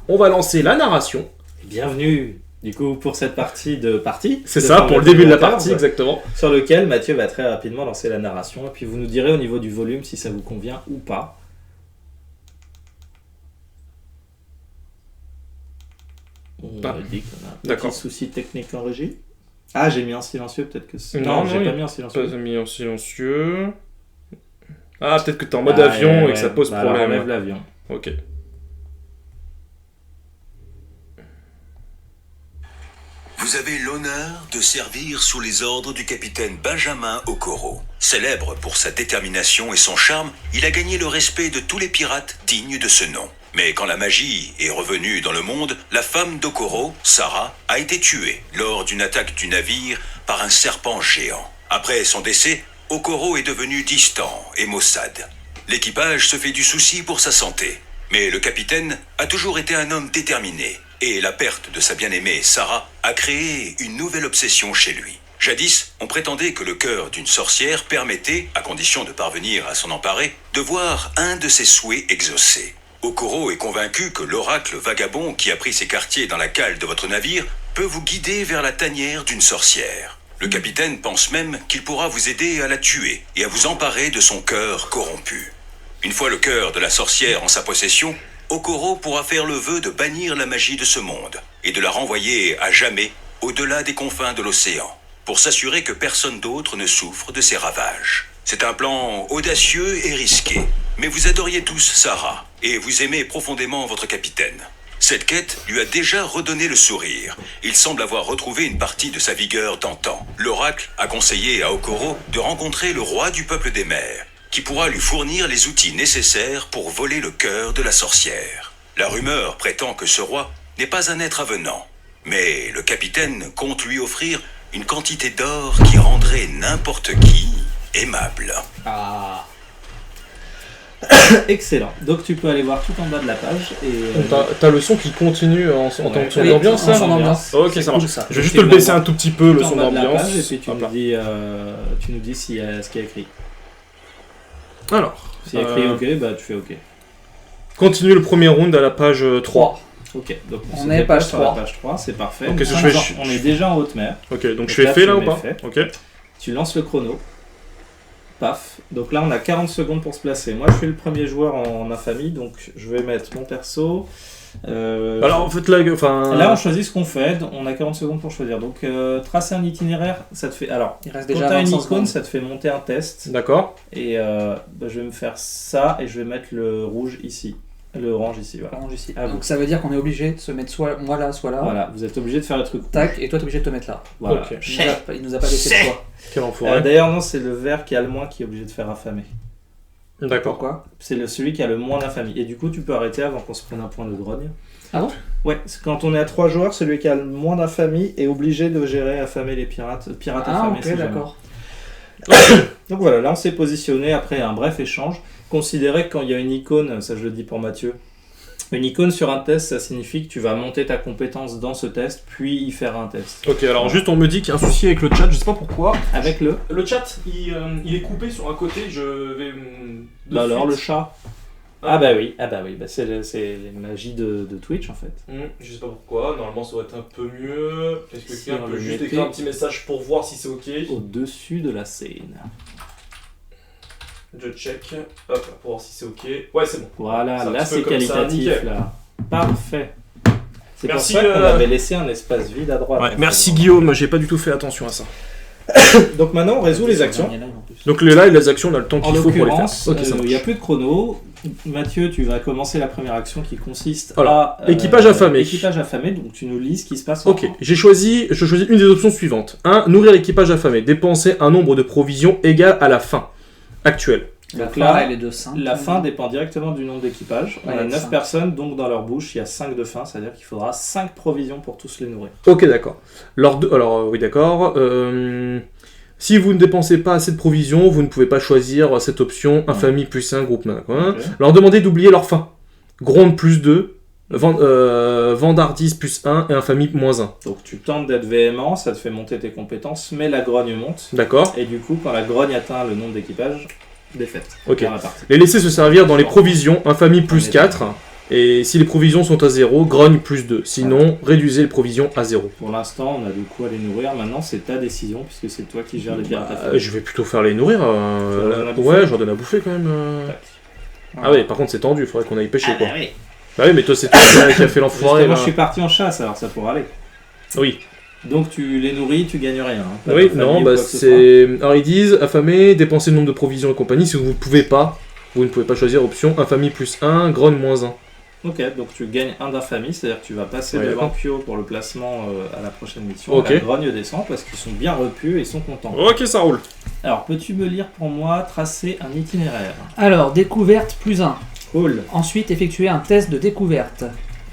On va lancer la narration. Bienvenue du coup pour cette partie. C'est ça, pour le début de la partie, exactement. Sur lequel Mathieu va très rapidement lancer la narration et puis vous nous direz au niveau du volume si ça vous convient ou pas. On a dit qu'on a un petit souci technique en régie. Ah, j'ai mis en silencieux, peut-être que c'est... Non, j'ai pas mis en silencieux. Pas mis en silencieux. Ah, peut-être que t'es en mode avion et que ça pose problème. Alors enlève l'avion. Ok. Vous avez l'honneur de servir sous les ordres du capitaine Benjamin Okoro. Célèbre pour sa détermination et son charme, il a gagné le respect de tous les pirates dignes de ce nom. Mais quand la magie est revenue dans le monde, la femme d'Okoro, Sarah, a été tuée lors d'une attaque du navire par un serpent géant. Après son décès, Okoro est devenu distant et maussade. L'équipage se fait du souci pour sa santé. Mais le capitaine a toujours été un homme déterminé. Et la perte de sa bien-aimée Sarah a créé une nouvelle obsession chez lui. Jadis, on prétendait que le cœur d'une sorcière permettait, à condition de parvenir à s'en emparer, de voir un de ses souhaits exaucés. Okoro est convaincu que l'oracle vagabond qui a pris ses quartiers dans la cale de votre navire peut vous guider vers la tanière d'une sorcière. Le capitaine pense même qu'il pourra vous aider à la tuer et à vous emparer de son cœur corrompu. Une fois le cœur de la sorcière en sa possession, Okoro pourra faire le vœu de bannir la magie de ce monde et de la renvoyer à jamais au-delà des confins de l'océan, pour s'assurer que personne d'autre ne souffre de ses ravages. C'est un plan audacieux et risqué, mais vous adoriez tous Sarah et vous aimez profondément votre capitaine. Cette quête lui a déjà redonné le sourire. Il semble avoir retrouvé une partie de sa vigueur d'antan. L'oracle a conseillé à Okoro de rencontrer le roi du peuple des mers, qui pourra lui fournir les outils nécessaires pour voler le cœur de la sorcière. La rumeur prétend que ce roi n'est pas un être avenant, mais le capitaine compte lui offrir une quantité d'or qui rendrait n'importe qui aimable. Ah. Excellent. Donc tu peux aller voir tout en bas de la page et... T'as le son qui continue en tant que son d'ambiance, ça ? Son ambiance. Ok, ça marche. Cool, ça. Je vais juste te le baisser un tout petit peu, le son d'ambiance. Et puis tu nous dis s'il y a ce qui est écrit. Alors, s'il y a écrit OK, bah tu fais OK. Continue le premier round à la page 3. Ok, donc on est page 3. Page 3, c'est parfait. Donc, on est déjà en haute mer. Ok, donc je fais là ou pas ? Ok. Tu lances le chrono. Paf. Donc là, on a 40 secondes pour se placer. Moi, je suis le premier joueur en ma famille, donc je vais mettre mon perso. Alors, en fait, là, on choisit ce qu'on fait. On a 40 secondes pour choisir. Donc, tracer un itinéraire, ça te fait. Alors, il reste quand déjà tu as une icône, secondes. ça te fait monter un test. D'accord. Et je vais me faire ça et je vais mettre le rouge ici. Le orange ici, voilà. Orange ici. Donc ça veut dire qu'on est obligé de se mettre soit moi là, soit là. Voilà, vous êtes obligé de faire le truc. Tac, et toi t'es obligé de te mettre là. Voilà. Okay. Il nous a pas laissé le choix. Quel enfoiré. D'ailleurs, non, c'est le vert qui a le moins qui est obligé de faire affamer. D'accord. Pourquoi ? C'est celui qui a le moins d'infamie. Et du coup, tu peux arrêter avant qu'on se prenne un point de grogne. Ah bon ? Ouais, quand on est à 3 joueurs, celui qui a le moins d'infamie est obligé de gérer affamer les pirates. Affamés, ok, d'accord. Donc voilà, là on s'est positionné après un bref échange. Considérez que quand il y a une icône, ça je le dis pour Mathieu, une icône sur un test, ça signifie que tu vas monter ta compétence dans ce test, puis y faire un test. Ok, alors juste on me dit qu'il y a un souci avec le chat, je sais pas pourquoi. Avec le chat, il est coupé sur un côté, je vais... Bah alors le chat. Ah bah oui, c'est les magies de Twitch en fait. Je sais pas pourquoi, normalement ça doit être un peu mieux. Est-ce que quelqu'un peut juste mettez écrire un petit message pour voir si c'est ok ? Au-dessus de la scène. Je check, hop, pour voir si c'est ok. Ouais, c'est bon. Voilà, là c'est qualitatif, là. Parfait. C'est pour Merci, ça qu'on avait laissé un espace vide à droite. Ouais, merci Guillaume, j'ai pas du tout fait attention à ça. Donc maintenant on résout les actions. Donc les lives, les actions, on a le temps qu'il faut pour les faire. Il n'y a plus de chrono. Mathieu, tu vas commencer la première action qui consiste à... équipage affamé. Équipage affamé, donc tu nous lis ce qui se passe. Ok, je choisis une des options suivantes. 1. Nourrir l'équipage affamé. Dépenser un nombre de provisions égal à la faim actuelle. Donc là, elle est de 5. La faim dépend directement du nombre d'équipages. On a 9 personnes, donc dans leur bouche, il y a 5 de faim, c'est-à-dire qu'il faudra 5 provisions pour tous les nourrir. Ok, d'accord. Oui, d'accord. Si vous ne dépensez pas assez de provisions, vous ne pouvez pas choisir cette option, infamie plus 1, groupe. Okay. Leur demandez d'oublier leur faim. Gronde plus 2, vandardise plus 1 et infamie moins 1. Donc tu tentes d'être véhément, ça te fait monter tes compétences, mais la grogne monte. D'accord. Et du coup, quand la grogne atteint le nombre d'équipages, défaite. Ok. Les laisser se servir dans les provisions, infamie plus 4. Et si les provisions sont à 0, grogne plus 2. Sinon, réduisez les provisions à 0. Pour l'instant, on a de quoi les nourrir. Maintenant, c'est ta décision, puisque c'est toi qui gères les pirates affamés. Je vais plutôt faire les nourrir. Ouais, je leur donne à bouffer quand même. Tac. Ah ouais, par contre c'est tendu, il faudrait qu'on aille pêcher quoi. Oui. Bah oui, mais toi c'est toi qui a fait l'enfoiré. Moi je suis parti en chasse, alors ça pourrait aller. Oui. Donc tu les nourris, tu gagnes rien. Hein. Oui, non, bah c'est... Alors ils disent, affamé, dépensez le nombre de provisions et compagnie. Si vous ne pouvez pas, vous ne pouvez pas choisir option infamie plus 1, grogne moins 1. Ok, donc tu gagnes 1 d'infamie, c'est-à-dire que tu vas passer devant Pio pour le placement à la prochaine mission. Ok. La grogne descend parce qu'ils sont bien repus et ils sont contents. Ok, ça roule. Alors, peux-tu me lire pour moi, tracer un itinéraire? Alors, découverte plus 1. Cool. Ensuite, effectuer un test de découverte.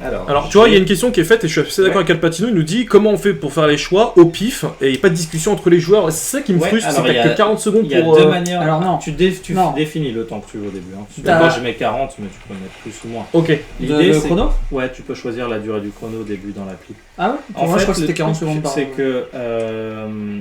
Alors tu vois, il y a une question qui est faite et je suis assez d'accord avec Alpatino. Il nous dit comment on fait pour faire les choix au pif et il n'y a pas de discussion entre les joueurs. C'est ça qui me frustre, c'est que t'as que 40 secondes pour. Il y a deux manières. Alors non. Tu définis le temps que tu veux au début. Hein. Moi je mets 40, mais tu peux mettre plus ou moins. Ok. L'idée c'est. Chrono ? Ouais, tu peux choisir la durée du chrono au début dans l'appli. Ah ouais. En moi fait, je crois que c'était 40 secondes par. C'est que.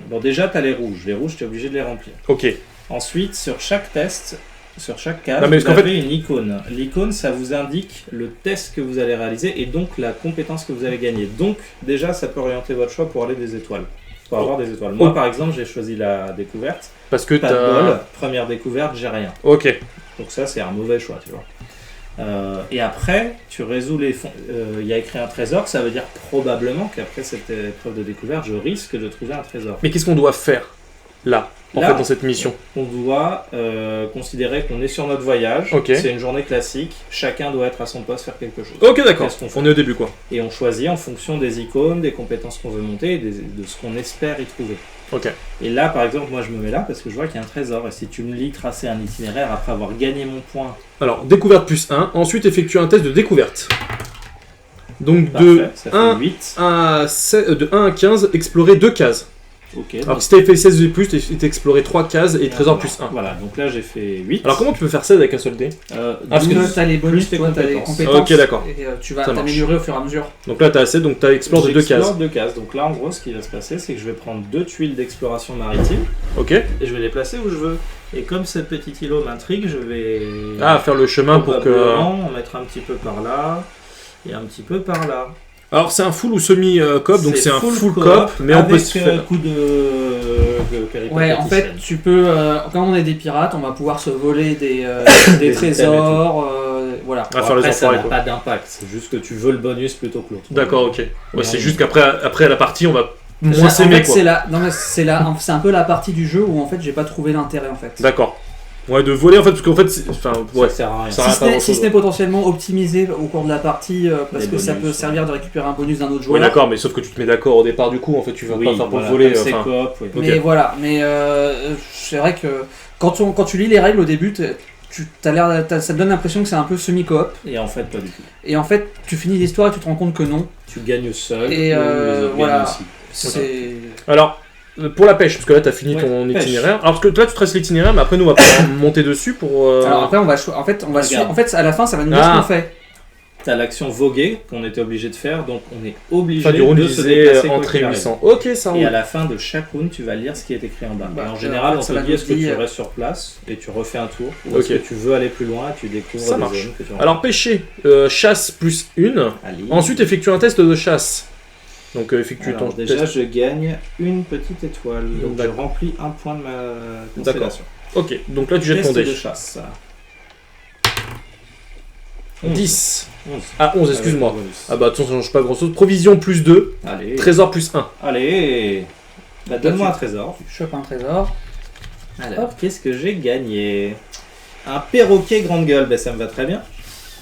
Bon, déjà, tu as les rouges. Les rouges, tu es obligé de les remplir. Ok. Ensuite, sur chaque test. Sur chaque case, vous avez une icône. L'icône, ça vous indique le test que vous allez réaliser et donc la compétence que vous allez gagner. Donc, déjà, ça peut orienter votre choix pour aller des étoiles. Pour avoir des étoiles. Moi, par exemple, j'ai choisi la découverte. Parce que pas de bol. Première découverte, j'ai rien. Ok. Donc ça, c'est un mauvais choix, tu vois. Et après, tu résous les fonds. Il y a écrit un trésor, ça veut dire probablement qu'après cette épreuve de découverte, je risque de trouver un trésor. Mais qu'est-ce qu'on doit faire là, en fait, dans cette mission? On doit considérer qu'on est sur notre voyage, c'est une journée classique, chacun doit être à son poste, faire quelque chose. Ok, d'accord, on est au début quoi. Et on choisit en fonction des icônes, des compétences qu'on veut monter et de ce qu'on espère y trouver. Ok. Et là, par exemple, moi je me mets là parce que je vois qu'il y a un trésor, et si tu me lis tracer un itinéraire après avoir gagné mon point... Alors, découverte plus 1, ensuite effectue un test de découverte. Donc parfait, ça fait 8. De 1 à 15, explorer 2 cases. Okay, alors si t'avais fait 16 de plus, t'as exploré 3 cases et trésor plus 1. Voilà, donc là j'ai fait 8. Alors comment tu peux faire 16 avec un seul dé? Parce que t'as les bonus, toi t'as les compétences. Ok, d'accord. Et tu vas t'améliorer au fur et à mesure. Donc là t'as assez, donc t'as explore de 2 cases. 2 cases, donc là en gros ce qui va se passer c'est que je vais prendre 2 tuiles d'exploration maritime. Ok. Et je vais les placer où je veux. Et comme cette petite îlot m'intrigue, je vais... faire le chemin pour que... en mettre un petit peu par là et un petit peu par là. Alors c'est un full ou semi-coop, donc c'est un full coop, mais on peut se faire... coup de périple. Ouais, en fait, tu peux, quand on est des pirates, on va pouvoir se voler des trésors, voilà. Après, ça n'a pas d'impact, c'est juste que tu veux le bonus plutôt que l'autre. D'accord, ok. Ouais, c'est juste qu'après à la partie, on va moins s'aimer, quoi. C'est un peu la partie du jeu où en fait j'ai pas trouvé l'intérêt en fait. D'accord. Ouais, de voler en fait, parce qu'en fait, ça sert à rien. Si ce n'est potentiellement optimisé au cours de la partie, parce que ça peut servir de récupérer un bonus d'un autre joueur. Ouais, d'accord, mais sauf que tu te mets d'accord au départ du coup, en fait, tu vas pas faire pour le voler. C'est coop, oui. Mais voilà, mais c'est vrai que quand tu lis les règles au début, ça te donne l'impression que c'est un peu semi-coop. Et en fait, pas du tout. Et en fait, tu finis l'histoire et tu te rends compte que non. Tu gagnes seul, et les autres voilà. gagnent aussi. Alors. Pour la pêche, parce que là t'as fini ton itinéraire. Alors parce que là tu traces l'itinéraire, mais après nous on va pouvoir monter dessus pour. Alors après on va suivre. En fait à la fin ça va nous dire ce qu'on fait. T'as l'action voguer qu'on était obligé de faire, donc on est obligé de se déplacer entre 800. Ok, ça roule. Et à la fin de chaque round, tu vas lire ce qui est écrit en bas. En général, on te dit est-ce que tu restes sur place et tu refais un tour, ou est-ce que tu veux aller plus loin, tu découvres des zones que tu rencontres. Alors pêcher, chasse plus 1. Ensuite effectue un test de chasse. Donc effectue ton déjà test. Je gagne une petite étoile, donc je remplis un point de ma constellation. Ok, donc là tu jettes ton dé. De chasse. 10. 11. Ah 11, excuse-moi. Ah bah attention, ça change pas grand chose. Provision plus 2. Allez. Trésor plus 1. Allez. Bah, donne-moi un trésor. Tu chopes un trésor. Alors, qu'est-ce que j'ai gagné? Un perroquet grande gueule, ben ça me va très bien.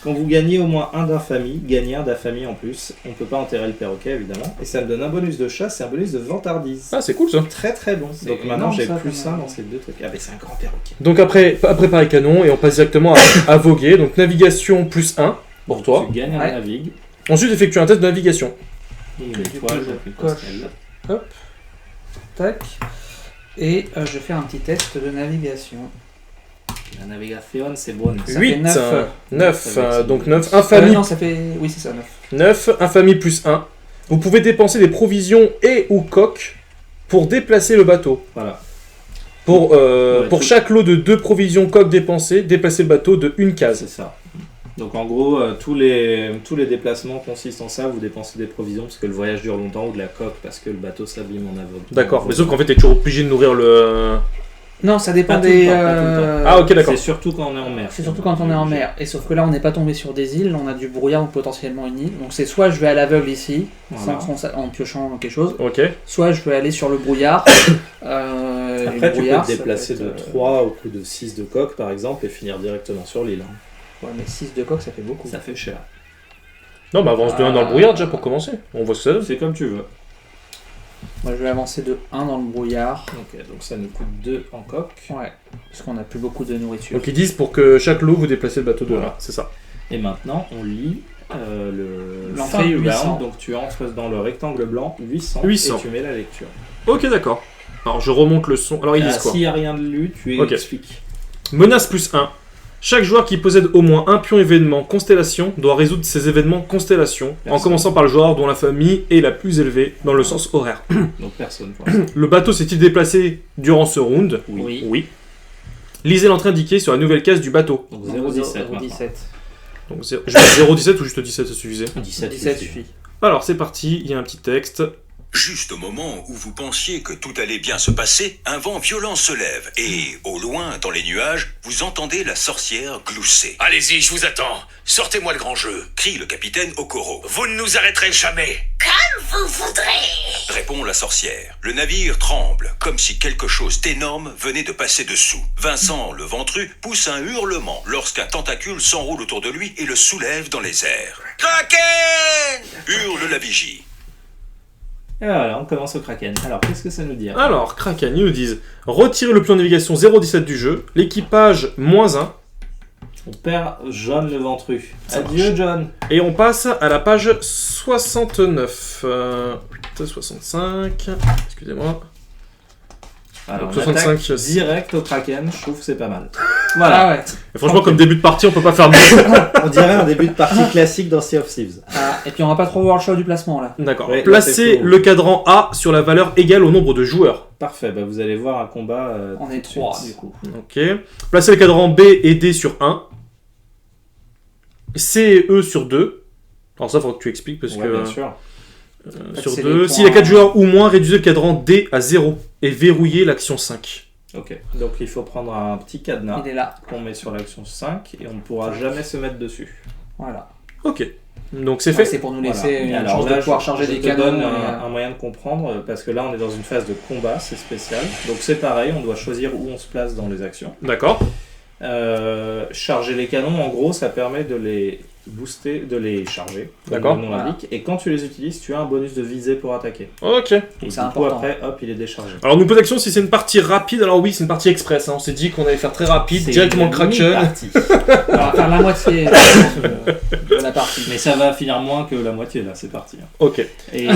Quand vous gagnez au moins un d'infamie, gagnez un d'infamie en plus. On peut pas enterrer le perroquet évidemment. Et ça me donne un bonus de chasse et un bonus de vantardise. Ah c'est cool ça. Très très bon. Donc maintenant j'ai plus 1 dans ces deux trucs. Ah ben c'est un grand perroquet. Donc après pareil canon et on passe directement à voguer. Donc navigation plus 1 pour toi. Tu gagnes un navigue. Ensuite effectue un test de navigation. Et une étoile, je coche. Hop. Tac. Et je fais un petit test de navigation. La navigation, c'est bon. 8, 9, donc 9, infamie. Non, ça fait... Oui, c'est ça, 9. 9, infamie plus 1. Vous pouvez dépenser des provisions et ou coques pour déplacer le bateau. Voilà. Pour chaque lot de 2 provisions coques dépensées, déplacer le bateau de une case. C'est ça. Donc en gros, tous les déplacements consistent en ça, vous dépensez des provisions parce que le voyage dure longtemps ou de la coque parce que le bateau s'abîme en avril. D'accord, mais sauf qu'en fait, t'es toujours obligé de nourrir le... Non, ça dépend Pas tout le des. temps, pas tout le temps. Ah ok, d'accord. C'est surtout quand on est en mer. C'est surtout quand on est en mer. Et sauf que là, on n'est pas tombé sur des îles, on a du brouillard ou potentiellement une île. Donc c'est soit je vais à l'aveugle ici, Voilà. en piochant quelque chose, Ok. soit je vais aller sur le brouillard. Après, tu peux te déplacer de 3 au coup de 6 de coque par exemple et finir directement sur l'île. Ouais, mais 6 de coque, ça fait beaucoup. Ça fait cher. Non, mais avance de 1 dans le brouillard déjà pour commencer. On voit ce que ça donne. C'est comme tu veux. Moi, je vais avancer de 1 dans le brouillard. Ok, donc ça nous coûte 2 en coque. Ouais, parce qu'on n'a plus beaucoup de nourriture. Donc ils disent pour que chaque lot vous déplacez le bateau de Voilà. là, c'est ça. Et maintenant, on lit L'entrée, fin 800. bound, donc tu entres dans le rectangle blanc 800, 800. et tu mets la lecture. Ok, d'accord. Alors je remonte le son. Alors ils disent quoi? S'il n'y a rien de lu, tu Ok. expliques. Menace plus 1. Chaque joueur qui possède au moins un pion événement constellation doit résoudre ces événements constellation, en Personne. commençant par le joueur dont la famille est la plus élevée dans le sens horaire. Donc personne pour l'instant. Le bateau s'est-il déplacé durant ce round? Oui. Oui. Lisez l'entrée indiquée sur la nouvelle case du bateau. Donc 0,17 maintenant. 0,17. Donc je vais 0,17 ou juste 17, ça suffisait. 17 suffit. Alors c'est parti, il y a un petit texte. Juste au moment où vous pensiez que tout allait bien se passer, un vent violent se lève et, au loin, dans les nuages, vous entendez la sorcière glousser. « Allez-y, je vous attends. Sortez-moi le grand jeu !» crie le capitaine Okoro. « Vous ne nous arrêterez jamais !»« Comme vous voudrez !» répond la sorcière. Le navire tremble, comme si quelque chose d'énorme venait de passer dessous. Vincent, le ventru, pousse un hurlement lorsqu'un tentacule s'enroule autour de lui et le soulève dans les airs. « Kraken !» hurle la vigie. Et voilà, on commence au Kraken. Alors, qu'est-ce que ça nous dit? Alors, Kraken, ils nous disent retirez le plan de navigation 0,17 du jeu, l'équipage -1, On perd John le ventru. Ça Adieu, John. et on passe à la page 69. 65, excusez-moi. Alors, Donc, on 65, attaque direct au Kraken, je trouve que c'est pas mal. Voilà. Voilà. Ah ouais. Et franchement, comme début de partie, on peut pas faire mieux. On dirait un début de partie classique dans Sea of Thieves. Ah, et puis on va pas trop voir le choix du placement là. D'accord. Ouais, là, Placez c'est faux. le cadran A sur la valeur égale au nombre de joueurs. Parfait, bah vous allez voir un combat. On est tout de suite. 3 du coup. Ok. Placez le cadran B et D sur 1. C et E sur 2. Alors ça, faut que tu expliques parce Ouais, que... bien sûr. sur c'est 2. les S'il y a points- 4 joueurs ou moins, réduisez le cadran D à 0 et verrouillez l'action 5. Ok, donc il faut prendre un petit cadenas Il est là. qu'on met sur l'action 5 et on ne pourra jamais se mettre dessus. Voilà. Ok. Donc c'est Ouais, fait. c'est pour nous Voilà. laisser Et une alors chance là, de pouvoir je- charger je des te canons. donne et, un moyen de comprendre parce que là on est dans une phase de combat, c'est spécial. Donc c'est pareil, on doit choisir où on se place dans les actions. D'accord. Charger les canons, en gros, ça permet de les booster, de les charger, comme D'accord. le nom l'indique. Et quand tu les utilises, tu as un bonus de visée pour attaquer. Ok. Et c'est du coup, important. après, hop, il est déchargé. Alors nous posons l'action si c'est une partie rapide. Alors oui, c'est une partie express. Hein. On s'est dit qu'on allait faire très rapide, C'est directement le une Kraken. mini-partie. On va faire la moitié de la partie. Mais ça va finir moins que la moitié, là, c'est parti. Ok. Et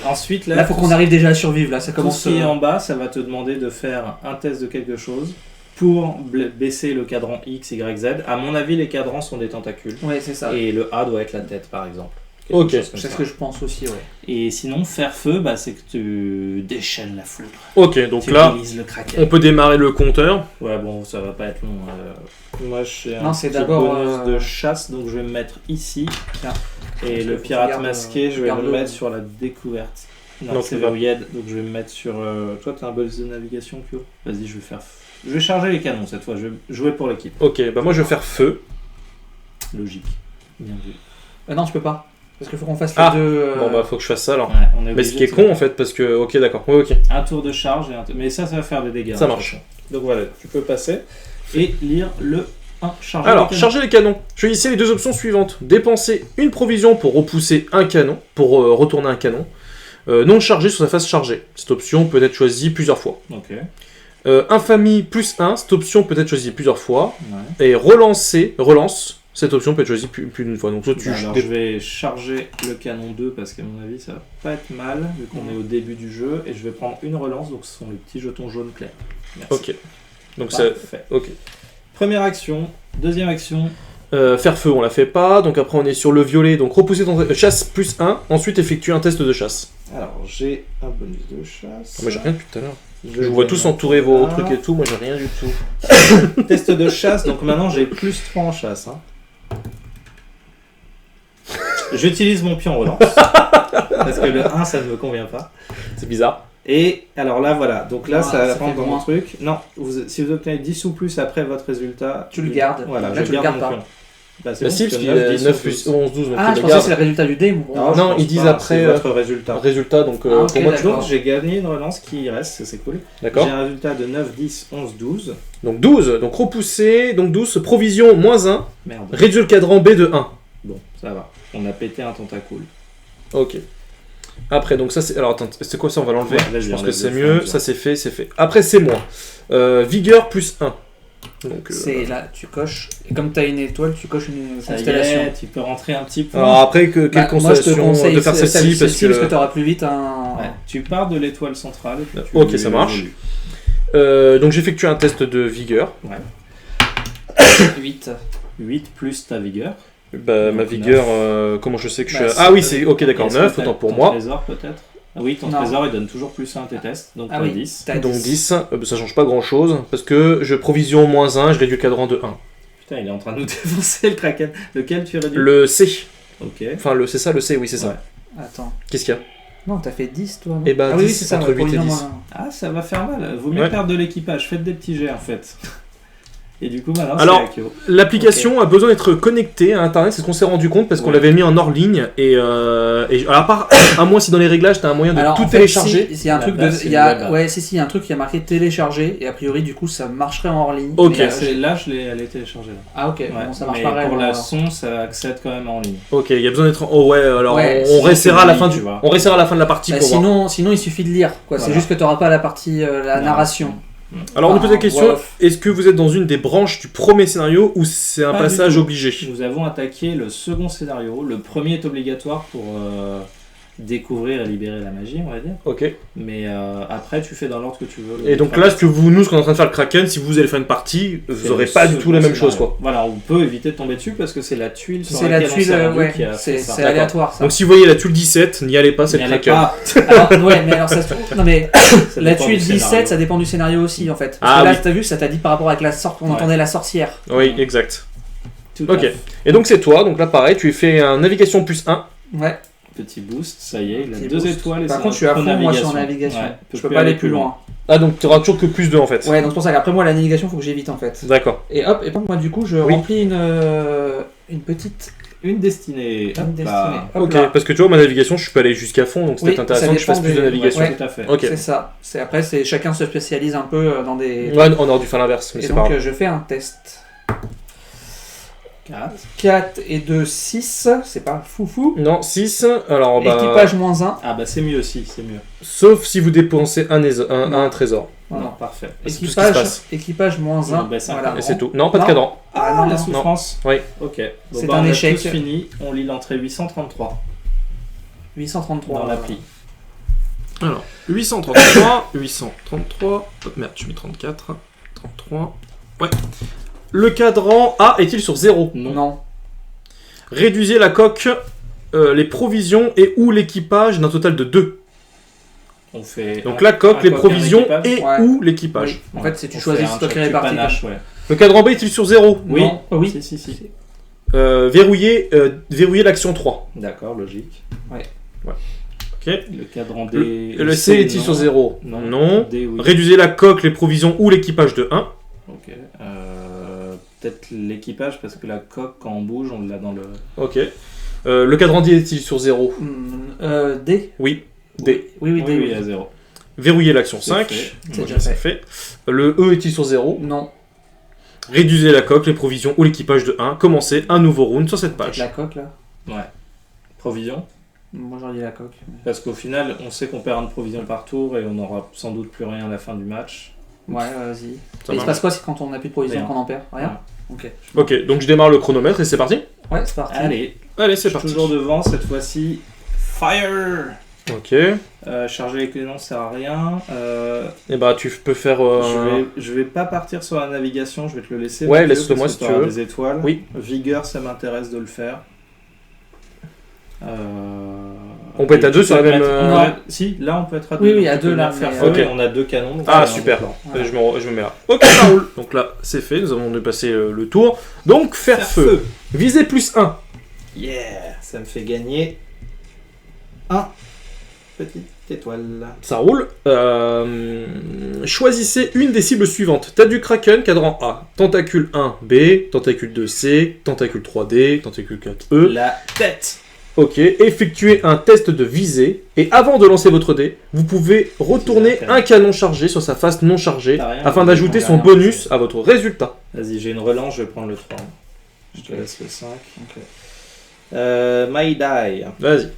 ensuite, là, Là, faut qu'on arrive déjà à survivre. Là, ça Tout commence. ce qui est en bas, ça va te demander de faire un test de quelque chose pour baisser le cadran X, Y, Z. À mon avis, les cadrans sont des tentacules. Ouais, c'est ça. Et le A doit être la tête, par exemple. Quelque Ok. chose comme C'est ça. ce que je pense aussi, ouais. Et sinon, faire feu, bah, c'est que tu déchaînes la foudre. Ok, donc Tu là, utilises le kraken. on peut démarrer le compteur. Ouais, bon, ça va pas être long. Moi, je suis un Non, c'est petit d'abord, bonus de chasse, donc je vais me mettre ici. Tiens. Et Faut le que tu pirate gardes, masqué, je vais garde le le- mettre sur la découverte. Non, Non, c'est c'est verrouillé, donc je vais me mettre sur... Toi, t'as un bonus de navigation, Pio. Vas-y, je vais faire... Je vais charger les canons cette fois, je vais jouer pour l'équipe. Ok, bah moi je vais faire feu. Logique. Bien vu. Non, tu peux pas. Parce qu'il faut qu'on fasse les Ah. deux. Bon bah faut que je fasse ça alors. Ouais, on est Mais ce obligé qui est de con en fait, parce que... Ok, d'accord. Ouais, ok. Un tour de charge, et mais ça va faire des dégâts. Ça de toute marche. façon. Donc voilà, tu peux passer et lire le 1. Charger Alors, les canons. charger les canons. Choisissez les deux options suivantes. Dépenser une provision pour repousser un canon, pour retourner un canon. Non chargé sur sa face chargée. Cette option peut être choisie plusieurs fois. Ok. Infamie plus 1, cette option peut être choisie plusieurs fois. Ouais. Et relance, cette option peut être choisie plus d'une fois. Donc soit tu... Alors, je vais charger le canon 2 parce qu'à mon avis ça va pas être mal vu qu'on est au début du jeu et je vais prendre une relance, donc ce sont les petits jetons jaunes clairs. Merci. Ok. Donc c'est... Parfait. Ok. Première action, deuxième action. Faire feu, on la fait pas. Donc après on est sur le violet. Donc repousser ton chasse plus 1. Ensuite effectuer un test de chasse. Alors j'ai un bonus de chasse. Ah, moi j'ai rien depuis tout à l'heure. Je vais vous vois tous mettre entourer vos là. trucs et tout. Moi j'ai rien du tout. Test de chasse, donc maintenant j'ai plus 3 en chasse. Hein. J'utilise mon pion relance. Parce que le 1, ça ne me convient pas. C'est bizarre. Et alors là, voilà. Donc là, ça fait rentre dans mon moins. truc. Non, si vous obtenez 10 ou plus après votre résultat, Tu le gardes. Voilà, Là, je tu le garde gardes mon pas. pion. Bah, c'est Bah bon, si, parce que qu'il y a 10, 9 plus 11, 12, donc Ah, tu je le pensais que gardes. c'est le résultat du dé. Bon, Non, Non, je pense ils disent pas, après, c'est votre résultat. Résultat, donc Ah, ok, pour moi, tu d'accord. Donc j'ai gagné une relance qui reste, c'est cool. D'accord. J'ai un résultat de 9, 10, 11, 12. Donc 12, donc repoussé, donc 12, provision moins 1, Merde. réduire le cadran B de 1. Bon, ça va. On a pété un tentacule. Ok. Après, donc ça c'est. Alors attends, c'est quoi ça? On va l'enlever. Ouais, vas-y, Je pense que enlève c'est le mieux. fond, Ça c'est fait, c'est fait. Après, c'est moi. Vigueur plus 1. Donc, C'est là, tu coches. Et comme tu as une étoile, tu coches une Ça y constellation. est, tu peux rentrer un petit peu. Alors après, quelle Bah, moi, je te constellation conseille de faire celle-ci parce que. tu auras plus vite un. Ouais, tu pars de l'étoile centrale. Et puis tu Ok, ça marche. évolues. Donc j'effectue un test de vigueur. 8. 8 plus ta vigueur. Bah, ma Donc, vigueur, comment je sais que je suis Bah, à... Ah oui, c'est ok, d'accord, Est-ce 9, que t'as autant pour ton moi. Trésor peut-être. Ah oui, ton Non. trésor il donne toujours plus 1 à tes tests, donc Ah t'as oui, 10. t'as Donc 10, ça change pas grand chose parce que je provision moins 1, je réduis le cadran de 1. Putain, il est en train de nous défoncer le kraken. Lequel tu réduis? Le C, Ok. enfin c'est ça le C, oui c'est ça. Ouais. Attends. Qu'est-ce qu'il y a? Non, t'as fait 10 toi. Non Eh ben, ah oui, 10, c'est ça, entre ouais, 8 et provision 10. moins Ah, ça va faire mal. Vaut mieux Ouais. perdre de l'équipage. Faites des petits jets en fait. Et du coup, maintenant, Alors, c'est Akio. L'application a besoin d'être connectée à internet, c'est ce qu'on s'est rendu compte parce qu'on Ouais. l'avait mis en hors ligne et alors, à part, à moins si dans les réglages t'as un moyen de Alors, tout en fait, télécharger. il y a un La truc base, de. c'est Il y a, le web. ouais, si, il y a un truc qui a marqué télécharger et a priori, du coup, ça marcherait en hors ligne. Ok. Mais, Là, elle est téléchargée. Là. Ah, ok, Ouais. bon, ça marche Mais pas pour réellement, la alors. son, ça accède quand même en ligne. Ok, il y a besoin d'être. Oh ouais, alors Ouais, on sinon, restera tu à la lis, fin tu du. vois. On restera à la fin de la partie Bah, pour voir. sinon, il suffit de lire. Quoi. C'est Voilà. juste que t'auras pas la partie, la Voilà. narration. Alors on nous pose la question, ouais. est-ce que vous êtes dans une des branches du premier scénario ou c'est un Pas du passage tout. obligé? Nous avons attaqué le second scénario. Le premier est obligatoire pour découvrir et libérer la magie, on va dire. Ok. Mais après, tu fais dans l'ordre que tu veux. Et donc là, ce qu'on est en train de faire le Kraken, si vous allez faire une partie, vous aurez pas du tout la même chose quoi. Voilà, on peut éviter de tomber dessus parce que c'est la tuile sur C'est la laquelle on tuile, s'est rendu ouais, qui a fait c'est ça. D'accord. aléatoire ça. Donc si vous voyez la tuile 17, n'y allez pas, c'est N'y le allez Kraken. pas. Alors, ouais, mais alors ça se trouve. Non, mais Ça la dépend tuile du 17, scénario. ça dépend du scénario aussi en fait. Parce Ah que là, oui. t'as vu, ça t'a dit par rapport avec la sorte, on Ouais. entendait la sorcière. Oui, exact. Tout à Ok. fait. Et donc c'est toi, donc là pareil, tu fais un navigation plus 1. Ouais. Petit boost, ça y est, il a Petit 2 boost. étoiles. Et Par c'est contre, je suis à notre fond moi sur navigation. Ouais, Je peux pas aller plus loin. Ah donc tu auras toujours que plus 2 en fait. Ouais, donc c'est pour ça qu'après moi, la navigation, faut que j'évite en fait. D'accord. Et hop, et moi du coup, je Oui. remplis une petite. Une destinée. Une Hop destinée. là. Hop Ok, là. parce que tu vois, ma navigation, je suis pas allé jusqu'à fond, donc c'est Oui, peut-être intéressant ça que je fasse dépend plus de des- navigation. ouais. Tout à fait. Ok. C'est ça. C'est après, c'est chacun se spécialise un peu dans des. Ouais, on aurait dû faire l'inverse, mais Et c'est pas donc, grave. je fais un test. 4. 4 et 2, 6. C'est pas foufou. Non, 6, alors bah... Équipage moins 1. Ah bah c'est mieux aussi, c'est mieux. Sauf si vous dépensez un trésor. Non, parfait. C'est tout ce qui se passe. Équipage moins On 1. baisse un Voilà. cadran. Et c'est tout. Non, pas de Non. cadran. Ah, Ah, non, la non. souffrance. Oui. Ok. Bon, C'est bah, un on a échec. tous fini. On lit l'entrée 833 833. dans l'appli. Alors, 833, 833, hop, merde, je mets 34, 33, ouais. Le cadran A est-il sur 0? Non. Réduisez la coque, les provisions et ou l'équipage d'un total de 2. On fait. Donc la coque, les un provisions équipage. et Ouais. ou l'équipage. Oui. En fait, c'est tu On choisis fait ce un stock truc réparti. du panache, ouais. Le cadran B est-il sur 0? Oui. Non. Oui. Si. Verrouillez l'action 3. D'accord, logique. Ok. Le cadran D. Le C est-il non. sur 0? Non. D, oui. Réduisez la coque, les provisions ou l'équipage de 1. Ok. Peut-être l'équipage, parce que la coque, quand on bouge, on l'a dans le. Ok. Le cadran D est-il sur 0? D. Oui. D. Oui, D. oui, à 0. Verrouillez l'action C'est 5. fait. C'est Ok, déjà c'est fait. Le E est-il sur 0? Non. Réduisez la coque, les provisions ou l'équipage de 1. Commencez un nouveau round sur cette Peut-être page. la coque là. Ouais. Provision. Moi j'aurais dit la coque. Parce qu'au final, on sait qu'on perd une provision par tour et on n'aura sans doute plus rien à la fin du match. Ouais, vas-y. Ça Et il se marche. passe quoi si quand on n'a plus de provision Rien. qu'on en perd? Rien. Ok. Ok, donc je démarre le chronomètre et c'est parti. Ouais, c'est parti. Allez, Allez, c'est je suis parti. toujours devant cette fois-ci. Fire. Ok. Et Charger avec les noms sert à rien. bah tu peux faire. Je vais pas partir sur la navigation, je vais te le laisser. Ouais, Mathieu, laisse-le moi parce si que tu t'auras veux. Des étoiles. Oui. Vigueur, ça m'intéresse de le faire. On peut être à deux sur la même, Ouais, si, là on peut être à deux. Oui, oui, à On peut deux, là, faire mais, feu ok. et on a deux canons. donc Ah on a un super. plan. Voilà. Je me mets là. Ok, ça roule. Donc là, c'est fait. Nous avons passé le tour. Donc faire feu. Visée plus 1. Yeah, ça me fait gagner un petite étoile. Ça roule. Choisissez une des cibles suivantes. Tête du Kraken, cadran A. Tentacule 1, B. Tentacule 2, C. Tentacule 3D. Tentacule 4, E. La tête. Ok. Effectuez un test de visée. Et avant de lancer votre dé, vous pouvez retourner un canon chargé sur sa face non chargée afin d'ajouter son bonus à votre résultat. Vas-y, j'ai une relance, je vais prendre le 3. Je te laisse le 5. My die. Vas-y.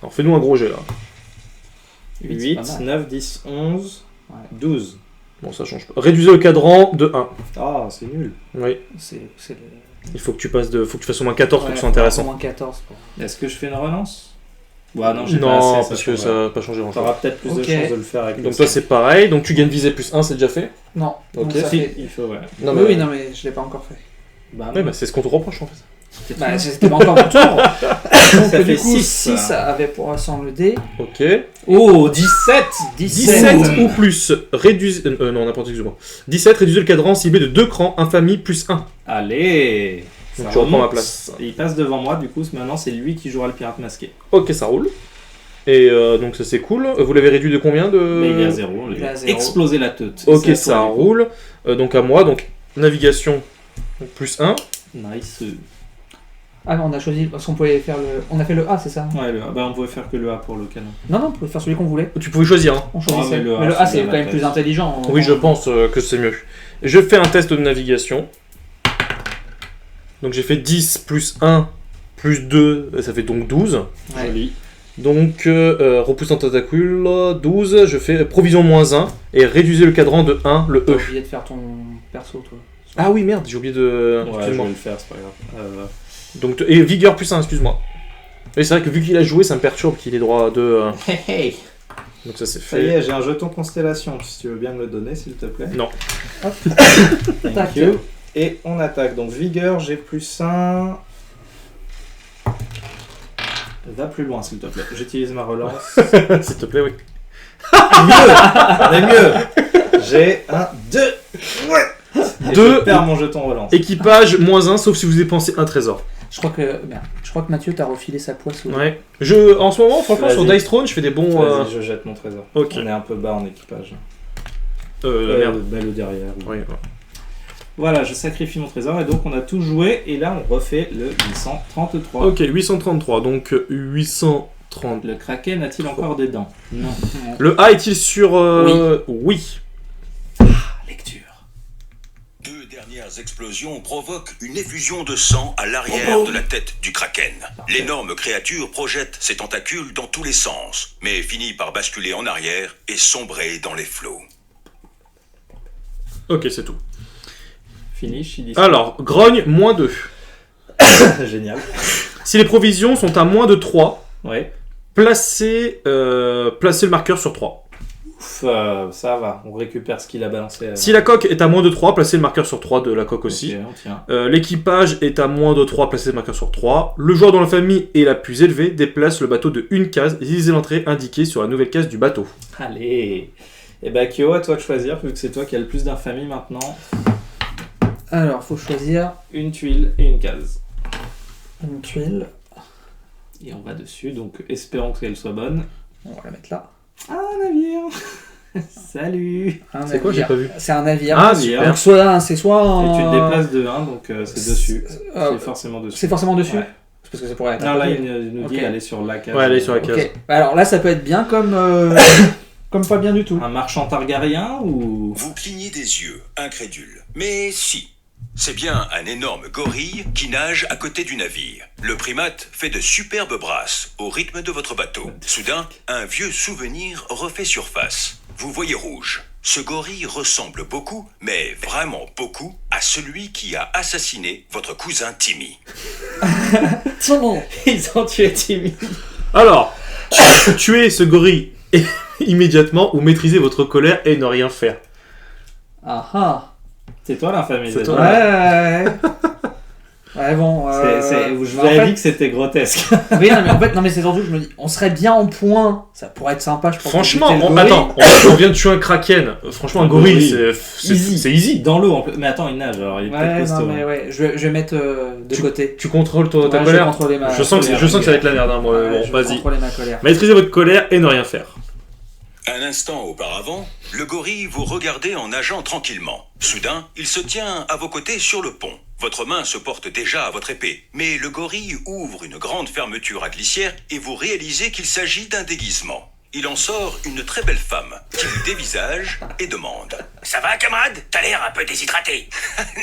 Alors fais-nous un gros jet là. 8, 9, 10, 11, 12. Bon, ça change pas. Réduisez le cadran de 1. Ah, c'est nul. Oui. C'est Il faut que tu passes faut que tu fasses au moins 14 pour que ce soit Au intéressant. moins 14. Est-ce que je fais une relance? Ouais, non, j'ai pas Non, assez, parce que ça va pas changer grand chose. T'auras peut-être plus de chances de le faire avec Donc toi c'est pareil, donc tu gagnes visée plus 1, c'est déjà fait. Non. Ok. Ça Si, fait... il faut, ouais. Non, mais oui, non, mais je l'ai pas encore fait. Bah, Ouais, bah c'est ce qu'on te reproche en fait. Bah, c'était pas encore mon tour. Donc, Ça du fait coup, 6. 6 avec pour ensemble le dé. Ok. Oh, 17 17 ou plus, réduisez... non, n'importe, excuse-moi. 17, réduisez le cadran ciblé de 2 crans, infamie plus 1. Allez. Donc Ça tu reprends remonte. ma place. Et il passe devant moi, du coup, maintenant c'est lui qui jouera le pirate masqué. Ok, ça roule. Et donc ça c'est cool. Vous l'avez réduit de combien de... Mais il est à 0, on Il est lui à a 0. explosé la tête. Ok, C'est à toi, ça du coup. roule. Donc à moi, donc navigation plus 1. Nice. Ah, on a choisi, parce qu'on pouvait faire le. On a fait le A, c'est ça? Ouais, bah on pouvait faire que le A pour le canon. Non, non, on pouvait faire celui qu'on voulait. Tu pouvais choisir. Hein. On choisissait. mais le A, mais le A, c'est c'est bien quand même la plus tête. intelligent. Oui, je pense que c'est mieux. Je fais un test de navigation. Donc j'ai fait 10 plus 1 plus 2, ça fait donc 12. Ouais. Joli. Donc repoussant tentacule, 12, je fais provision moins 1 et réduisez le cadran de 1, le T'as E. oublié de faire ton perso, toi. Ah oui, merde, j'ai oublié de... Ouais, je Excuse-moi. vais le faire, c'est pas grave. Donc, et vigueur plus 1, excuse-moi. Et c'est vrai que vu qu'il a joué, ça me perturbe qu'il ait droit à 2. Hey, hey. Donc ça c'est Ça y fait. est, j'ai un jeton constellation, si tu veux bien me le donner, s'il te plaît. Non. Thank Tac. you. Et on attaque. Donc vigueur, j'ai plus 1. Va plus loin, s'il te plaît. J'utilise ma relance. S'il te plaît, oui. Mieux. On est mieux. J'ai un 2. Ouais. Et Deux. je perds mon jeton relance. Équipage moins 1, sauf si vous dépensez un trésor. Je crois que Mathieu t'a refilé sa poisse. Ouais. En ce moment, franchement, sur Vas-y. Dice Throne, je fais des bons. Vas-y, je jette mon trésor. Ok. On est un peu bas en équipage. Merde. Le derrière. Oui, ouais. Voilà, je sacrifie mon trésor et donc on a tout joué et là on refait le 833. Ok, 833, donc 830. Le kraken a-t-il encore des dents? Non. Le A est-il sur... Oui. Lecture. Deux dernières explosions provoquent une effusion de sang à l'arrière de la tête du kraken. L'énorme créature projette ses tentacules dans tous les sens, mais finit par basculer en arrière et sombrer dans les flots. Ok, c'est tout. Finish, il dit. Alors, grogne, moins 2. Génial. Si les provisions sont à moins de 3, Ouais. placez le marqueur sur 3. Ouf, ça va, on récupère ce qu'il a balancé. Si la coque est à moins de 3, placez le marqueur sur 3 de la coque aussi. Ok, on tient. L'équipage est à moins de 3, placez le marqueur sur 3. Le joueur dont la famille est la plus élevée déplace le bateau de une case et lisez l'entrée indiquée sur la nouvelle case du bateau. Allez. Et bah Kyo, à toi de choisir, vu que c'est toi qui as le plus d'infamie maintenant. Alors, faut choisir Une tuile et une case. une tuile. Et on va dessus, donc espérons qu'elle soit bonne. On va la mettre là. Ah, navire. Salut. Un C'est quoi, navire. j'ai pas vu. C'est un navire. Ah, Navire. super. Donc c'est soit un... Et tu te déplaces de 1, donc c'est dessus. C'est forcément dessus. C'est forcément dessus. Ouais. C'est parce que ça pourrait être. Non, un là, côté. il nous dit Ok. aller sur la case. Ouais, aller sur la case. Ok. Alors là, ça peut être bien comme comme pas bien du tout. Un marchand targaryen ou. Vous clignez des yeux, incrédule. Mais si. C'est bien un énorme gorille qui nage à côté du navire. Le primate fait de superbes brasses au rythme de votre bateau. Soudain, un vieux souvenir refait surface. Vous voyez rouge. Ce gorille ressemble beaucoup, mais vraiment beaucoup, à celui qui a assassiné votre cousin Timmy. Ils ont tué Timmy. Alors, tuez ce gorille immédiatement ou maîtrisez votre colère et ne rien faire. Ah ah. C'est toi l'infamie. C'est déjà. toi. Ouais. Ouais, bon. Je vous avais dit que c'était grotesque. Oui, non, mais en fait, c'est surtout que je me dis, on serait bien en point. Ça pourrait être sympa, je pense. Franchement, attends, on vient de tuer un kraken. Franchement, un gorille, c'est easy. Dans l'eau, mais attends, il nage, alors il est peut-être costaud. Non, mais ouais, je vais mettre de côté. Tu contrôles ta colère. Je vais contrôler ma Je sens que ça va être la merde. Hein, moi, bon, je vais vas-y. contrôler ma colère. Maîtrisez votre colère et ne rien faire. Un instant auparavant, le gorille vous regardait en nageant tranquillement. Soudain, il se tient à vos côtés sur le pont. Votre main se porte déjà à votre épée. Mais le gorille ouvre une grande fermeture à glissière et vous réalisez qu'il s'agit d'un déguisement. Il en sort une très belle femme qui vous dévisage et demande « Ça va, camarade? T'as l'air un peu déshydraté. »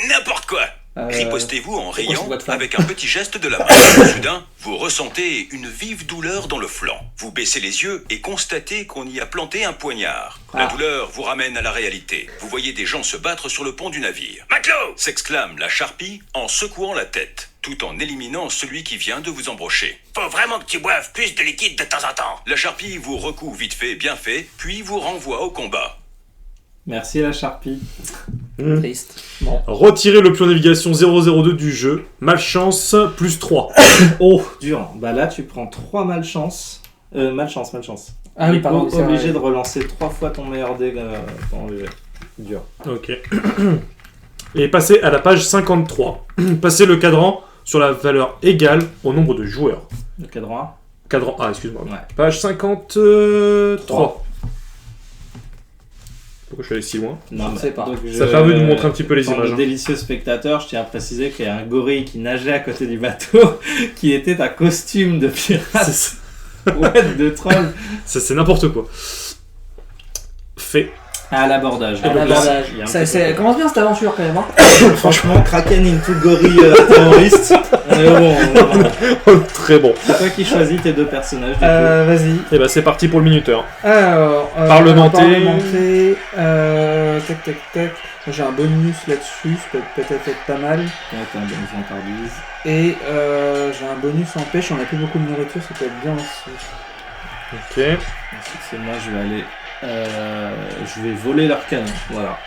N'importe quoi. Ripostez-vous en riant avec un petit geste de la main. Soudain, vous ressentez une vive douleur dans le flanc. Vous baissez les yeux et constatez qu'on y a planté un poignard. La douleur vous ramène à la réalité. Vous voyez des gens se battre sur le pont du navire. « Matelot !» s'exclame la charpie en secouant la tête, tout en éliminant celui qui vient de vous embrocher. « Faut vraiment que tu boives plus de liquide de temps en temps. » La charpie vous recoue vite fait, bien fait, puis vous renvoie au combat. Merci la charpie. Triste. Bon. Retirez le pion navigation 002 du jeu. Malchance plus 3. Oh, dur. Bah là, tu prends 3 malchance. Malchance. Ah oui, pardon. Obligé de relancer 3 fois ton meilleur dé dans le jeu. Dur. Ok. Et passez à la page 53. Passez le cadran sur la valeur égale au nombre de joueurs. Le cadran Cadran A, excuse-moi. Ouais. Page 53. Pourquoi je suis allé si loin? Non, je sais pas. Ça permet de nous montrer un petit peu les images. Pour le délicieux spectateur, je tiens à préciser qu'il y a un gorille qui nageait à côté du bateau qui était un costume de pirate. Ouais, de troll. C'est n'importe quoi. Fait. À l'abordage. Ça commence bien cette aventure quand même. Hein. Franchement, Kraken into gorille terroriste. On est bon. Très bon. C'est toi qui choisis tes deux personnages. Vas-y. Et bah c'est parti pour le minuteur. Alors, parlementer. Tac. J'ai un bonus là-dessus, ça peut peut-être être pas mal. Ouais, t'as un bonus en tardise. Et j'ai un bonus en pêche, on a plus beaucoup de nourriture, ça peut être bien aussi. Ok. Ensuite, c'est moi, je vais aller. Je vais voler leur canon, voilà.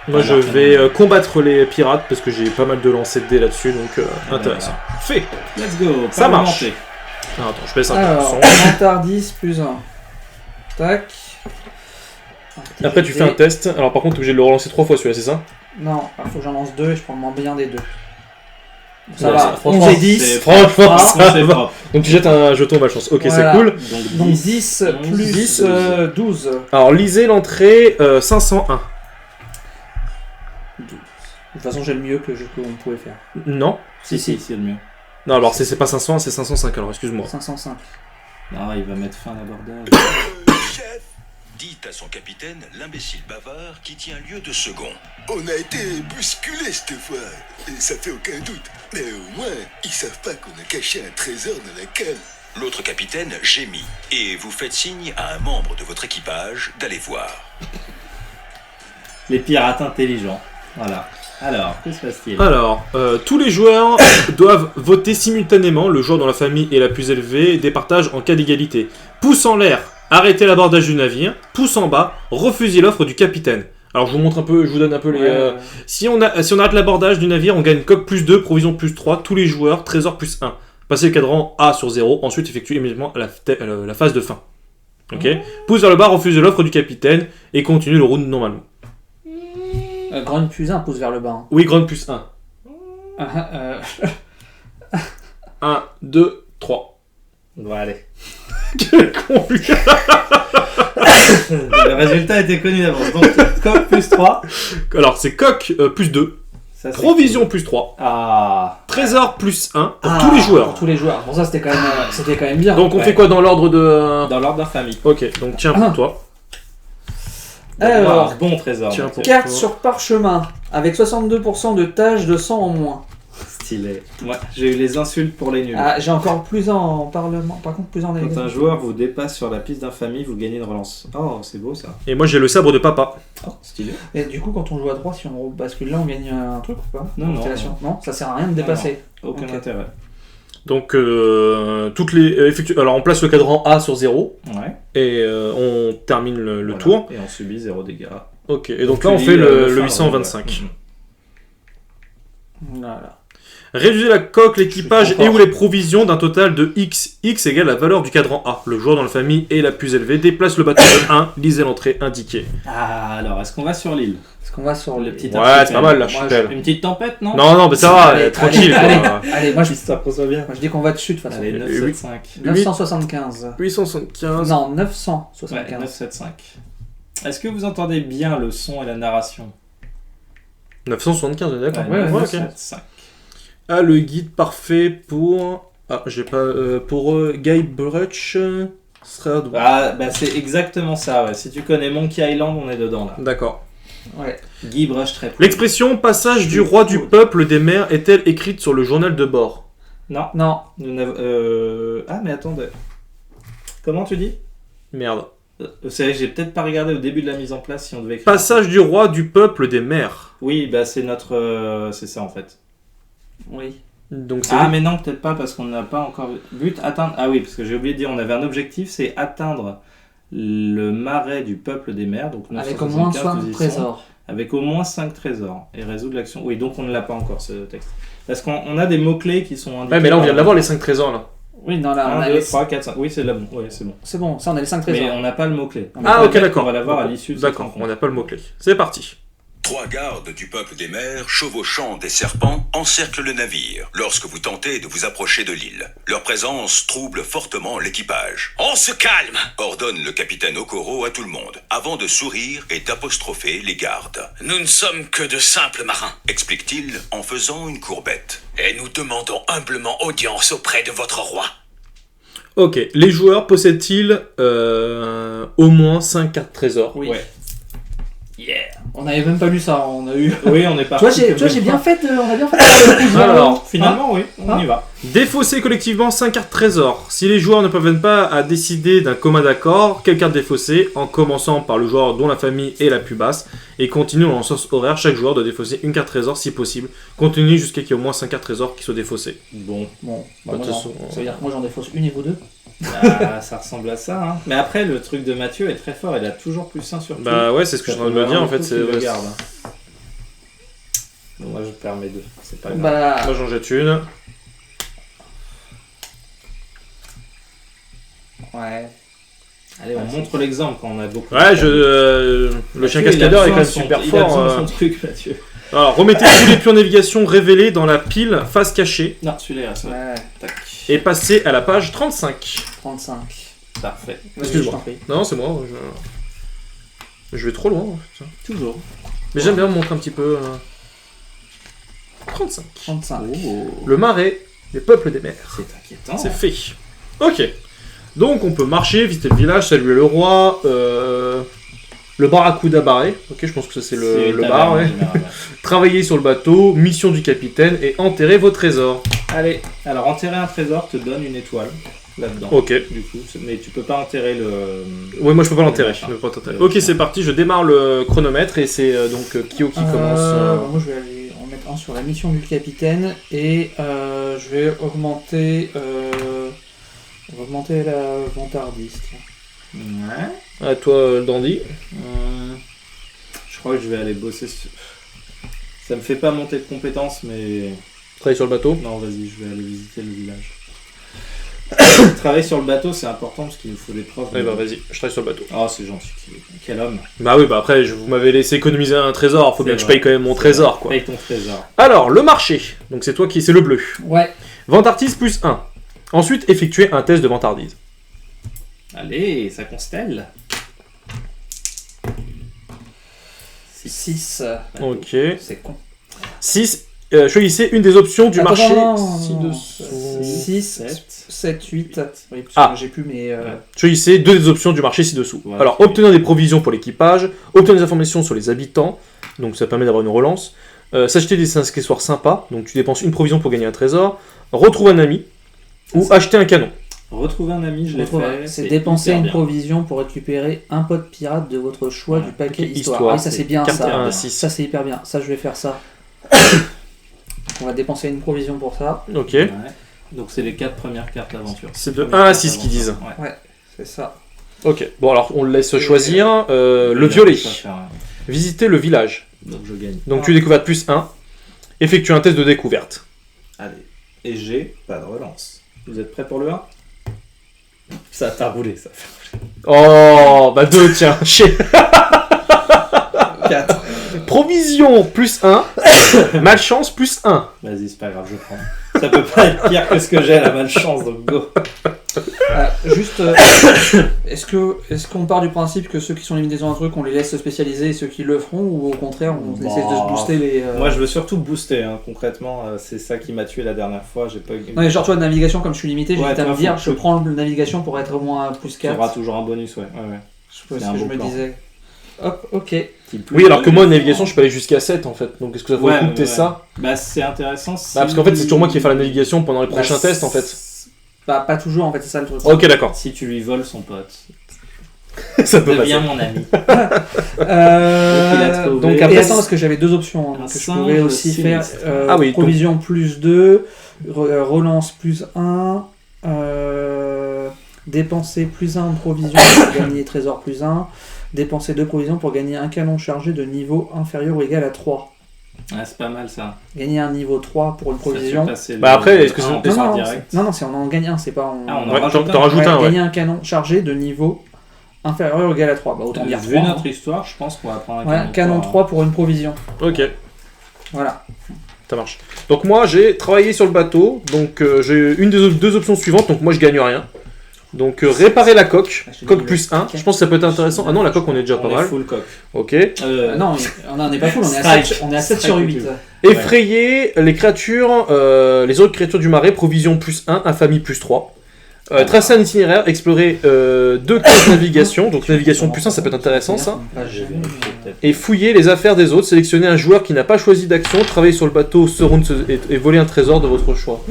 Moi je vais combattre les pirates parce que j'ai pas mal de lancers de dés là-dessus, donc intéressant. Voilà. Fait. Let's go. Ça marche. Ah, attends, je baisse un peu. Alors, en tardis plus 1. Tac. Après tu fais un test. Alors par contre t'es obligé de le relancer 3 fois celui-là, c'est ça? Non, il faut que j'en lance 2 et je prends le moins bien des deux. Ça Ouais, va, franchement, 11 et 10. Franchement, ça c'est va. propre. Donc tu jettes un jeton malchance. Ok, Voilà. c'est cool. Donc 10 plus 10, 12. Alors lisez l'entrée 501. 12. De toute façon, j'ai le mieux que qu'on pouvait faire. Non. Si, c'est le mieux. Non, alors c'est pas 501, c'est 505, alors excuse-moi. 505. Non, il va mettre fin à l'abordage. Chef, dit à son capitaine l'imbécile bavard qui tient lieu de second. On a été bousculés cette fois, et ça fait aucun doute. Mais au moins, ils savent pas qu'on a caché un trésor dans la cale. L'autre capitaine gémit, et vous faites signe à un membre de votre équipage d'aller voir. Les pirates intelligents. Voilà. Alors, que se passe-t-il? Alors, tous les joueurs doivent voter simultanément. Le joueur dont la famille est la plus élevée départage en cas d'égalité. Pouce en l'air, arrêtez l'abordage du navire. Pouce en bas, refusez l'offre du capitaine. Alors je vous montre un peu, je vous donne un peu les... Si on arrête l'abordage du navire, on gagne coque plus 2, provision plus 3, tous les joueurs, trésor plus 1. Passez le cadran A sur 0, ensuite effectuez immédiatement la phase de fin. Ok. Pouce vers le bas, refusez l'offre du capitaine et continue le round normalement. Grogne plus 1, pouce vers le bas. Hein. Oui, grogne plus 1. 1, 2, 3. Bon, allez. Quel con, lui. Le résultat était connu d'avance. Donc, coq plus 3. Alors, c'est coq plus 2. Ça, Provision plus 3. Ah. Trésor plus 1 pour tous les joueurs. Pour tous les joueurs. Bon, ça, c'était quand même bien. Donc, on fait quoi dans l'ordre de... Dans l'ordre de famille. Ok, donc tiens pour toi. Alors, bon trésor. Tiens pour carte toi. sur parchemin, avec 62% de taches de sang en moins. Stylé. Moi, j'ai eu les insultes pour les nuls. Ah, j'ai encore plus en parlement. Par contre, plus en Quand un élégance. joueur vous dépasse sur la piste d'infamie, vous gagnez une relance. Oh, c'est beau ça. Et moi, j'ai le sabre de papa. Oh, stylé. Et du coup, quand on joue à 3, si on bascule là, on gagne un truc ou pas? Non, Constellation. Non, ça sert à rien de dépasser. Aucun Ok. intérêt. Donc, toutes les... alors, on place le cadran A sur 0. Ouais. Et on termine le Voilà. tour. Et on subit 0 dégâts. Ok, et donc Tu là, on lis fait le phare, 825. ouais. Voilà. Réduisez la coque, l'équipage Je suis et trop ou les provisions d'un total de X. X égale la valeur du cadran A. Le joueur dans la famille est la plus élevée. Déplace le bateau de 1. Lisez l'entrée indiquée. Ah, alors, est-ce qu'on va sur l'île? Est-ce qu'on va sur Le le petit Ouais, archipel. c'est pas mal Moi, l'archipel. Une petite tempête, non? Non, mais ça va, Allez, tranquille. allez, quoi. Allez, moi je, Ça reçoit bien. moi, je dis qu'on va dessus de toute façon. Allez, 975. 975. 875. Non, Ouais, 975. 975. Est-ce que vous entendez bien le son et la narration? 975, on est d'accord. Ouais, ok. 975. Ah, le guide parfait pour. Ah, j'ai pas. Pour Guy Brutch. Sera. Ah, bah c'est exactement ça, ouais. Si tu connais Monkey Island, on est dedans, là. D'accord. Ouais. Guy Brush très L'expression passage du roi du peuple des mers est-elle écrite sur le journal de bord? Non. Non. Nous n'avons- Ah, mais attendez. Comment tu dis? Merde. C'est vrai que j'ai peut-être pas regardé au début de la mise en place si on devait écrire. Passage du roi du peuple des mers. Oui, bah c'est notre. C'est ça en fait. Oui. Donc c'est. Ah, mais non, peut-être pas parce qu'on n'a pas encore. But atteindre. Ah oui, parce que j'ai oublié de dire, on avait un objectif, c'est atteindre le marais du peuple des mers. Donc Avec au moins 975, 5 nous y trésors. sommes, avec au moins 5 trésors et résoudre l'action. Oui, donc on ne l'a pas encore ce texte. Parce qu'on a des mots-clés qui sont indiqués. Ouais, mais là on vient de par- l'avoir les 5 trésors là. Oui, non, là, on 1, a 2, les... 3, 4, 5. Oui, c'est là bon. Ouais, c'est bon. C'est bon, ça, on a les 5 Mais trésors. on n'a pas le mot-clé. Ah, ok, d'accord. On va l'avoir à l'issue de cette D'accord, rencontre. on n'a pas le mot-clé. C'est parti. 3 gardes du peuple des mers, chevauchant des serpents, encerclent le navire lorsque vous tentez de vous approcher de l'île. Leur présence trouble fortement l'équipage. On se calme, ordonne le capitaine Okoro à tout le monde, avant de sourire et d'apostropher les gardes. Nous ne sommes que de simples marins, explique-t-il en faisant une courbette. Et nous demandons humblement audience auprès de votre roi. Ok, les joueurs possèdent-ils au moins 5 cartes trésors? Oui. Ouais. Yeah. On n'avait même pas lu ça, on a eu... Oui, on est Tu parti. vois, j'ai bien fait, on a bien fait. Alors, Finalement, oui, on y va. défausser collectivement 5 cartes trésors. Si les joueurs ne parviennent pas à décider d'un commun d'accord, quelle carte défausser, en commençant par le joueur dont la famille est la plus basse, et continue dans le sens horaire, chaque joueur doit défausser une carte trésor si possible. Continue jusqu'à qu'il y ait au moins 5 cartes trésors qui soient défaussées. Bon, Bon, Bah, moi, de toute façon, ça veut dire que moi j'en défausse une et vous deux. bah, ça ressemble à ça. Hein. Mais après, le truc de Mathieu est très fort. Il a toujours plus 1 sur tout. Bah ouais, c'est ce que je suis en train de me dire en fait. C'est C'est... le ouais, garde. Donc, moi, je perds mes 2. C'est pas grave. Bah, moi j'en jette une. ouais. Allez, on montre l'exemple quand on a beaucoup. Ouais, de le chien Mathieu, il a cascadeur est quand besoin même de son- super Il a fort. besoin de son truc, Mathieu. Alors, remettez tous les pions de navigation révélés dans la pile face cachée Non, celui-là, il reste. Ouais, Tac. et passez à la page 35. 35. Parfait. Excuse-moi. Je t'en prie. Non, c'est moi. Je vais trop loin. En fait. Toujours. Mais j'aime bien me montrer un petit peu. 35. 35. Oh, Le marais, les peuples des mers. c'est inquiétant. C'est fait. Ok. Donc on peut marcher, visiter le village, saluer le roi. Le barracuda barré. Ok, je pense que ça c'est le une bar. taverne, Ouais. en général, ouais. Travailler sur le bateau, mission du capitaine et enterrer vos trésors. Allez, alors enterrer un trésor te donne une étoile là-dedans. Ok. Du coup, mais tu peux pas enterrer le. Ouais, moi je peux pas l'enterrer. Machin. Je peux pas t'enterrer. Ok, c'est parti, je démarre le chronomètre et c'est donc Kyo qui commence. Moi je vais aller en mettre un sur la mission du capitaine et je vais augmenter la vantardiste. Ouais. À toi, le dandy. Je crois que je vais aller bosser sur. Ça me fait pas monter de compétences, mais. Travailler sur le bateau. Non, vas-y, je vais aller visiter le village. Travailler sur le bateau, c'est important parce qu'il nous faut des preuves. Ouais, bah vas-y, je travaille sur le bateau. Oh, c'est gentil. Quel homme. Bah oui, bah après, vous m'avez laissé économiser un trésor, faut bien C'est que je vrai. paye quand même mon trésor, quoi. Paye ton trésor. Alors, le marché. Donc c'est toi qui, c'est le bleu. Ouais. Vantardise plus 1. Ensuite, effectuez un test de vantardise. Allez, ça constelle. 6. Ok. C'est con. 6. Choisissez une des options du Attends, marché non. ci-dessous. 6, 7. 7, 8. Oui, parce Ah. que j'ai plus mes. Choisissez deux des options du marché ci-dessous. Voilà. Alors, obtenir des provisions pour l'équipage, obtenir des informations sur les habitants, donc ça permet d'avoir une relance, s'acheter des accessoires sympas, donc tu dépenses une provision pour gagner un trésor, retrouver un ami, ou acheter un canon. Retrouver un ami, je l'ai fait. C'est dépenser hyper une bien. provision pour récupérer un pote pirate de votre choix Ouais. du paquet Ok, histoire. histoire. Ah oui, ça c'est bien Carte ça. 1 à Ça, 6. Ça c'est hyper bien. Ça je vais faire ça. On va dépenser une provision pour ça. Ok. Ouais. Donc c'est les 4 premières cartes d'aventure. C'est de 1 à 6 qu'ils disent. Ouais. C'est ça. Ok. Bon, alors on le laisse choisir. Le violet. Je vais faire, Visiter le village. Donc je gagne. Donc tu découvres plus 1. Effectue un test de découverte. Allez. Et j'ai pas de relance. Vous êtes prêts pour le 1 ? Ça t'a roulé, ça. Oh, bah 2, tiens. 4. Provision plus 1. Malchance plus 1. Vas-y, c'est pas grave, je prends. Ça peut pas être pire que ce que j'ai, la malchance, donc go. Juste, est-ce qu'on part du principe que ceux qui sont limités sur un truc, on les laisse se spécialiser et ceux qui le feront, ou au contraire, on essaie de se booster les... Moi, je veux surtout booster, hein. Concrètement, c'est ça qui m'a tué la dernière fois, j'ai pas... Non mais genre toi de navigation, comme je suis limité, j'ai Ouais, à me toi, dire, faut je que- prends le navigation pour être au moins plus Tu 4. auras toujours un bonus, ouais. C'est C'est ce un que je beau me plan. disais. Hop, ok. Oui, alors que moi, en navigation, je peux aller jusqu'à 7 en fait. Donc est-ce que ça vaut le coup que t'aies ça ? Bah, c'est intéressant. Si... Bah, parce qu'en fait, c'est toujours moi qui vais faire la navigation pendant les prochains tests en fait. Bah pas toujours en fait, c'est ça le truc. Ok, d'accord. Si tu lui voles son pote, Ça peut passer. deviens mon ami. Euh, Donc, et après, attends, parce que j'avais 2 options. Hein, un donc je singe pouvais aussi faire sinistre. Ah oui, provision plus 2, relance plus 1, dépenser plus 1 de provision pour gagner trésor plus 1, dépenser 2 provisions pour gagner un canon chargé de niveau inférieur ou égal à 3. Ah, c'est pas mal ça. Gagner un niveau 3 pour une Ça fait provision. passer Bah, après, est-ce que c'est- un non, départ non, direct. non, c'est on en gagne un, c'est pas on... Ah, on en Ouais, rajoute t'en un. rajoutes un, ouais. Gagner un canon chargé de niveau inférieur ou égal à 3. Bah autant dire Vu 3. notre histoire, je pense qu'on va prendre un Ouais, canon 3 pour une provision. Ok, Voilà. ça marche. Donc moi, j'ai travaillé sur le bateau. Donc j'ai une des deux options suivantes. Donc moi, je gagne rien. Donc réparer la coque. Coque plus 1. Je pense que ça peut être intéressant. Ah non, la coque, on est déjà On pas est mal. full coq. Ok. Non, on n'est pas full, on est à Strike. 7, on est à 7 Strike sur ou 8. plus. Effrayer les créatures, les autres créatures du marais, provision plus 1, infamie plus 3. Tracer un itinéraire, explorer 2 cases de navigation, donc navigation plus 1, ça peut être intéressant ça. Bah, J'ai vérifié peut-être. Et fouiller les affaires des autres, sélectionner un joueur qui n'a pas choisi d'action, travailler sur le bateau, ce round et voler un trésor de votre choix.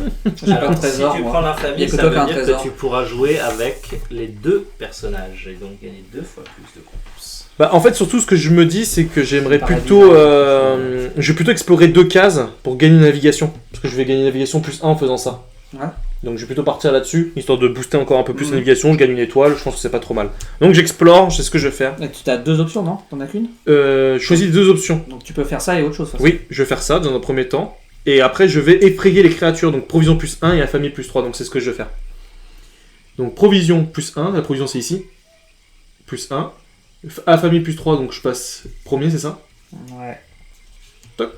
J'ai pas de trésor, si tu moi. prends Il y l'infamie, a que ça toi qui as veut un dire trésor. que tu pourras jouer avec les 2 personnages et donc gagner 2 fois plus de compétences. Bah, en fait, surtout ce que je me dis, c'est que j'aimerais Paradis, plutôt, je vais plutôt explorer 2 cases pour gagner une navigation. Parce que je vais gagner une navigation plus 1 en faisant ça. Ouais. Donc je vais plutôt partir là-dessus, histoire de booster encore un peu plus Mhm. la navigation, je gagne une étoile, je pense que c'est pas trop mal. Donc j'explore, c'est ce que je vais faire. Mais tu as 2 options, non? T'en as qu'une? Choisis 2 options. Donc tu peux faire ça et autre chose. de toute façon. Oui, je vais faire ça dans un premier temps. Et après, je vais effrayer les créatures, donc provision plus 1 et infamie plus 3, donc c'est ce que je vais faire. Donc provision plus 1, la provision c'est ici. Plus 1. Infamie plus 3, donc je passe premier, c'est ça? Ouais. Toc.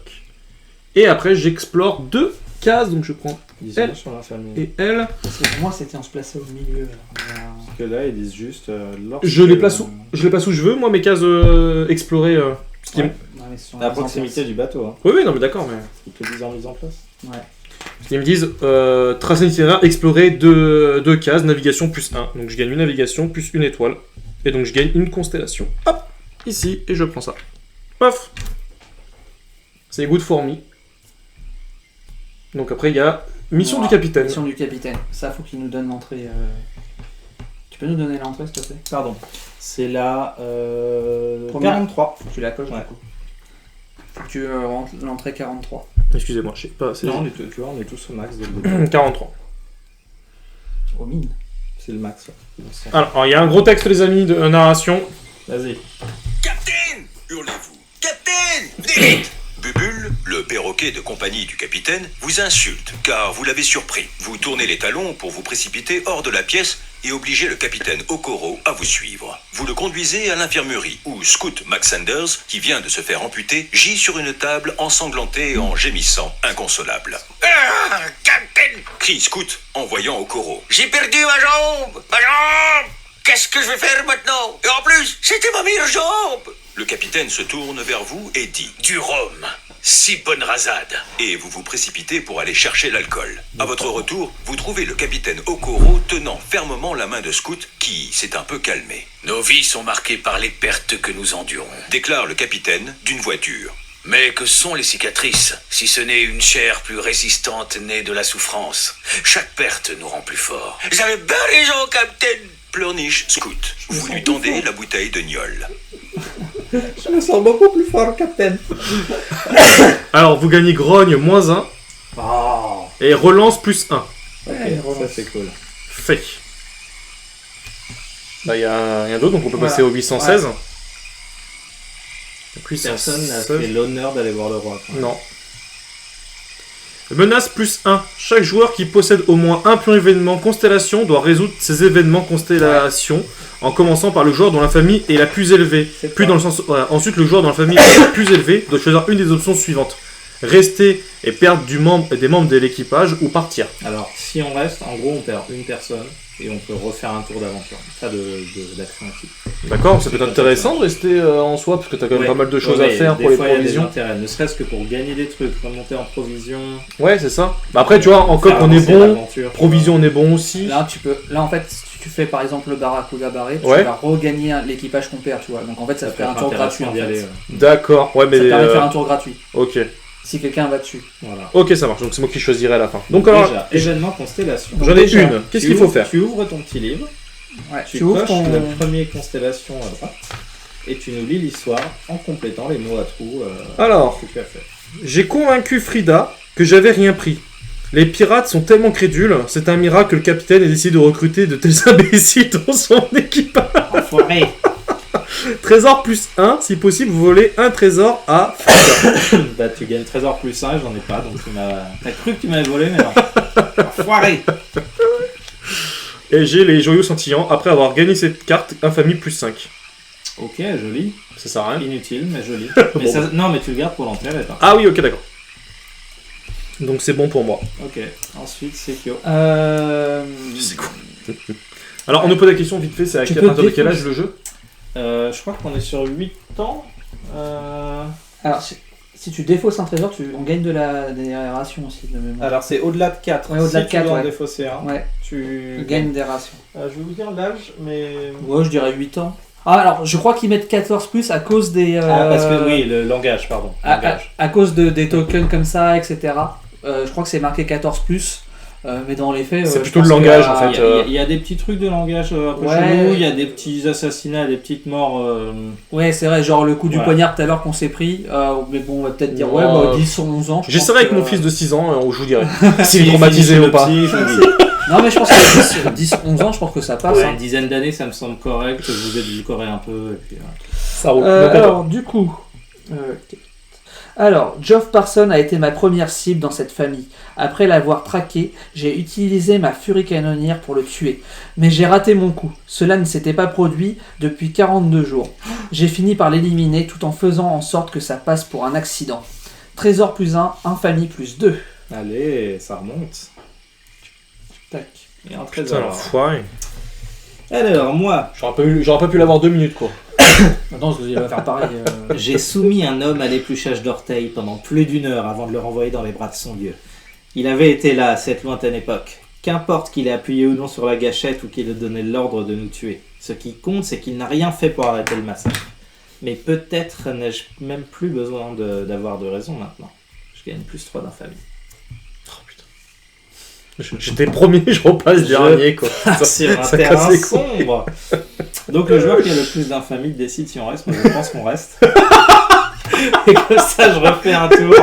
Et après, j'explore 2 cases, donc je prends Ils Elle. sont sur l'infamie. et elle. Parce que pour moi, c'était on se plaçait au milieu. Parce que là, ils disent juste. lorsque- Je les place où je veux, moi, mes cases explorées. Ce qui est- Ouais. Non, mais sur À la proximité du bateau, hein. Oui, oui, non, mais d'accord, mais. Ils te disent en mise en place. Ouais. Ils me disent tracer un itinéraire, explorer 2 cases, navigation plus 1. Donc je gagne une navigation plus une étoile. Et donc je gagne une constellation. Hop, ici, et je prends ça. Paf. C'est good for me. Donc après, il y a mission Voilà. du capitaine. Mission du capitaine. Ça, faut qu'il nous donne l'entrée. Tu peux nous donner l'entrée, s'il te plaît? Pardon. C'est la Première. 43. Faut que tu la coches, Ouais. du coup. Faut que tu rentres l'entrée 43. Excusez-moi, je sais pas. C'est Non, on est, tu vois, on est tous au max dès le début. 43. Aux mines. C'est le max. Ouais. Alors, il y a un gros texte, les amis, de narration. Vas-y. Capitaine, hurlez-vous. Capitaine, venez vite. Bubule, le perroquet de compagnie du capitaine, vous insulte, car vous l'avez surpris. Vous tournez les talons pour vous précipiter hors de la pièce et obliger le capitaine Okoro à vous suivre. Vous le conduisez à l'infirmerie, où Scout Max Sanders, qui vient de se faire amputer, gît sur une table ensanglanté et en gémissant, inconsolable. Ah, capitaine, crie Scout en voyant Okoro. J'ai perdu ma jambe. Ma jambe. Qu'est-ce que je vais faire maintenant? Et en plus, c'était ma meilleure jambe. Le capitaine se tourne vers vous et dit « Du rhum, si bonne rasade !» Et vous vous précipitez pour aller chercher l'alcool. À votre retour, vous trouvez le capitaine Okoro tenant fermement la main de Scout, qui s'est un peu calmé. « Nos vies sont marquées par les pertes que nous endurons », déclare le capitaine d'une voix dure. « Mais que sont les cicatrices, si ce n'est une chair plus résistante née de la souffrance? Chaque perte nous rend plus forts. »« J'avais bien raison, capitaine !» pleurniche Scout. Vous lui tendez la bouteille de gnôle. Je me sens beaucoup plus fort, Captain. Alors, vous gagnez grogne moins 1 Oh. et relance plus 1. Ok, ça c'est cool. Fait. Bah, il y a rien d'autre, donc on peut Voilà. passer au 816. Donc, Personne n'a 816. fait l'honneur d'aller voir le roi. quoi. Non. Menace plus 1. Chaque joueur qui possède au moins un pion événement constellation doit résoudre ces événements constellation en commençant par le joueur dont la famille est la plus élevée. Puis dans le sens, ensuite, le joueur dont la famille est la plus élevée doit choisir une des options suivantes. Rester et perdre des membres de l'équipage ou partir. Alors, si on reste, en gros, on perd une personne et on peut refaire un tour d'aventure. Pas d'action active. D'accord, ça peut être intéressant de rester en soi parce que t'as quand même pas mal de choses à faire pour les provisions. Ne serait-ce que pour gagner des trucs, remonter en provision. Ouais, c'est ça. Bah après, tu vois, en coop on est bon, provision on est bon aussi. Là, en fait, si tu fais par exemple le Barracuda barré, tu vas regagner l'équipage qu'on perd, tu vois. Donc en fait, ça te fait un tour gratuit. D'accord, ouais, mais. Ça permet de faire un tour gratuit. Ok. Si quelqu'un va dessus. Voilà. Ok, ça marche. Donc c'est moi qui choisirai à la fin. Donc alors. Déjà, événement constellation. J'en ai une. Qu'est-ce qu'il faut faire? Tu ouvres ton petit livre. Ouais, tu coches la première constellation à droite. Et tu nous lis l'histoire en complétant les mots à trous alors, que tu as fait. J'ai convaincu Frida que j'avais rien pris. Les pirates sont tellement crédules, c'est un miracle que le capitaine ait décidé de recruter de tels imbéciles dans son équipage. Enfoiré. Trésor plus 1, si possible, vous volez un trésor à Frida. Bah tu gagnes trésor plus 1, j'en ai pas, donc t'as cru que tu m'avais volé, mais non. Enfoiré. Et j'ai les joyaux scintillants après avoir gagné cette carte infamie plus 5. Ok, joli. Ça sert à rien. Inutile, mais joli. Mais ça, non, mais tu le gardes pour l'entrée. Ah oui, ok, d'accord. Donc c'est bon pour moi. Ok, ensuite c'est Kyo. C'est quoi? Alors on nous pose la question vite fait, c'est à partir de quel âge le jeu? Je crois qu'on est sur 8 ans. Alors si tu défausses un trésor, on gagne des rations aussi de mémoire. Alors c'est au-delà de 4. Ouais, au-delà de 4, en défausser un, tu gagnes des rations. Je vais vous dire l'âge, mais... Ouais, je dirais 8 ans. Ah, alors, je crois qu'ils mettent 14 plus à cause des... parce que oui, le langage, pardon. À cause des tokens comme ça, etc. Je crois que c'est marqué 14 plus. Mais dans les faits... c'est plutôt le langage, en fait. Il y a des petits trucs de langage un peu chelou, il y a des petits assassinats, des petites morts... Ouais, c'est vrai, genre le coup du poignard tout à l'heure qu'on s'est pris. Mais bon, on va peut-être dire, 10 ou 11 ans. J'essaierai avec mon fils de 6 ans, je vous dirai. S'il est traumatisé ou pas. Non, mais je pense que 10-11 ans, je pense que ça passe. Ouais, une dizaine d'années, ça me semble correct. Je vous édulcorez un peu. Et puis, ça roule. Alors, du coup... Alors, Geoff Parson a été ma première cible dans cette famille. Après l'avoir traqué, j'ai utilisé ma furie canonnière pour le tuer. Mais j'ai raté mon coup. Cela ne s'était pas produit depuis 42 jours. J'ai fini par l'éliminer tout en faisant en sorte que ça passe pour un accident. Trésor plus 1, infamie plus 2. Allez, ça remonte. Tac. Et un trésor. Putain, l'enfoiré. Alors, moi... J'aurais pas pu l'avoir 2 minutes, quoi. Attends, il va faire pareil. J'ai soumis un homme à l'épluchage d'orteils pendant plus d'1 heure avant de le renvoyer dans les bras de son dieu. Il avait été là à cette lointaine époque. Qu'importe qu'il ait appuyé ou non sur la gâchette ou qu'il ait donné l'ordre de nous tuer. Ce qui compte, c'est qu'il n'a rien fait pour arrêter le massacre. Mais peut-être n'ai-je même plus besoin d'avoir de raison maintenant. Je gagne plus 3 d'infamie. J'étais premier, je repasse dernier, quoi. Sur un terrain sombre. Donc le joueur qui a le plus d'infamie décide si on reste. Moi je pense qu'on reste. Et comme ça je refais un tour.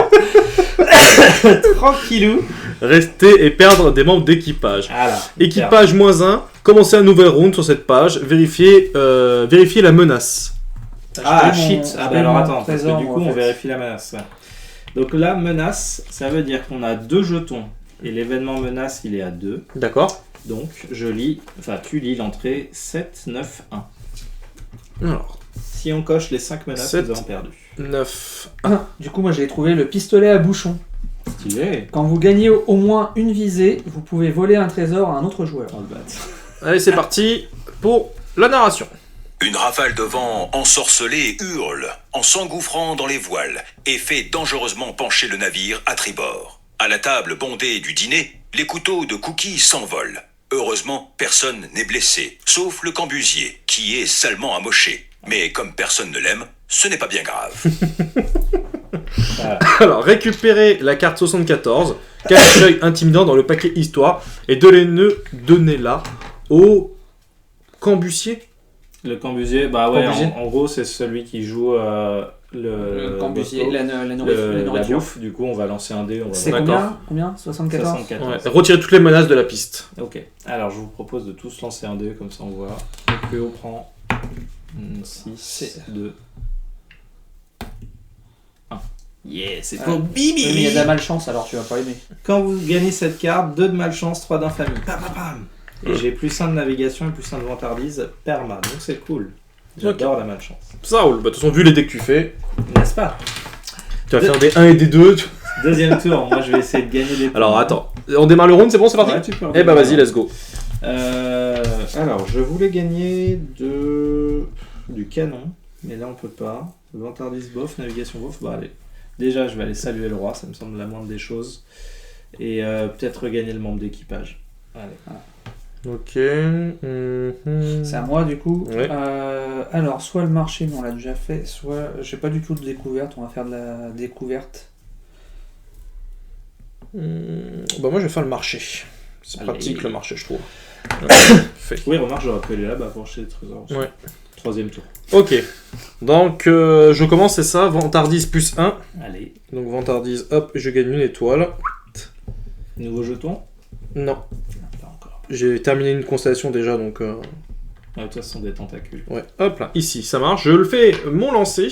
Tranquillou. Rester et perdre des membres d'équipage. Voilà, équipage -1. Commencez un nouvel round sur cette page. Vérifiez la menace. Shit. Ah bah alors attends, parce que du coup on vérifie la menace. Donc la menace, ça veut dire qu'on a 2 jetons. Et l'événement menace, il est à 2. D'accord. Donc, tu lis l'entrée 7, 9, 1. Alors. Si on coche les 5 menaces, 7, nous avons perdu. 9, 1. Du coup, moi, j'ai trouvé le pistolet à bouchon. Stylé. Quand vous gagnez au moins une visée, vous pouvez voler un trésor à un autre joueur. Allez, c'est parti pour la narration. Une rafale de vent ensorcelé hurle en s'engouffrant dans les voiles et fait dangereusement pencher le navire à tribord. À la table bondée du dîner, les couteaux de Cookie s'envolent. Heureusement, personne n'est blessé, sauf le cambusier, qui est salement amoché. Mais comme personne ne l'aime, ce n'est pas bien grave. Alors, récupérez la carte 74, cache-œil intimidant dans le paquet histoire, et donnez-la au cambusier. Le cambusier, en gros, c'est celui qui joue... le cambusier, la nourriture. La bouffe, du coup on va lancer un dé. C'est combien 74 ouais. Retirez toutes les menaces de la piste. Ok, alors je vous propose de tous lancer un dé, comme ça on voit. Donc on prend 6, 2, 1. Yeah, c'est Ouais. pour Bibi. Oui, mais il y a de la malchance, alors tu vas pas aimer. Quand vous gagnez cette carte, 2 de malchance, 3 d'infamie. Pam, pam, pam. Et j'ai plus 1 de navigation et plus 1 de vantardise perma. Donc c'est cool. J'adore la malchance. Ça roule. Bah, de toute façon, vu les decks que tu fais, N'est-ce pas? tu vas faire des 1 et des 2. Deuxième tour, moi je vais essayer de gagner des points. Alors, attends. On démarre le round, c'est bon, c'est parti? Ouais, tu peux Eh bah, vas-y, let's go. Alors, je voulais gagner du canon, mais là on peut pas. Vantardise bof, navigation bof, bah allez. Déjà, je vais aller saluer le roi, ça me semble la moindre des choses. Et peut-être regagner le membre d'équipage. Allez. Ok. C'est à moi du coup. Ouais. Alors, soit le marché, mais on l'a déjà fait, soit j'ai pas du tout de découverte, on va faire de la découverte. Bah, moi, je vais faire le marché. C'est Allez. pratique, le marché, je trouve. Fait. Oui, remarque, j'aurais pu aller là-bas pour acheter des trésors aussi. Ouais. Troisième tour. Ok. Donc, je commence, c'est ça. Vantardise plus 1. Allez. Donc, vantardise, hop, je gagne une étoile. Nouveau jeton. Non. Pas encore. J'ai terminé une constellation déjà, donc... Ah, toi, ce sont des tentacules. Ouais, hop là, ici, ça marche. Je le fais, mon lancer.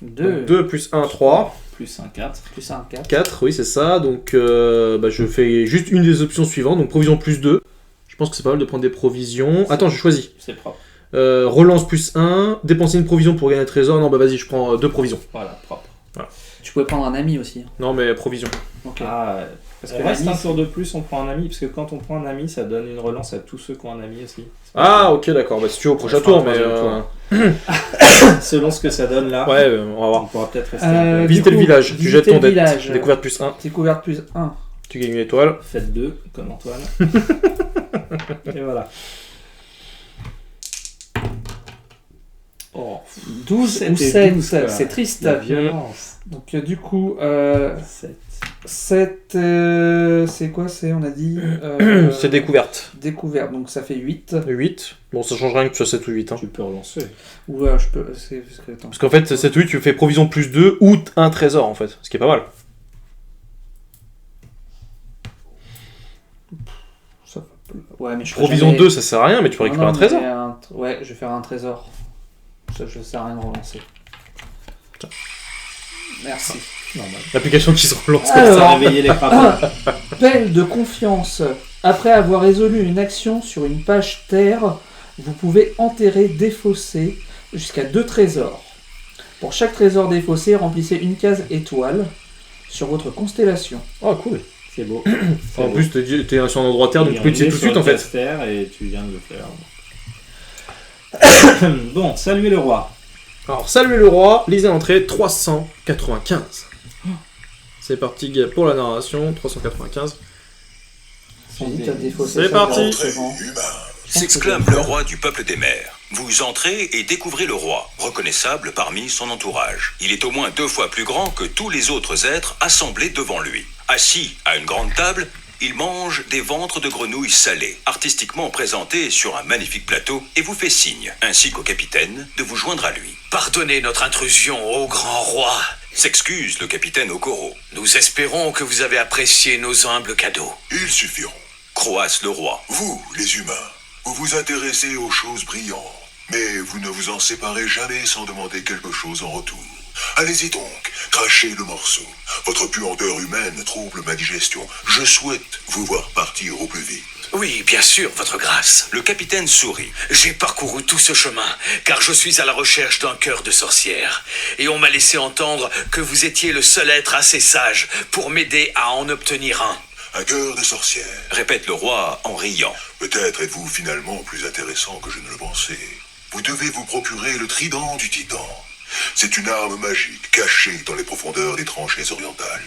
2 2 plus 1, 3. Plus 1, 4. plus 1, 4. 4, oui, c'est ça. Donc, bah, je fais juste une des options suivantes. Donc, provision plus 2. Je pense que c'est pas mal de prendre des provisions. Attends, je choisis. C'est propre. Relance plus 1. Dépenser une provision pour gagner un trésor. Non, bah vas-y, je prends 2 provisions. Voilà, propre. Tu pouvais prendre un ami aussi. Non, mais provision. Ok. Ah, Parce on que reste l'ami, un tour de plus, on prend un ami, parce que quand on prend un ami, ça donne une relance à tous ceux qui ont un ami aussi. Ah, ok, d'accord. Bah, si tu veux au prochain Ouais, tour, je mais. ferai un Selon ce que ça donne là, Ouais, on va on voir. pourra peut-être rester un peu. Visiter le village. Tu jettes ton le dette. village. Découverte plus 1. Découverte plus 1. Tu gagnes une étoile. Faites 2, comme Antoine. Et voilà. Oh, 12 7 ou et 7, 12, quoi. c'est triste. La violence. Donc du coup, 7. 7, c'est quoi c'est, on a dit C'est découverte. Découverte, donc ça fait 8. 8. Bon, ça change rien que tu sois 7 ou 8. Hein. Tu peux relancer. Ou je peux... attends. Parce qu'en fait, 7 ou 8, tu fais provision plus 2 ou un trésor, en fait. Ce qui est pas mal. Ça- Ouais, mais je ferai Provision jamais- 2, ça sert à rien, mais tu peux Non, récupérer non, un trésor. mais ouais, je vais faire un trésor. Ça, je sers à rien de relancer. Tiens. Merci. Normal. L'application qui se relance. Alors, Ça a réveillé les crapauds. Pelle de confiance. Après avoir résolu une action sur une page terre, vous pouvez enterrer, défausser jusqu'à 2 trésors. Pour chaque trésor défaussé, remplissez une case étoile sur votre constellation. Oh, cool. C'est beau. En plus, t'es sur un endroit terre, donc tu peux utiliser tout de suite, en fait. Terre et tu viens de le faire. Bon, saluez le roi. Alors, saluez le roi, lisez l'entrée 395. C'est parti pour la narration, 395. Vas-y, t'as défaussé C'est ça, parti. c'est bon. S'exclame le roi du peuple des mers. Vous entrez et découvrez le roi, reconnaissable parmi son entourage. Il est au moins 2 fois plus grand que tous les autres êtres assemblés devant lui. Assis à une grande table, il mange des ventres de grenouilles salées, artistiquement présentés sur un magnifique plateau, et vous fait signe, ainsi qu'au capitaine, de vous joindre à lui. Pardonnez notre intrusion, ô grand roi. S'excuse le capitaine Okoro. Nous espérons que vous avez apprécié nos humbles cadeaux. Ils suffiront. Croasse le roi. Vous, les humains, vous vous intéressez aux choses brillantes, mais vous ne vous en séparez jamais sans demander quelque chose en retour. Allez-y donc, crachez le morceau. Votre puanteur humaine trouble ma digestion. Je souhaite vous voir partir au plus vite. Oui, bien sûr, votre grâce. Le capitaine sourit. J'ai parcouru tout ce chemin, car je suis à la recherche d'un cœur de sorcière. Et on m'a laissé entendre que vous étiez le seul être assez sage pour m'aider à en obtenir un. Un cœur de sorcière. Répète le roi en riant. Peut-être êtes-vous finalement plus intéressant que je ne le pensais. Vous devez vous procurer le trident du titan. C'est une arme magique cachée dans les profondeurs des tranchées orientales.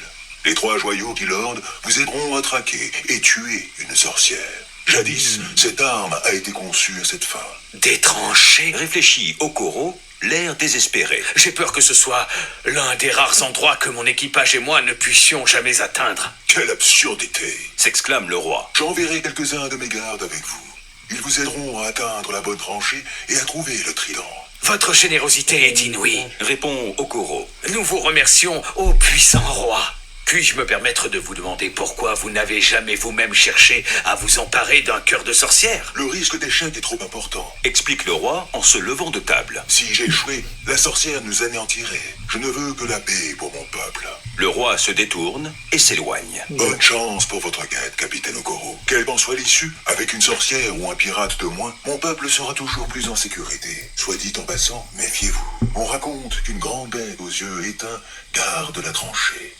Les 3 joyaux qui l'ordent vous aideront à traquer et tuer une sorcière. Jadis, cette arme a été conçue à cette fin. Des tranchées. Réfléchit Okoro, l'air désespéré. J'ai peur que ce soit l'un des rares endroits que mon équipage et moi ne puissions jamais atteindre. Quelle absurdité! S'exclame le roi. J'enverrai quelques-uns de mes gardes avec vous. Ils vous aideront à atteindre la bonne tranchée et à trouver le trident. Votre générosité est inouïe. Répond Okoro. Nous vous remercions, ô puissant roi. Puis-je me permettre de vous demander pourquoi vous n'avez jamais vous-même cherché à vous emparer d'un cœur de sorcière? Le risque d'échec est trop important. Explique le roi en se levant de table. Si j'ai échoué, la sorcière nous anéantirait. Je ne veux que la paix pour mon peuple. Le roi se détourne et s'éloigne. Bonne chance pour votre quête, capitaine Okoro. Quelle qu'en soit l'issue, avec une sorcière ou un pirate de moins, mon peuple sera toujours plus en sécurité. Soit dit en passant, méfiez-vous. On raconte qu'une grande bête aux yeux éteints garde la tranchée.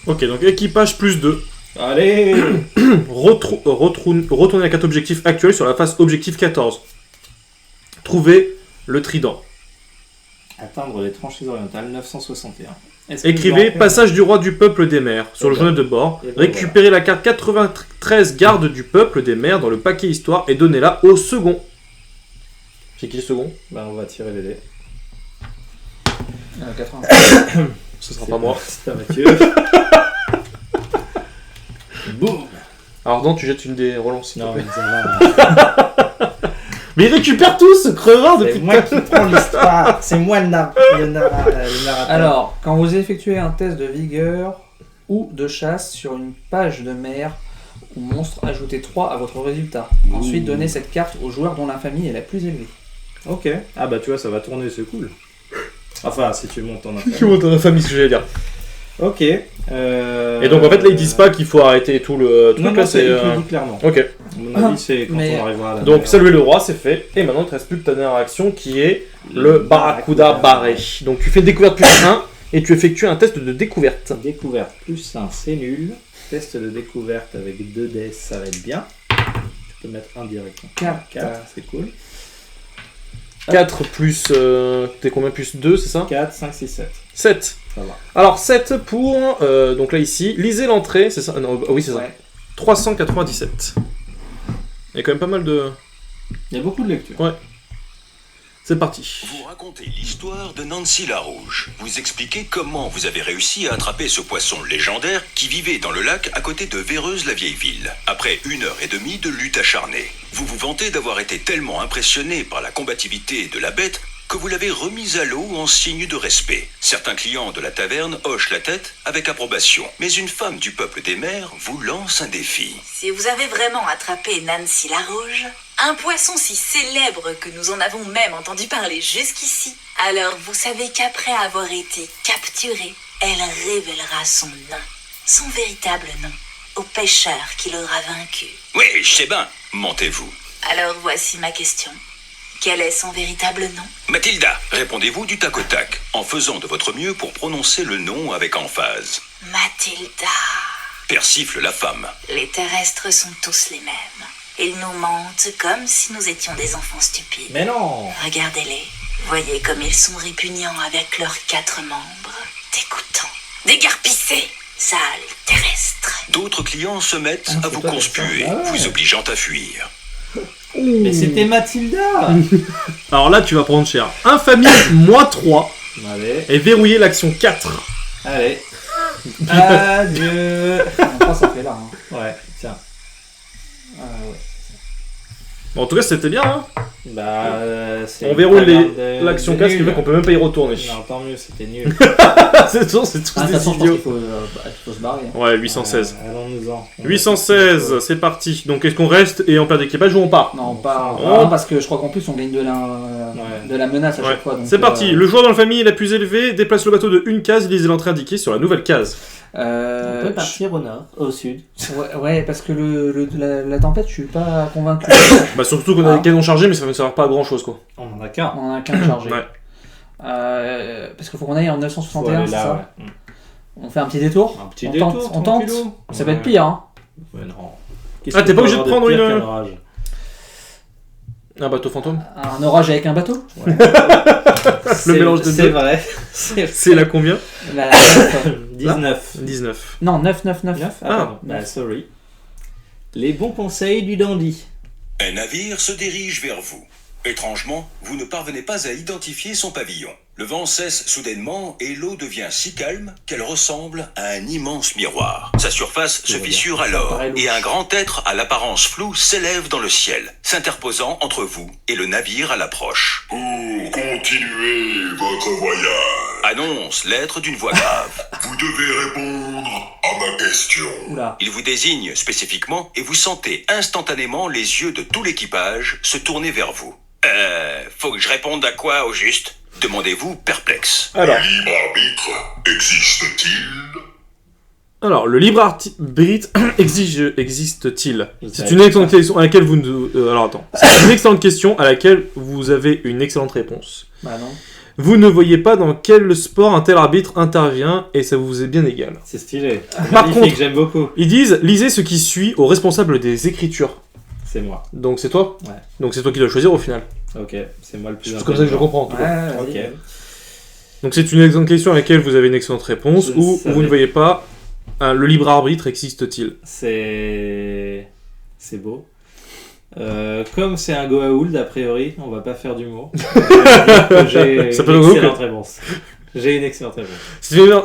Ok, donc équipage plus 2. Allez. Retournez la carte objectif actuelle sur la face objectif 14. Trouvez le trident. Atteindre les tranchées orientales, 961. Est-ce que Écrivez nous en- passage du roi du peuple des mers sur le journal de bord. Et ben Récupérez la carte 93 garde du peuple des mers dans le paquet histoire et donnez-la au second. C'est qui le second? Bah, on va tirer les dés. 80. Ce sera pas moi. C'est pas Mathieu. Boum. Alors non, tu jettes une des relances. s'il te Non, plaît. mais ça va. Mais il récupère tout ce crevard C'est depuis moi qui prends l'histoire. C'est moi le narrateur. Alors, quand vous effectuez un test de vigueur ou de chasse sur une page de mer ou monstre, ajoutez 3 à votre résultat. Ensuite, donnez cette carte au joueur dont la famille est la plus élevée. Ok. Ah bah tu vois, ça va tourner, c'est cool. Enfin, si tu montes en Tu affaire. montes dans la famille, ce que j'allais dire. Ok. Et donc en fait là ils disent pas qu'il faut arrêter tout le truc Non, là, non, c'est. il te le dit clairement. Ok. À mon avis, c'est quand Mais- on arrivera à la Donc mer. saluer le roi, c'est fait. Et maintenant il te reste plus que ta dernière action qui est le Barracuda barré. Donc tu fais découverte plus 1 et tu effectues un test de découverte. Découverte plus 1, c'est nul. Test de découverte avec 2 dés, ça va être bien. Tu peux mettre un directement. 4, c'est cool. 4 plus. T'es combien plus 2, c'est ça? 4, 5, 6, 7. 7. Ça va. Alors 7 pour. Donc là ici, lisez l'entrée, c'est ça? Non, oui, c'est ça. Ouais. 397. Il y a quand même pas mal de. Il y a beaucoup de lecture. C'est parti. Vous racontez l'histoire de Nancy la Rouge. Vous expliquez comment vous avez réussi à attraper ce poisson légendaire qui vivait dans le lac à côté de Véreuse la vieille ville. Après 1h30 de lutte acharnée, vous vous vantez d'avoir été tellement impressionné par la combativité de la bête que vous l'avez remise à l'eau en signe de respect. Certains clients de la taverne hochent la tête avec approbation. Mais une femme du peuple des mers vous lance un défi. Si vous avez vraiment attrapé Nancy la Rouge, un poisson si célèbre que nous en avons même entendu parler jusqu'ici, alors vous savez qu'après avoir été capturée, elle révélera son nom, son véritable nom, au pêcheur qui l'aura vaincu. Oui, je sais bien, mentez-vous. Alors voici ma question. Quel est son véritable nom? Mathilda, répondez-vous du tac au tac, en faisant de votre mieux pour prononcer le nom avec emphase. Mathilda. Persifle la femme. Les terrestres sont tous les mêmes. Ils nous mentent comme si nous étions des enfants stupides. Mais non. Regardez-les. Voyez comme ils sont répugnants avec leurs 4 membres. Dégoûtants. Dégarpissés. Sales terrestres. D'autres clients se mettent Ah, à c'est vous toi, conspuer, c'est ça. Ah ouais. vous obligeant à fuir. Mais c'était Mathilda. Alors là tu vas prendre cher. Infamie -3 Allez. et verrouiller l'action 4. Allez. Adieu. Enfin, ça fait là. Hein. Ouais, tiens. Ouais. Bon, en tout cas c'était bien hein. Bah, c'est On verrouille une l'action taverne 4, ce qui de fait qu'on peut même pas y retourner. Non, tant mieux, c'était nul. c'est tous Ah, de toute des façon, je pense idiots. qu'il faut se barrer. Ouais, 816. Allons-nous-en. 816, c'est parti. Donc est-ce qu'on reste et on perd d'équipage ou on part? Non, pas. Oh. Non, parce que je crois qu'en plus on gagne de la menace à Ouais. chaque fois. donc, C'est parti. Le joueur dans la famille la plus élevée déplace le bateau de une case, lisez l'entrée indiquée sur la nouvelle case. On peut partir au nord, au sud. Ouais, parce que la tempête, je suis pas convaincu. Bah surtout qu'on a des canons chargés, mais ça ne sert pas à grand chose quoi. On en a qu'un. On en a qu'un chargé. Ouais. Parce qu'il faut qu'on aille en Faut 961, aller c'est là, ça ouais. On fait un petit détour. Un petit On détour, tente, on tente. tranquillou. Ça peut être Ouais. pire, hein. Ouais, non. Ah, t'es pas obligé de prendre une- Un orage. Un bateau fantôme. Un orage avec un bateau. Le mélange de C'est deux. vrai. C'est la combien? La- 19. 19. Non, 9. 9 Ah. pardon. Bah, sorry. Les bons conseils du dandy. Un navire se dirige vers vous. Étrangement, vous ne parvenez pas à identifier son pavillon. Le vent cesse soudainement et l'eau devient si calme qu'elle ressemble à un immense miroir. Sa surface se fissure alors paraît louche. et un grand être à l'apparence floue s'élève dans le ciel, s'interposant entre vous et le navire à l'approche. Pour continuer votre voyage. annonce l'être d'une voix grave. Vous devez répondre à ma question. Oula. Il vous désigne spécifiquement et vous sentez instantanément les yeux de tout l'équipage se tourner vers vous. Faut que je réponde à quoi au juste ? Demandez-vous perplexe. Alors, Le libre arbitre existe-t-il? le libre arbitre existe-t-il? C'est savais une pas. excellente question à laquelle vous ne... alors attends. C'est une excellente question à laquelle vous avez une excellente réponse. Bah non. Vous ne voyez pas dans quel sport un tel arbitre intervient et ça vous est bien égal. C'est stylé. Par Magnifique, contre- j'aime beaucoup. Ils disent, lisez ce qui suit au responsable des écritures. C'est moi. Donc c'est toi? Ouais. Donc c'est toi qui dois choisir au final. Ok, c'est moi le plus C'est comme ça que je le comprends en tout Ouais, cas. vas-y. Ok. Donc c'est une excellente question à laquelle vous avez une excellente réponse Je ou savais. vous ne voyez pas le libre arbitre existe-t-il? C'est beau. Comme c'est un Goa'uld, a priori, on va pas faire d'humour. J'ai Ça peut une nous excellente réponse. J'ai une excellente réponse.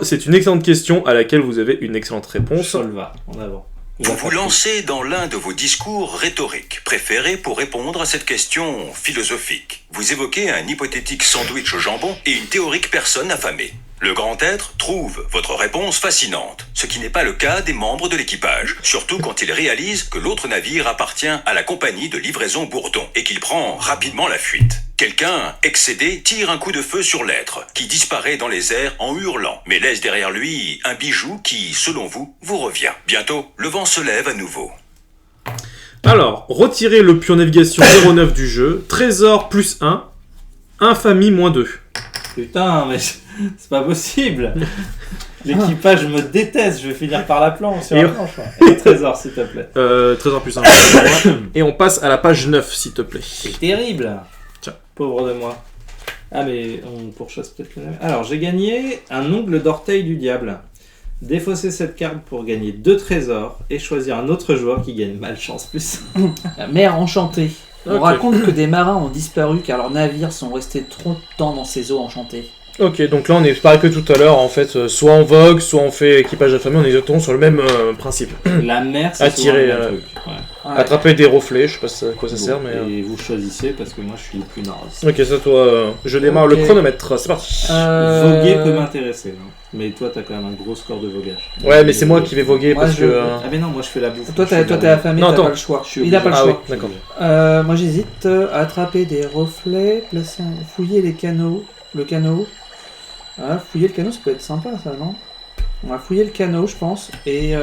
C'est une excellente question à laquelle vous avez une excellente réponse. Solva, en avant. Vous vous lancez dans l'un de vos discours rhétoriques préférés pour répondre à cette question philosophique. Vous évoquez un hypothétique sandwich au jambon et une théorique personne affamée. Le grand être trouve votre réponse fascinante, ce qui n'est pas le cas des membres de l'équipage, surtout quand il réalise que l'autre navire appartient à la compagnie de livraison Bourdon et qu'il prend rapidement la fuite. Quelqu'un, excédé, tire un coup de feu sur l'être, qui disparaît dans les airs en hurlant, mais laisse derrière lui un bijou qui, selon vous, vous revient. Bientôt, le vent se lève à nouveau. Alors, retirez le pion navigation 09 du jeu, trésor plus 1, infamie moins 2. Putain, mais c'est pas possible. L'équipage me déteste, je vais finir par la planche sur Et la planche. Et le trésor, s'il te plaît. Trésor plus 1. Et on passe à la page 9, s'il te plaît. C'est terrible. Tiens. Pauvre de moi. Ah, mais on pourchasse peut-être le navire. Alors, j'ai gagné un ongle d'orteil du diable. Défausser cette carte pour gagner 2 trésors et choisir un autre joueur qui gagne malchance plus. La mer enchantée. On Ok. raconte que des marins ont disparu car leurs navires sont restés trop de temps dans ces eaux enchantées. Ok, donc là on est pareil que tout à l'heure, en fait, soit on vogue, soit on fait équipage affamé, on est exactement sur le même principe. La mer, c'est Attirer, souvent le même truc. Ouais. Ouais. Attraper des reflets, je sais pas à quoi ça Bon, sert, mais... Et vous choisissez parce que moi je suis le plus nord. Ok, ça toi, je démarre Ok. le chronomètre, c'est parti. Voguer peut m'intéresser. Hein. Mais toi, t'as quand même un gros score de vogage. Ouais, mais c'est moi qui vais voguer Moi, parce je- que... Ah, mais non, moi je fais la bouffe. Toi, Je suis t'es dans- affamé, Non, t'as attends. pas le choix. Je suis Il a pas le Ah choix. oui, d'accord. Moi j'hésite à attraper des reflets, fouiller les canaux. Le canot. Ah, fouiller le canot, ça peut être sympa ça, non? On va fouiller le canot, je pense. Et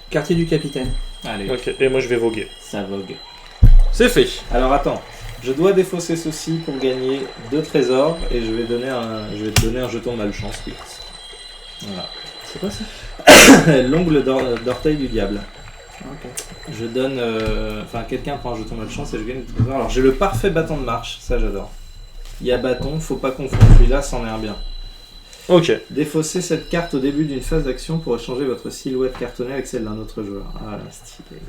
quartier du capitaine. Allez, Ok, et moi je vais voguer. ça vogue. C'est fait. Alors attends, je dois défausser ceci pour gagner 2 trésors et je vais te donner un jeton de malchance. Oui. Voilà. C'est quoi ça? L'ongle d'orteil du diable. Ok. Je donne. Enfin, quelqu'un prend un jeton de malchance et je gagne des trésors. Alors j'ai le parfait bâton de marche, ça j'adore. Il y a bâton, faut pas confondre. Celui-là, c'en est un bien. Ok. Défaussez cette carte au début d'une phase d'action pour échanger votre silhouette cartonnée avec celle d'un autre joueur. Ah, stylé.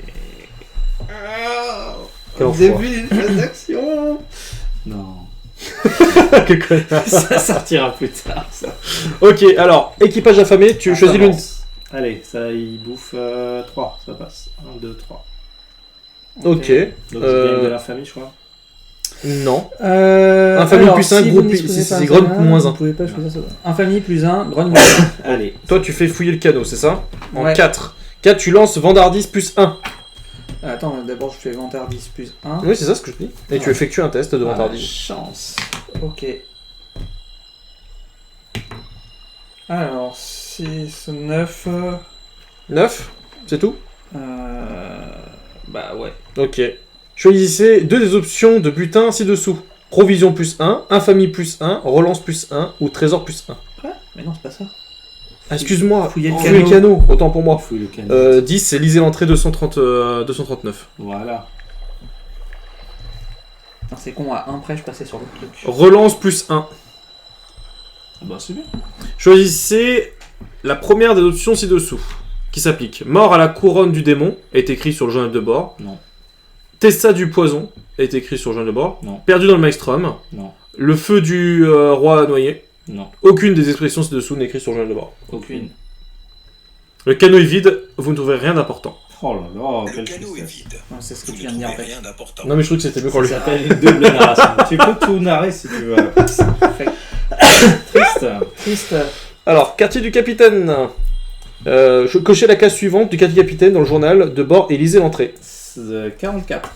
Quel Au enfoiré. début d'une phase d'action. Non. Quel connard. Ça sortira plus tard, ça. Ok, alors, équipage affamé, tu Ah, choisis ça l'une... avance. Allez, ça il bouffe 3, ça passe. 1, 2, 3. Ok. Donc je gagne de l'infamie, je crois. Non. Infamie Infamie plus un, groupe c'est grogne moins un. Vous pouvez pas choisir ça. Infamie plus 1, grogne moins 1. Allez. Toi tu fais fouiller le canot, c'est ça? En Ouais. 4. 4, tu lances Vandardise plus 1. Attends, d'abord je fais vantardise plus 1. Oui, c'est ça ce que je dis. Et tu effectues un test de Ah, Vandardise. chance. Ok. Alors, 6, 9. 9, c'est tout? Bah ouais. Ok. Choisissez deux des options de butin ci-dessous. Provision plus 1, infamie plus 1, relance plus 1 ou trésor plus 1. Quoi? Mais non, c'est pas ça. Ah, excuse-moi, Fouiller le fouiller le canot, autant pour moi. Fouille le canot. 10, c'est lisez l'entrée 239. Voilà. Non, c'est con, à 1 près, je passais sur le truc. Relance plus 1. Ah bah c'est bien. Choisissez la première des options ci-dessous, qui s'applique. Mort à la couronne du démon, est écrit sur le journal de bord. Non. Testa du poison, est écrit sur le journal de bord. Non. Perdu dans le maelstrom. Non. Le feu du roi noyé. Non. Aucune des expressions ci-dessous n'est écrite sur le journal de bord. Aucune. Le canot est vide, vous ne trouverez rien d'important. Oh là là, Le quelle canot est tristesse. vide. Non, c'est ce que Vous tu ne viens de dire en trouvez fait. rien d'important. Non mais je trouve que c'était mieux quand Ça lui. s'appelle une double narration. Tu peux tout narrer si tu veux. Triste. Triste. Alors, quartier du capitaine. Je cochais la case suivante du quartier du capitaine dans le journal de bord et lisez l'entrée. 44.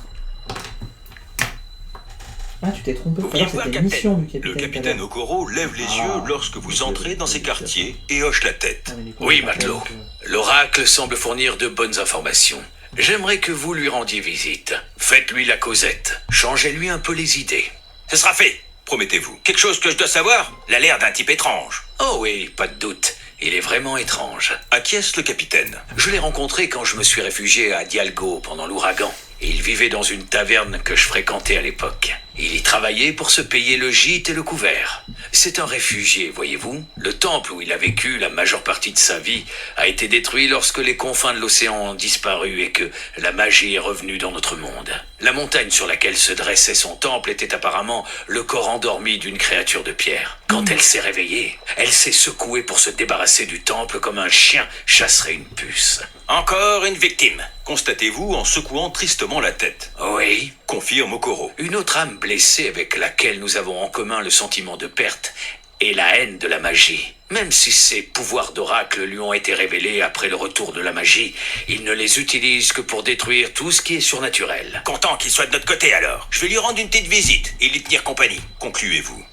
Ah, tu t'es trompé. Voyez voir, C'était l'émission du Le capitaine. capitaine Okoro lève les yeux lorsque vous entrez dans ses quartiers et hoche la tête. Ah, mais les Oui, copains, matelot. donc, L'oracle semble fournir de bonnes informations. J'aimerais que vous lui rendiez visite. Faites-lui la causette. Changez-lui un peu les idées. Ce sera fait, promettez-vous. Quelque chose que je dois savoir? Il a l'air d'un type étrange. Oh oui, pas de doute. Il est vraiment étrange. Acquiesce le capitaine. Je l'ai rencontré quand je me suis réfugié à Dialgo pendant l'ouragan. Il vivait dans une taverne que je fréquentais à l'époque. Il y travaillait pour se payer le gîte et le couvert. C'est un réfugié, voyez-vous. Le temple où il a vécu la majeure partie de sa vie a été détruit lorsque les confins de l'océan ont disparu et que la magie est revenue dans notre monde. La montagne sur laquelle se dressait son temple était apparemment le corps endormi d'une créature de pierre. Quand elle s'est réveillée, elle s'est secouée pour se débarrasser du temple comme un chien chasserait une puce. Encore une victime, constatez-vous en secouant tristement la tête. Oui, Confirme Okoro. une autre âme blessée avec laquelle nous avons en commun le sentiment de perte et la haine de la magie. Même si ses pouvoirs d'oracle lui ont été révélés après le retour de la magie, il ne les utilise que pour détruire tout ce qui est surnaturel. Content qu'il soit de notre côté alors. Je vais lui rendre une petite visite et lui tenir compagnie. Concluez-vous.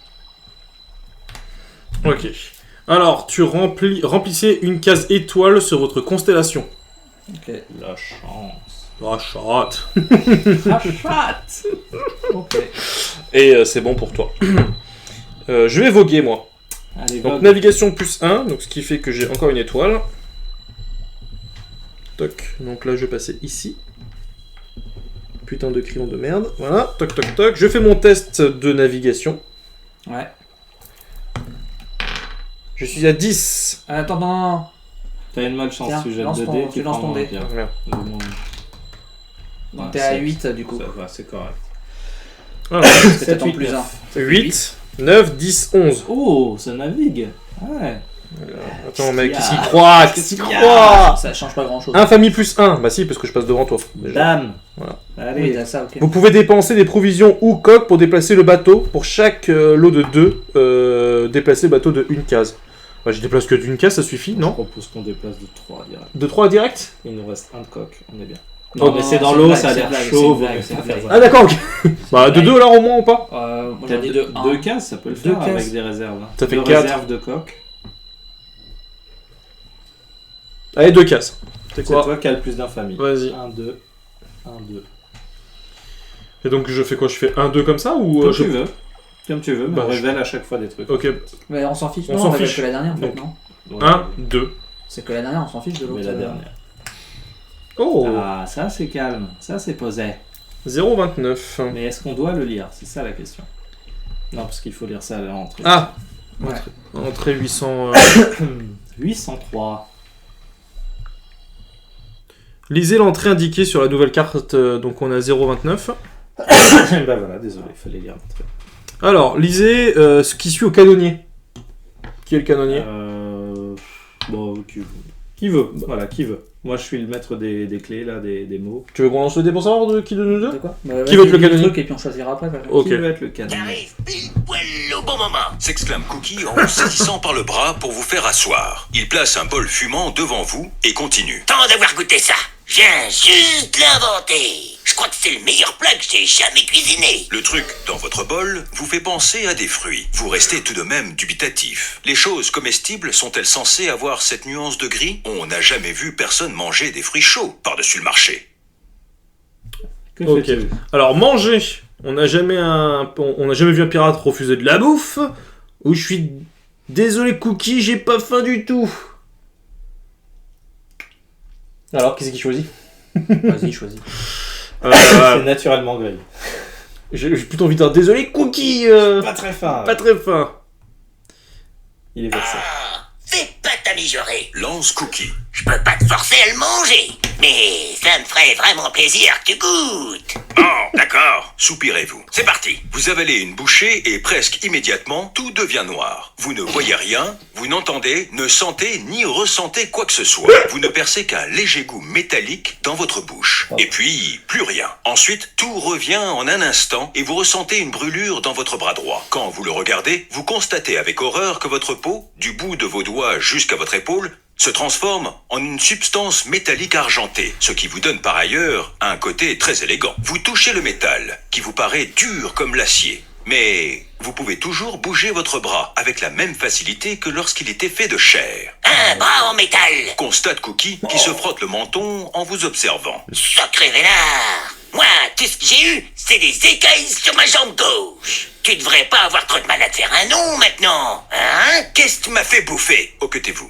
Ok. Alors, tu remplissez une case étoile sur votre constellation. Ok. La chance. Ah, chatte. Ah, chat. Ok. Et c'est bon pour toi. Je vais voguer, moi. Allez, Donc, vogue. navigation plus 1, donc ce qui fait que j'ai encore une étoile. Toc. Donc là, je vais passer ici. Putain de crayon de merde. Voilà. Toc, toc, toc. Je fais mon test de navigation. Ouais. Je suis à 10. Attends, non. T'as une malchance, Tiens, tu jettes lance 2 ton- dés, tu lances ton dé. Merde. Donc t'es à 8 du coup. Ça va, c'est correct. Voilà. Parce que 7, t'attends 8, plus 1. 8, 9, 10, 11. Oh, ça navigue. Ouais. Attends, mec, Qu'est-ce qui qu'il y a croit? Qu'est-ce Qui qu'il y a croit? Ça change pas grand chose. Infamie plus 1. Bah si, parce que je passe devant toi. Déjà. Dame. Voilà. Oui, Allez. t'as ça, ok. Vous pouvez dépenser des provisions ou coques pour déplacer le bateau. Pour chaque lot de 2, déplacer le bateau de une case. Bah, je déplace que d'une case, ça suffit, Je non? propose qu'on déplace de 3 direct. De 3 direct? Il nous reste un de coq, on est bien. Non, Non, mais c'est dans c'est l'eau, une ça a blague, l'air c'est chaud. une blague, c'est une blague. Ah d'accord, ok. Bah de Ouais. 2 alors au moins ou pas? Moi T'as j'en ai 2. 2 cases, ça peut le Deux faire cases. avec des réserves. hein. Ça fait Deux 4. réserves de coq. Allez, 2 cases. C'est C'est quoi? toi qui as le plus d'infamie. Vas-y. 1, 2, 1, 2. Et donc je fais quoi? Je fais 1, 2 comme ça ou Comme je... tu veux. Comme tu veux, mais Bah, on je- révèle à chaque fois des trucs. Ok. Mais on s'en fiche. On Non, s'en révèle fiche. que la dernière en fait, Donc. non? Ouais. 1, 2. C'est que la dernière, on s'en fiche de l'autre. Mais la dernière. Oh, Ah, ça c'est calme. Ça c'est posé. 0,29. Mais est-ce qu'on doit le lire? C'est ça la question. Non, parce qu'il faut lire ça à l'entrée. Ah, Ouais. entrée 800... 803. Lisez l'entrée indiquée sur la nouvelle carte, donc on a 0,29. Bah voilà, désolé, il fallait lire l'entrée. Alors, lisez ce qui suit au canonnier. Qui est le canonnier? Bon, qui veut. Voilà, qui veut. Moi je suis le maître des clés, là, des mots. Tu veux qu'on lance le dé pour savoir de qui de nous deux? De quoi Qui veut être le canonnier? Et puis on choisira après. quoi. Ok. Qui veut être le canon? J'arrive pile poil au bon moment, s'exclame Cookie en vous saisissant par le bras pour vous faire asseoir. Il place un bol fumant devant vous et continue. Temps d'avoir goûté ça. Je viens juste l'inventer. Je crois que c'est le meilleur plat que j'ai jamais cuisiné. Le truc dans votre bol vous fait penser à des fruits. Vous restez tout de même dubitatif. Les choses comestibles sont-elles censées avoir cette nuance de gris? On n'a jamais vu personne manger des fruits chauds par-dessus le marché. Que Ok. fais-tu? Alors, manger. On n'a jamais vu un pirate refuser de la bouffe. Ou je suis désolé Cookie, j'ai pas faim du tout. Alors, qui c'est qui choisit? Vas-y, choisis. C'est naturellement gris. J'ai plutôt envie de dire désolé Cookie, Pas très fin. pas très faim. Il est vexé. Ah, fais pas t'améliorer. Lance Cookie. Je peux pas te forcer à le manger. mais ça me ferait vraiment plaisir que tu goûtes. Bon, d'accord, soupirez-vous. C'est parti. Vous avalez une bouchée et presque immédiatement, tout devient noir. Vous ne voyez rien, vous n'entendez, ne sentez ni ressentez quoi que ce soit. Vous ne percez qu'un léger goût métallique dans votre bouche. Et puis, plus rien. Ensuite, tout revient en un instant et vous ressentez une brûlure dans votre bras droit. Quand vous le regardez, vous constatez avec horreur que votre peau, du bout de vos doigts jusqu'à votre épaule, se transforme en une substance métallique argentée, ce qui vous donne par ailleurs un côté très élégant. Vous touchez le métal, qui vous paraît dur comme l'acier, mais vous pouvez toujours bouger votre bras avec la même facilité que lorsqu'il était fait de chair. Un bras en métal. Constate Cookie, qui se frotte le menton en vous observant. Sacré vénard. Moi, tout ce que j'ai eu, c'est des écailles sur ma jambe gauche. Tu devrais pas avoir trop de mal à te faire un nom maintenant, hein? Qu'est-ce qui m'a fait bouffer? Occupez-vous.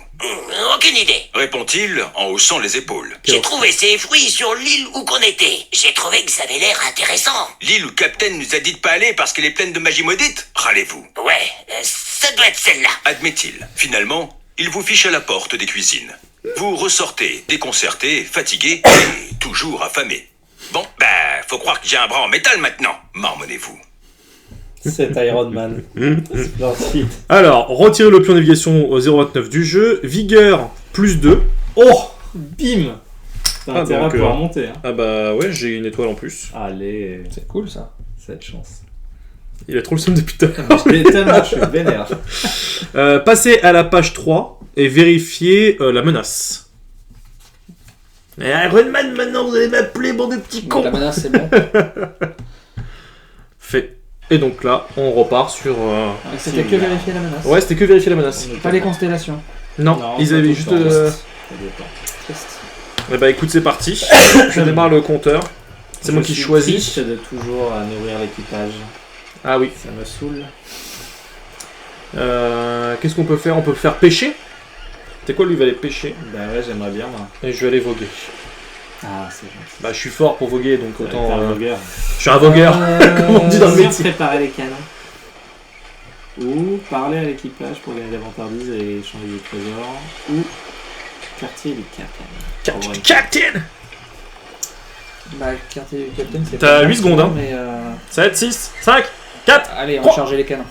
Aucune idée. Répond-il en haussant les épaules. J'ai trouvé ces fruits sur l'île où qu'on était. J'ai trouvé que ça avait l'air intéressant. L'île où Captain nous a dit de pas aller parce qu'elle est pleine de magie maudite? Râlez-vous. Ouais, ça doit être celle-là. Admet-il. Finalement, il vous fiche à la porte des cuisines. Vous ressortez, déconcerté, fatigué et toujours affamé. Bon, faut croire que j'ai un bras en métal maintenant, marmonnez-vous. C'est Iron Man. Splendide. Alors, retirez le pion navigation au 0,29 du jeu. Vigueur, plus 2. Oh, bim. T'as Ah, intérêt à donc, pouvoir monter. Hein. Ah bah ouais, j'ai une étoile en plus. Allez, C'est cool ça. cette chance. Il a trop le seum depuis tout à l'heure. Je l'ai tellement, je suis vénère. Passez à la page 3 et vérifiez la menace. Iron Man, maintenant vous allez m'appeler bande de petits Donc, la menace c'est bon. Fait. Et donc là, on repart sur... Et c'était que vérifier la menace. Ouais, c'était que vérifier la menace. Pas les constellations. Non, ils pas avaient tout juste... le temps. Ça dépend. Triste. Eh bah écoute, c'est parti. Je démarre le compteur. C'est moi qui Je suis choisis. triste de toujours nourrir l'équipage. Ah oui. Ça me saoule. Qu'est-ce qu'on peut faire? On peut faire pêcher. C'est quoi, lui, il va aller pêcher. Bah ouais, j'aimerais bien moi. Et je vais aller voguer. Ah, c'est gentil. Bah je suis fort pour voguer, donc autant... Un vogueur. Je suis un vogueur, comme on dit dans le métier. Préparer les canons. Ou parler à l'équipage pour gagner des vantardises et échanger des trésors. Ou quartier du capitaine. Captain. Bah, le quartier du capitaine c'est T'as pas 8 secondes, hein. Mais 7, 6, 5, 4. allez, on 3. va charger les canons.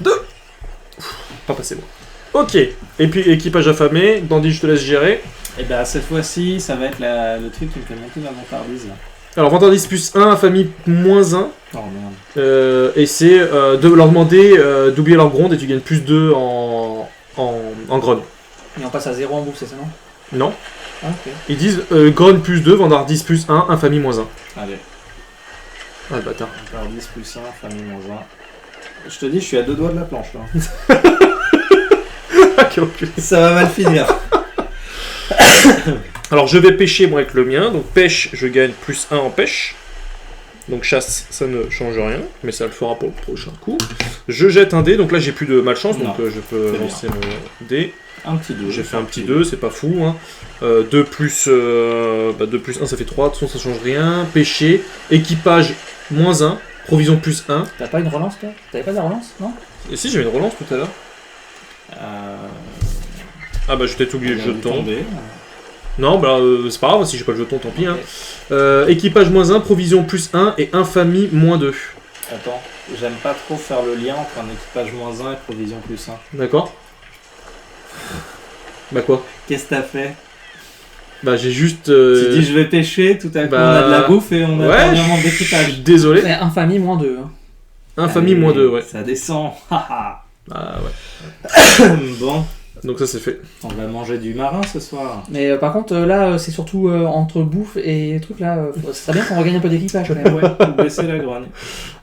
Pas passé bon. Ok. Et puis équipage affamé. Dandy, je te laisse gérer. Et bah cette fois-ci, ça va être le truc qui me fait monter ma vantardise là. Alors, vantardise plus 1, infamie moins 1. Oh merde. Et c'est de leur demander d'oublier leur gronde et tu gagnes plus 2 en grogne. Et on passe à 0 en bouffe, c'est ça non? Non. Ah, ok. Ils disent grogne plus 2, vantardise plus 1, infamie moins 1. Allez. Ah le bâtard. Vantardise plus 1, famille moins 1. Je te dis, je suis à 2 doigts de la planche là. Quel enculé. Ça va mal finir. Alors je vais pêcher moi avec le mien, donc pêche je gagne plus 1 en pêche. Donc chasse ça ne change rien, mais ça le fera pour le prochain coup. Je jette un dé, donc là j'ai plus de malchance, donc je peux c'est lancer le dé. Un petit 2. J'ai fait un petit 2, c'est pas fou. Hein. 2 plus 1 ça fait 3, de toute façon ça change rien. Pêcher, équipage moins 1, provision plus 1. T'as pas une relance toi? T'avais pas de relance, non? Et si j'avais une relance tout à l'heure. Ah bah j'ai peut-être oublié le jeton. Non, bah c'est pas grave, si j'ai pas le jeton, tant pis. Ok. Hein. Équipage moins 1, provision plus 1 et infamie moins 2. Attends, j'aime pas trop faire le lien entre un équipage moins 1 et provision plus 1. D'accord. Bah quoi? Qu'est-ce que t'as fait? Bah j'ai juste... Tu dis je vais pêcher, tout à coup on a de la bouffe et on a pas vraiment je d'équipage. suis désolé. Mais infamie moins 2. Hein. Infamie moins 2, ouais. Ça descend. Ah ouais. Bon, Donc ça c'est fait. on va manger du marin ce soir. Mais par contre, là, c'est surtout entre bouffe et trucs là. Ça serait bien qu'on regagne un peu d'équipage quand même. Ouais, ou baisser la grogne.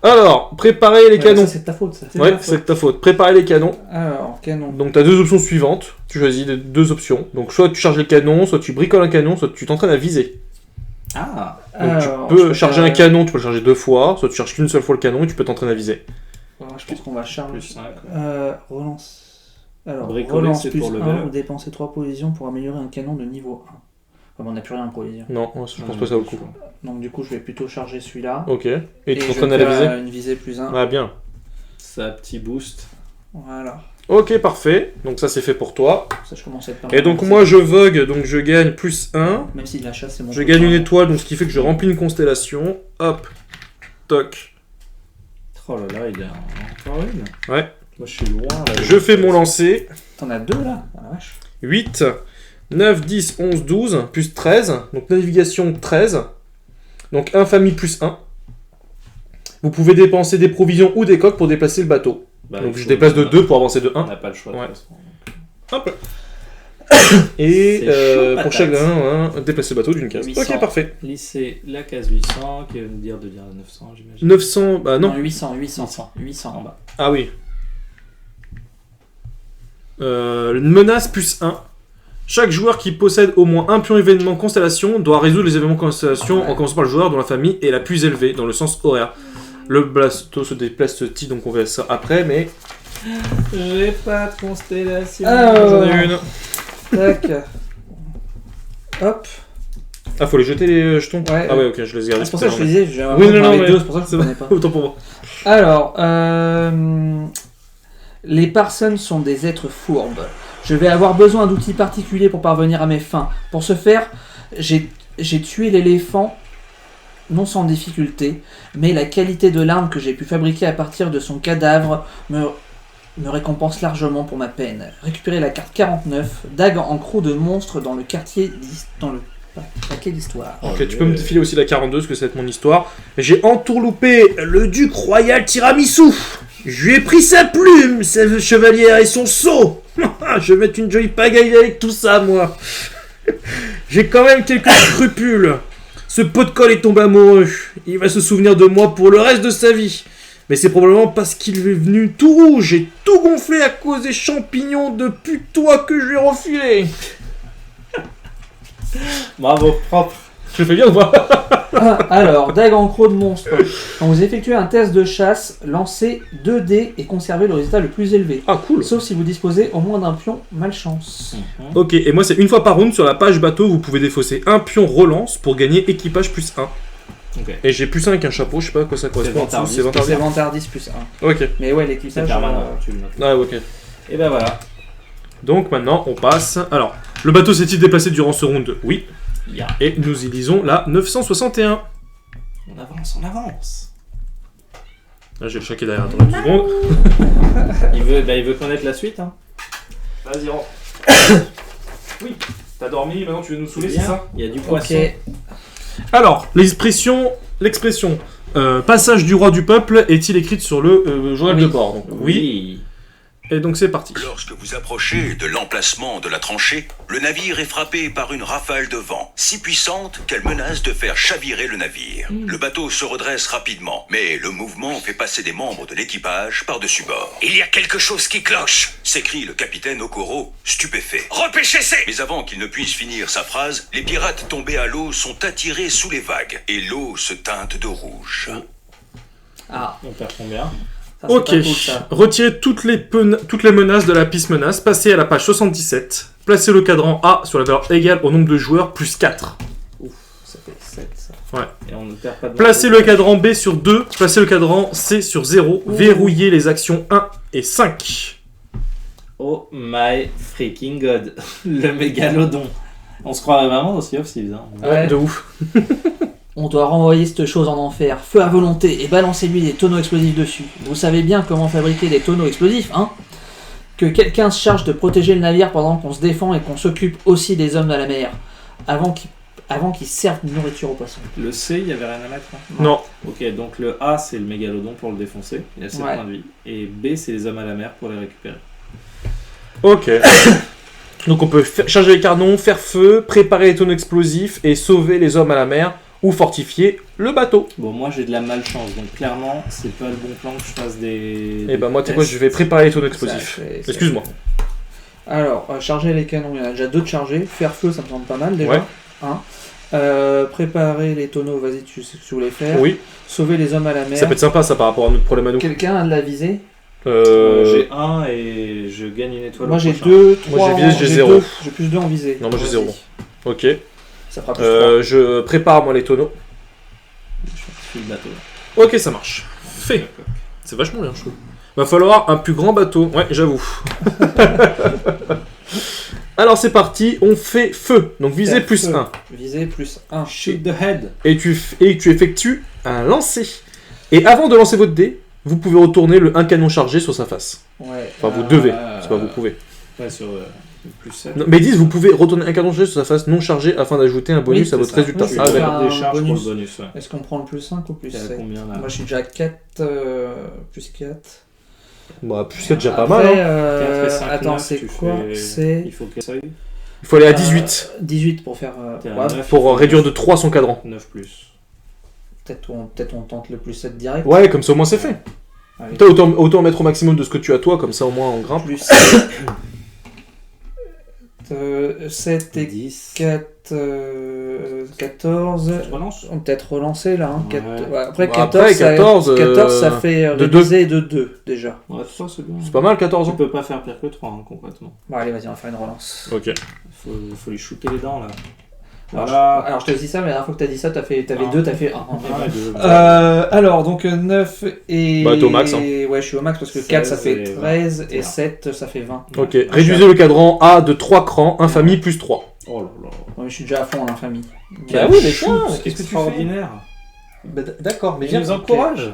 Alors, préparez les canons. Ça, c'est de ta faute ça. Ouais, c'est de ta faute. Préparez les canons. Alors, canon. Donc tu as deux options suivantes. Tu choisis les deux options. Donc soit tu charges les canons, soit tu bricoles un canon, soit tu t'entraînes à viser. Ah, Donc Alors, tu peux je charger un canon, tu peux le charger 2 fois, soit tu charges qu'une seule fois le canon et tu peux t'entraîner à viser. je pense qu'on va charger. plus 5. Relance. Alors, Bricoler, relance c'est plus pour le 1 level. ou dépenser 3 provisions pour améliorer un canon de niveau 1. Enfin, on n'a plus rien en provision. Non, je pense pas que ça vaut le coup. Donc du coup, je vais plutôt charger celui-là. Ok. Et tu je t'entraînes vais à la faire, visée une visée plus 1. Ah bien. Ça petit boost. Voilà. Ok, parfait. Donc ça c'est fait pour toi. Ça, je commence à être pas Et mal donc avancé. moi je vogue, donc je gagne plus 1. Même si de la chasse, c'est mon Je truc, gagne une hein. étoile, donc ce qui fait que je remplis une constellation. Hop. Toc. Oh là là, il y a encore une. Ouais. Moi, je suis loin. Là, Je fais mon lancer. T'en as 2 là, ah, la vache. 8, 9, 10, 11, 12, plus 13. Donc navigation 13. Donc infamie plus 1. Vous pouvez dépenser des provisions ou des coques pour déplacer le bateau. Bah, Donc il je faut- déplace de 2 pour avancer de On 1. n'a pas le choix. Ouais. De toute façon. Hop. Et C'est chaud pour patate. chaque un, déplacer le bateau d'une case. 800. Ok, parfait. Lisser la case 800, qui va nous dire de dire 900, j'imagine. 900, bah non. 800. 800 en bas. Ah oui. Une menace plus 1. Chaque joueur qui possède au moins un pion événement constellation doit résoudre les événements constellation en commençant par le joueur dont la famille est la plus élevée dans le sens horaire. Le bateau se déplace petit, donc on verra ça après, mais J'ai pas de constellation. j'en ai une. Tac. Hop. Ah, faut les jeter les jetons. Ouais. Ah ouais, ok, je les garde. C'est pour ça que je te disais, j'ai Oui, non, non, mais- deux, c'est pour ça que je C'est ne connais pas. Autant pour moi. Alors, les Parsons sont des êtres fourbes. Je vais avoir besoin d'outils particuliers pour parvenir à mes fins. Pour ce faire, j'ai tué l'éléphant, non sans difficulté, mais la qualité de l'arme que j'ai pu fabriquer à partir de son cadavre me récompense largement pour ma peine. Récupérez la carte 49, dague en croc de monstre dans le quartier dans le paquet d'histoire. Ok, tu peux me filer aussi la 42, parce que ça va être mon histoire. J'ai entourloupé le duc royal Tiramisu. Je lui ai pris sa plume, sa chevalière et son sceau. Je vais mettre une jolie pagaille avec tout ça, moi. J'ai quand même quelques scrupules. Ce pot de colle est tombé amoureux. Il va se souvenir de moi pour le reste de sa vie. Mais c'est probablement parce qu'il est venu tout rouge et tout gonflé à cause des champignons de putois que je lui ai refilés. Bravo, propre. Je fais bien de voir. Alors, dague en croc de monstre. Quand vous effectuez un test de chasse, lancez 2 dés et conservez le résultat le plus élevé. Ah, cool. Sauf si vous disposez au moins d'un pion malchance. Ok, et moi c'est une fois par round sur la page bateau, vous pouvez défausser un pion relance pour gagner équipage plus 1. Ok. Et j'ai plus 1 avec un chapeau, je sais pas à quoi ça correspond. vantardis. C'est vantardis. C'est vantardis plus 1. Ok. Mais ouais, C'est l'équipage... permanent, tu le notes. Ah, ok. Et ben voilà. Donc maintenant on passe. Alors, le bateau s'est-il déplacé durant ce round? Oui. Ya. Et nous y lisons la 961. On avance, on avance. Là j'ai le chat qui est derrière. Attends 2 secondes. Il veut connaître la suite. Hein. Vas-y, rentre. Oui. T'as dormi, maintenant tu veux nous saouler, c'est Bien. ça? Il y a du Ok. poisson. Alors, l'expression passage du roi du peuple est-il écrite sur le journal de bord? Donc, oui. Et donc c'est parti. Lorsque vous approchez de l'emplacement de la tranchée, le navire est frappé par une rafale de vent, si puissante qu'elle menace de faire chavirer le navire. Le bateau se redresse rapidement, mais le mouvement fait passer des membres de l'équipage par-dessus bord. Il y a quelque chose qui cloche. S'écrie le capitaine Okoro, stupéfait. Repêchez-ces. Mais avant qu'il ne puisse finir sa phrase, les pirates tombés à l'eau sont attirés sous les vagues, et l'eau se teinte de rouge. Ah, On perd combien? ça, c'est Ok, pas cool, ça. retirez toutes les menaces de la piste menace, passez à la page 77, placez le cadran A sur la valeur égale au nombre de joueurs plus 4. Ouf, ça fait 7 ça. Ouais. Et on ne perd pas de Placez le cadran B sur 2, placez le cadran C sur 0, verrouillez les actions 1 et 5. Oh my freaking god. Le mégalodon. On se croirait vraiment dans Sea of Thieves. Hein. Ouais. De ouf. On doit renvoyer cette chose en enfer, feu à volonté, et balancez-lui des tonneaux explosifs dessus. Vous savez bien comment fabriquer des tonneaux explosifs, hein? Que quelqu'un se charge de protéger le navire pendant qu'on se défend et qu'on s'occupe aussi des hommes de la mer, avant qu'ils servent de nourriture aux poissons. Le C, il n'y avait rien à mettre. Hein. Non. Ok, donc le A, c'est le mégalodon pour le défoncer. Il a 7 Ouais. points de vie. Et B, c'est les hommes à la mer pour les récupérer. Ok. Donc on peut charger les canons, faire feu, préparer les tonneaux explosifs et sauver les hommes à la mer ou fortifier le bateau. Bon, moi j'ai de la malchance, donc clairement, c'est pas le bon plan que je fasse des. Et bah moi tu sais quoi, je vais préparer les tonneaux explosifs. Ça, c'est- Excuse-moi. Alors, charger les canons, il y en a déjà 2 de charger. Faire feu, ça me semble pas mal déjà. Ouais. Hein. Préparer les tonneaux, vas-y, tu sais ce que tu voulais faire. Oui, Sauver les hommes à la mer. ça peut être sympa ça par rapport à notre problème à nous. Quelqu'un a de la visée? J'ai 1 et je gagne une étoile. Moi au j'ai prochain. 2, Moi, 3. j'ai 0. J'ai plus 2 en visée. Non, moi, j'ai Vas-y. 0. Ok. Ça fera plus 3. Je prépare moi les tonneaux. Je suis le bateau. Ok, ça marche. Fait. C'est vachement bien, je trouve. Va falloir un plus grand bateau. Ouais, j'avoue. Alors c'est parti, on fait feu. Donc visée plus 1. Visée plus 1. Shoot the head. Et tu effectues un lancer. Et avant de lancer votre dé, vous pouvez retourner un canon chargé sur sa face. Ouais. Enfin, vous devez. C'est pas vous pouvez. Ouais, sur plus 7. Non, mais ils disent, vous pouvez retourner un canon chargé sur sa face non chargé afin d'ajouter un bonus à votre résultat. Oui, Ah, c'est d'accord. un Des charges bonus. pour le bonus. Ouais. Est-ce qu'on prend le plus 5 ou plus T'es à 7? combien là? Moi je suis déjà à 4, plus 4. Bah, plus 7, déjà pas Après, mal. Hein. 4 et 5, attends, 9, c'est tu quoi? fais- C'est Il faut que ça aille. Il faut aller à 18 18 pour faire. T'es à Ouais, 9, pour réduire de 3 son cadran. 9 plus. peut-être on tente le plus 7 direct. Ouais, comme ça au moins c'est fait. Allez. Toi, autant mettre au maximum de ce que tu as toi, comme ça au moins on grimpe. Plus 7 et 10. 4, 14. Tu relances? On peut peut-être relancer là. Hein. Ouais. Après, Bah, 14, après, 14, 14 ça fait de réviser de 2 déjà. Ouais, ça c'est bien. C'est pas mal 14 Tu ans. peux pas faire pire que 3 hein, concrètement. Bon, allez, vas-y, on va faire une relance. Ok. Faut lui shooter les dents là. Alors, je te dis ça, mais la dernière fois que t'as dit ça, t'avais Ah. 2, t'as fait 1. Ouais, deux. Alors, donc 9 et. Bah, t'es au max, hein. Ouais, je suis au max parce que 16 4 ça fait et 13 et 20. 7 ça fait 20. Ok. Réduisez le cadran A de 3 crans, infamie plus 3. Oh là là. Ouais, je suis déjà à fond en infamie. Bah oui, mais Shoot, tiens, qu'est-ce que tu fais? extraordinaire. D'accord, mais Il nous encourage.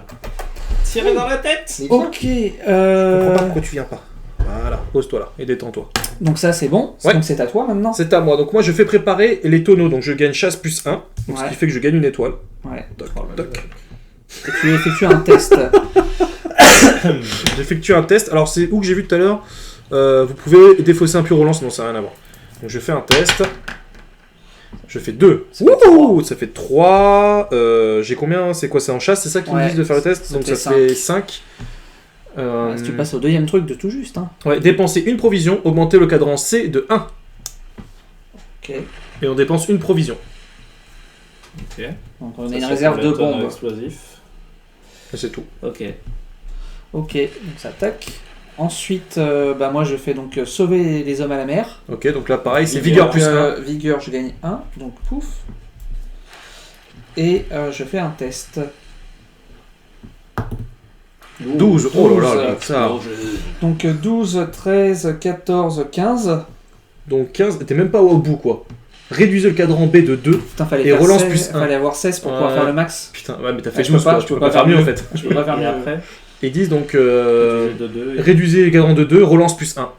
Tirer dans la tête. Ok, pourquoi tu viens pas. Voilà, pose-toi là et détends-toi. donc ça c'est bon. Ouais. Donc c'est à toi maintenant. C'est à moi. Donc moi je fais préparer les tonneaux. Donc je gagne chasse plus 1. Donc ce Ouais. qui fait que je gagne une étoile. Ouais. Toc, Oh là toc. là. Et tu effectues un test. J'effectue un test. Alors c'est où que j'ai vu tout à l'heure. Vous pouvez défausser un pur relance. Non, ça n'a rien à voir. Donc je fais un test. Je fais 2. Ouh, ça fait 3. J'ai combien? C'est quoi? C'est en chasse? C'est ça qu'ils me Ouais, disent de faire le test? ça Donc fait ça fait 5. Si tu passes au deuxième truc de tout juste. Hein. Ouais, dépenser une provision, augmenter le cadran C de 1. Ok. Et on dépense une provision. Ok. Donc on a Ça, une c'est réserve pour de les tonneaux bombes. explosifs. Et c'est tout. Ok. Ok, donc ça tac. Ensuite, bah moi je fais donc sauver les hommes à la mer. Ok, donc là pareil, c'est Vigueur vigueur plus 1. Vigueur, je gagne 1, donc pouf. Et je fais un test. 12. Oh là là, ça. Donc 12, 13, 14, 15. Donc 15, t'es même pas au bout quoi. Réduisez le cadran B de 2. Putain, fallait Et faire relance 16, plus un. fallait avoir 16 pour pouvoir Ouais. faire le max. Putain, ouais, mais t'as Ah, fait je peux plus pas, quoi. je Tu peux peux pas faire mieux en fait. Je peux pas faire Et mieux. après, Ils disent donc de 2. réduisez le cadran de 2, relance plus 1.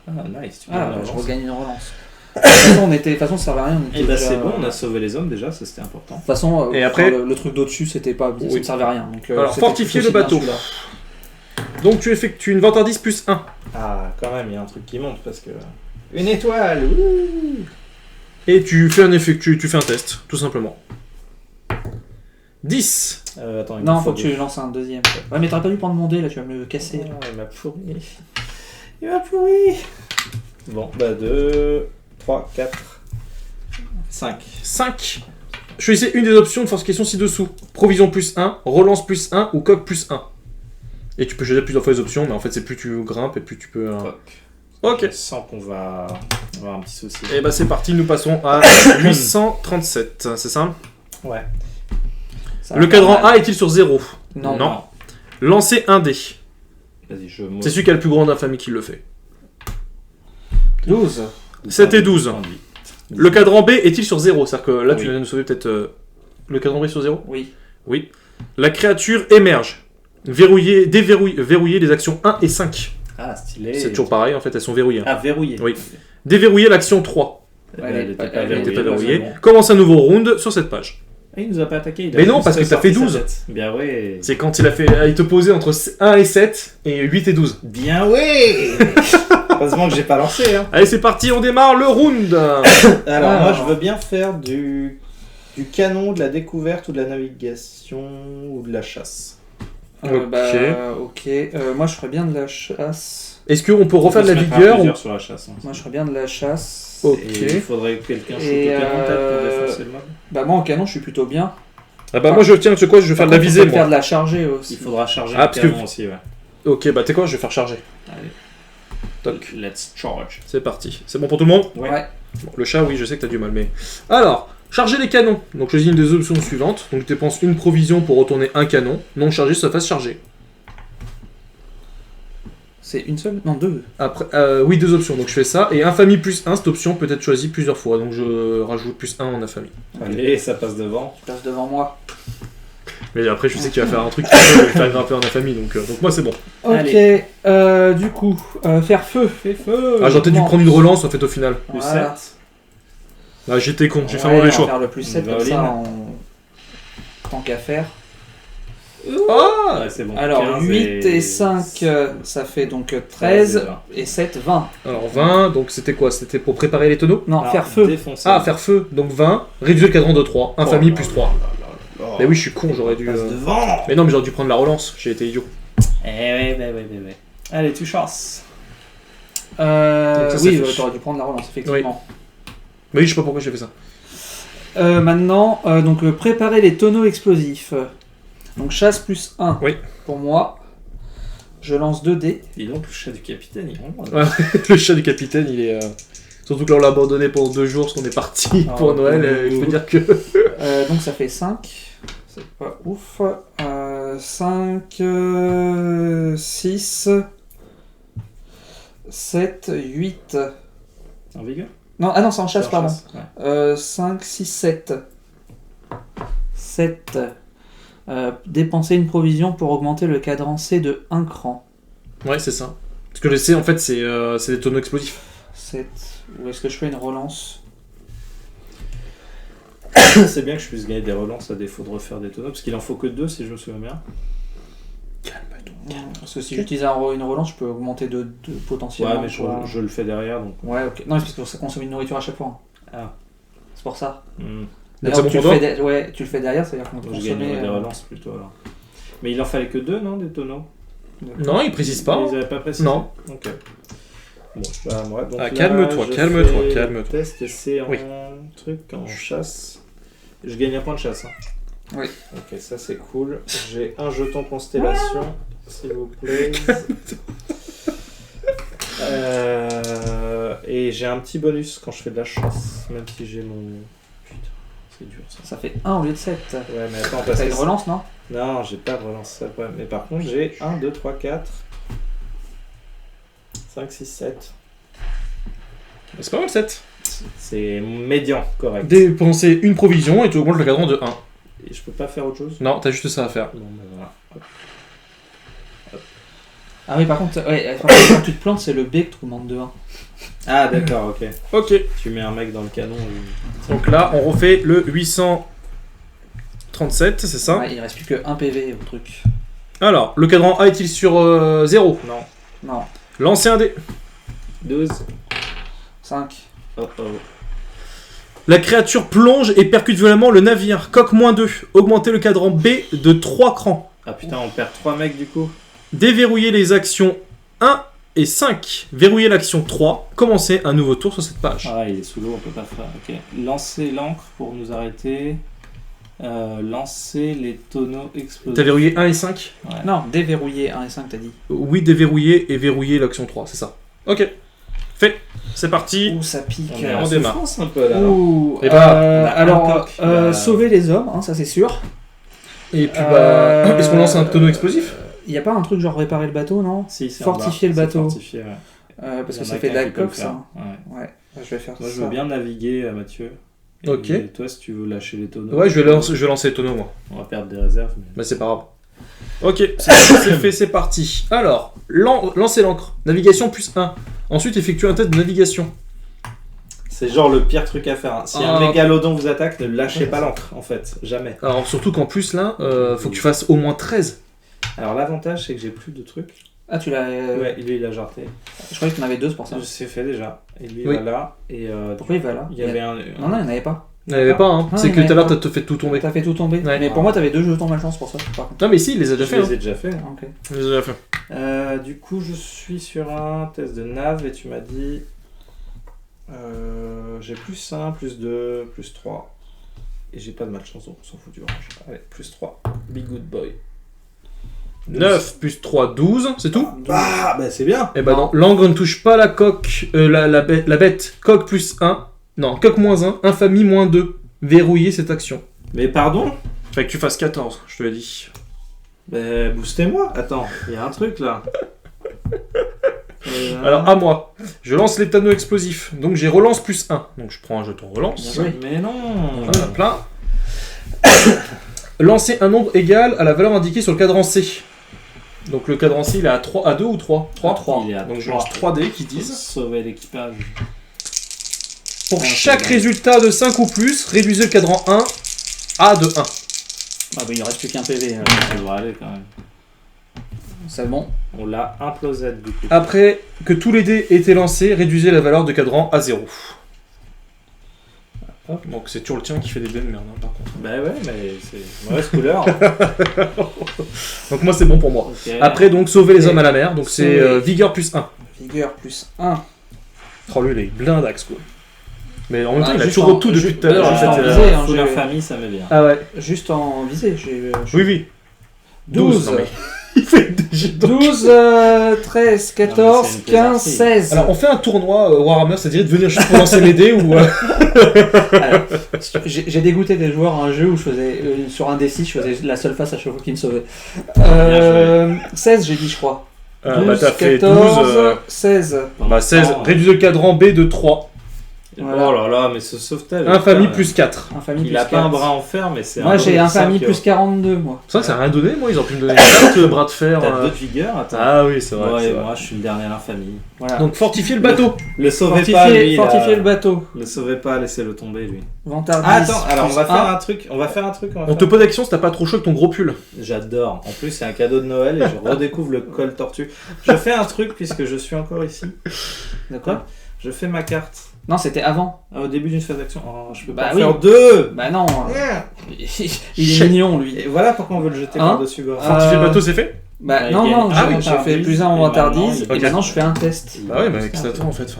Ah, nice. Tu peux Ah, aller je avancer. regagne une relance. De toute façon, ça servait à rien. on était Et bah déjà- c'est bon, on a sauvé les hommes déjà, ça c'était important. De toute façon, Et après- le truc d'au-dessus, c'était pas, ça Oui. ne servait à rien. Donc, Alors, c'était fortifier tout le aussi bien bateau. celui-là. Donc tu effectues une vantardise plus 1. Ah, quand même, il y a un truc qui monte parce que. Une étoile. Wouh. Et tu fais tu fais un test, tout simplement. 10. Attends, il Non, me faut que des- tu lances un deuxième. Ouais, mais t'aurais pas dû prendre mon dé là, tu vas me le casser. Ah, il m'a pourri. Il m'a pourri. Bon, bah 2, 3, 4, 5. 5. Choisissez une des options de fortification ci-dessous. Provision plus 1, relance plus 1 ou coque plus 1. Et tu peux choisir plusieurs fois les options, mais en fait c'est plus tu grimpes et plus tu peux... Ok. Je sens qu'on va avoir un petit souci. Et bah c'est parti, nous passons à 837, c'est ça? Ouais. Ça Le va cadran pas mal. A est-il sur 0? Non. Non. Lancez un dé. Vas-y, je C'est celui qui a le plus grand d'infamie qui le fait. 12. 7 et 12. 18. Le cadran B est-il sur 0? C'est-à-dire que là tu Oui. viens de nous sauver peut-être... Le cadran B est sur 0? Oui. Oui. La créature émerge. Verrouillez les actions 1 et 5. Ah, stylé. C'est toujours pareil, en fait, elles sont verrouillées. Ah, verrouillé. Oui. Déverrouillez l'action 3. Elle était pas elle Elle n'était pas verrouillée. verrouillée. c'est bon. Commence un nouveau round sur cette page. Ah, il nous a pas attaqué. il a Mais non, juste parce que t'as fait sorti 12. sa tête. Bien ouais. C'est quand il te posait entre 1 et 7 et 8 et 12. Bien ouais. Heureusement que j'ai pas lancé. Hein. Allez, c'est parti, on démarre le round. Alors, moi, je veux bien faire du canon, de la découverte ou de la navigation ou de la chasse. Ok. Moi, je ferais bien de la chasse. Est-ce qu'on peut refaire de la On peut se mettre à vigueur plusieurs sur la chasse. hein. Moi, je ferais bien de la chasse. Ok. Et il faudrait que quelqu'un shoot Et, au canon peut-être pour défoncer le mob. Bah, moi, en canon, je suis plutôt bien. Ah bah moi je tiens, tu sais quoi, je vais faire de la Par contre, visée on peut faire moi. de la chargée aussi. Il faudra charger Ah, le parce que- canon aussi, ouais. Ok, bah t'es quoi, je vais faire charger. Allez. Toc. Let's charge. C'est parti. C'est bon pour tout le monde? Ouais. Bon, le chat, oui, je sais que t'as du mal, mais... Alors, charger les canons. Donc choisis une des options suivantes. Donc tu dépenses une provision pour retourner un canon. Non chargé, ça fasse charger. C'est une seule? Non, deux. Après, oui, 2 options. Donc je fais ça. Et infamie plus 1, cette option peut être choisie plusieurs fois. Donc je rajoute plus 1 en infamie. Allez, ça passe devant. Tu passes devant moi. Mais après, je sais qu'il va faire un truc qui va me faire grimper en infamie. Donc moi, c'est bon. Ok, du coup, faire feu. Fais feu. Ah, j'aurais peut-être dû prendre une relance en fait au final. Plus Voilà. 7. Ah, j'étais con, j'ai fait un Ouais, mauvais on va choix. faire le plus 7 comme Valide. ça, tant qu'à faire. Ah Ouais, c'est bon. Alors, 15 8 et 5, ça fait donc 13, et 7, 20. Alors 20, donc c'était quoi? C'était pour préparer les tonneaux? Non, faire feu. Défoncer. Ah, faire feu, donc 20, réduire le cadran de 3, infamie Oh plus là 3. là. Mais oui, je suis con, j'aurais dû... Passe devant. Mais non, mais j'aurais dû prendre la relance, j'ai été idiot. Ouais. Allez, tu chances. Donc ça Oui, fait- t'aurais dû prendre la relance, effectivement. Mais oui, je sais pas pourquoi j'ai fait ça. Maintenant, donc préparer les tonneaux explosifs. Donc chasse plus 1 Oui. pour moi. Je lance 2 dés. Dis donc, le chat du capitaine, il rentre. Ouais, le chat du capitaine, il est... Surtout que là, on l'a abandonné pendant 2 jours, parce qu'on est parti Ah, pour Noël, il faut dire que... Donc ça fait 5. C'est pas ouf. 5, 6, 7, 8. En vigueur. Non, ah non, c'est en chasse, C'est en pardon. chasse, ouais. 5, 6, 7. 7. Dépenser une provision pour augmenter le cadencé de 1 cran. Ouais, c'est ça. Parce que le C, en fait, c'est des tonneaux explosifs. 7. Ou est-ce que je fais une relance? C'est bien que je puisse gagner des relances à défaut de refaire des tonneaux, parce qu'il en faut que 2 si je me souviens bien. Parce que si j'utilise une relance, je peux augmenter de potentiellement. Ouais, mais je le fais derrière, donc... Ouais, ok. Non, c'est parce que ça consomme une nourriture à chaque fois. Ah. C'est pour ça. Donc D'ailleurs, c'est bon tu, pour le toi fais ouais, tu le fais derrière, c'est-à-dire qu'on peut Donc je gagnerais consommer. des relances plutôt, alors. Mais il en fallait que 2, non, des tonneaux? Non, il précise pas. Ils avaient pas précisé? Non. Ok. Bon, bah moi, donc Ah, là, calme-toi, je calme-toi, fais calme-toi. Test essai en Oui. truc, en chasse. Je gagne un point de chasse. Hein. Oui. Ok, ça c'est cool. J'ai un jeton constellation, s'il vous plaît. Et j'ai un petit bonus quand je fais de la chasse, même si j'ai mon... Putain, c'est dur ça. Ça fait 1 au lieu de 7. Ouais, mais attends, parce T'as que... une relance, non? Non, j'ai pas de relance, ça, ouais. Mais par contre, j'ai 1, 2, 3, 4... 5, 6, 7. C'est pas mal, 7. C'est médian, correct. Dépenser une provision et tu augmentes le cadran de 1. Et je peux pas faire autre chose? Non, t'as juste ça à faire. Bon, ben voilà. Hop. Ah oui, par contre, ouais, quand tu te plantes, c'est le B que tu augmentes de 1. Ah, d'accord, ok. Ok. Tu mets un mec dans le canon. Donc là, on refait le 837, c'est ça? Ouais, il reste plus que 1 PV au truc. Alors, le cadran A est-il sur 0? Non. Non. Lancez un dé. 12. 5. Oh oh. La créature plonge et percute violemment le navire. Coque -2. Augmentez le cadran B de 3 crans. Ah putain, on perd 3 mecs du coup. Déverrouillez les actions 1 et 5. Verrouillez l'action 3. Commencez un nouveau tour sur cette page. Ah, il est sous l'eau, on peut pas faire. Ok. Lancer l'encre pour nous arrêter. Lancer les tonneaux explosifs. T'as verrouillé 1 et 5? Ouais. Non, déverrouiller 1 et 5, t'as dit. Oui, déverrouiller et verrouiller l'action 3, c'est ça. Ok. Fait. C'est parti. Ouh, ça pique. On est en on démarre. souffrance un peu là. Ouh, Et bah, on a un alors, coq. Bah, sauver les hommes, hein, ça c'est sûr. Et puis bah... Est-ce qu'on lance un tonneau explosif? Il y a pas un truc genre réparer le bateau, non? Si, c'est Fortifier en bas. le bateau. C'est fortifié, ouais. Parce Il y que en ça a fait de qu'un la qui peut le coque, faire. ça. Ouais. Ouais, je vais faire Moi ça. je veux bien naviguer, Mathieu. Et Ok. toi, si tu veux lâcher les tonneaux. Ouais, je vais lancer les tonneaux, moi. On va perdre des réserves. Mais... Bah c'est pas grave. Ok, c'est fait, c'est parti. Alors, lancez l'encre. Navigation plus 1. Ensuite, effectuez un test de navigation. C'est genre le pire truc à faire. Hein. Si Ah. un mégalodon vous attaque, ne lâchez pas l'encre, en fait. Jamais. Alors, surtout qu'en plus, là, faut que tu fasses au moins 13. Alors l'avantage, c'est que j'ai plus de trucs. Ah, tu l'as. Ouais, lui, il a jarté. Je croyais que t'en avais 2, c'est pour ça. C'est fait déjà. Et lui, Oui. il va là. Et Pourquoi il va là? il y avait un... Non, non, il n'y en avait pas. Il n'y en avait pas, hein. Ah, C'est il y que en tout à l'heure, avait t'as fait tout tomber. T'as fait tout tomber. Ouais. Mais pour moi, t'avais 2 jetons malchance pour ça, par contre. Non, mais si, il les a déjà Je fait. les Hein. ai déjà fait. Ah, ok. Il les a déjà fait. Du coup, je suis sur un test de nav et tu m'as dit... j'ai plus 1, plus 2, plus 3. Et j'ai pas de malchance, donc on s'en fout du orange. Allez, plus 3. Be good boy. 9 plus 3, 12, c'est tout? Ah, bah c'est bien. Eh ben non, l'encre ne touche pas la coque, la bête. Coque plus 1. Non, coque moins 1. Infamie moins 2. Verrouiller cette action. Mais pardon? Fait que tu fasses 14, je te l'ai dit. Bah boostez-moi. Attends, il y a un truc là. Alors, à moi. Je lance les panneaux explosifs. Donc, j'ai relance plus 1. Donc, je prends un jeton relance. Bien joué. Mais non. Voilà, plein. Lancer un nombre égal à la valeur indiquée sur le cadran C. Donc, le cadran C, il est à 3, à 2 ou 3 Il est à Donc, je 3. lance 3 dés qui disent... Sauver l'équipage. Pour chaque résultat de 5 ou plus, réduisez le cadran 1 à de 1. Ah bah il reste plus qu'un PV. Ça devrait aller quand même. C'est bon. On l'a implosé du coup. Après que tous les dés aient été lancés, réduisez la valeur de cadran à 0. Donc c'est toujours le tien qui fait des dés de merde, hein, par contre. Bah ouais, mais c'est mauvaise couleur. Donc moi c'est bon pour moi. Ok. Après donc sauver les hommes à la mer, donc c'est vigueur plus 1. Vigueur plus 1. Oh lui il est blindax quoi. Mais en même temps Ah, il a juste toujours en- tout depuis juste- tout à l'heure. juste en en fait, visée, hein, Full j'ai- infamie, ça met bien. Ah ouais. Juste en visée. Oui oui. 12. Non, mais... il fait des jetons. 12, 13, 14, c'est une 15, plaisanterie. 16. Alors on fait un tournoi Warhammer, c'est-à-dire de venir juste pour lancer les dés ou... Alors, j'ai dégoûté des joueurs à un jeu où je faisais sur un D6, je faisais la seule face à chaque fois qui me sauvait. 16 j'ai dit je crois. 12, bah t'as fait 14, 12... 16. Bah 16, réduisez le cadran B de 3. Voilà. Oh là là, mais ce sauvetage. Infamie plus 4. Infamie Il a plus pas un 4. bras en fer, mais c'est Moi un j'ai autre infamie 5, plus 42 moi. C'est vrai que ça n'a rien donné, moi ils ont pu me donner 4 bras de fer. T'as 2 de vigueur, attends. Ah oui, c'est vrai. Ouais, c'est vrai. moi je suis le dernier infamie. Voilà. Donc fortifier le bateau. Le sauvez pas, Fortifier, lui. fortifier là. le bateau. Le sauvez pas, laissez-le tomber, lui. Vantard 10. Ah, attends, alors on plus va faire 1. un truc. On va faire un truc. On te pose la question si t'as pas trop chaud avec ton gros pull. J'adore. En plus, c'est un cadeau de Noël et je redécouvre le col tortue. Je fais un truc puisque je suis encore ici. D'accord. Je fais ma carte. Non, c'était avant. Au début d'une phase d'action. Oh, je peux Bah pas en oui. faire deux. Bah non. Merde. Il est mignon lui. Et voilà pourquoi on veut le jeter Hein par-dessus bord. Fortifier le bateau, c'est fait. Bah Ouais, non, il y a non, une- Ah oui, j'ai fait plus 1 en et vantardise maintenant, et il- maintenant je fais un test. Bah oui, mais avec ça en fait.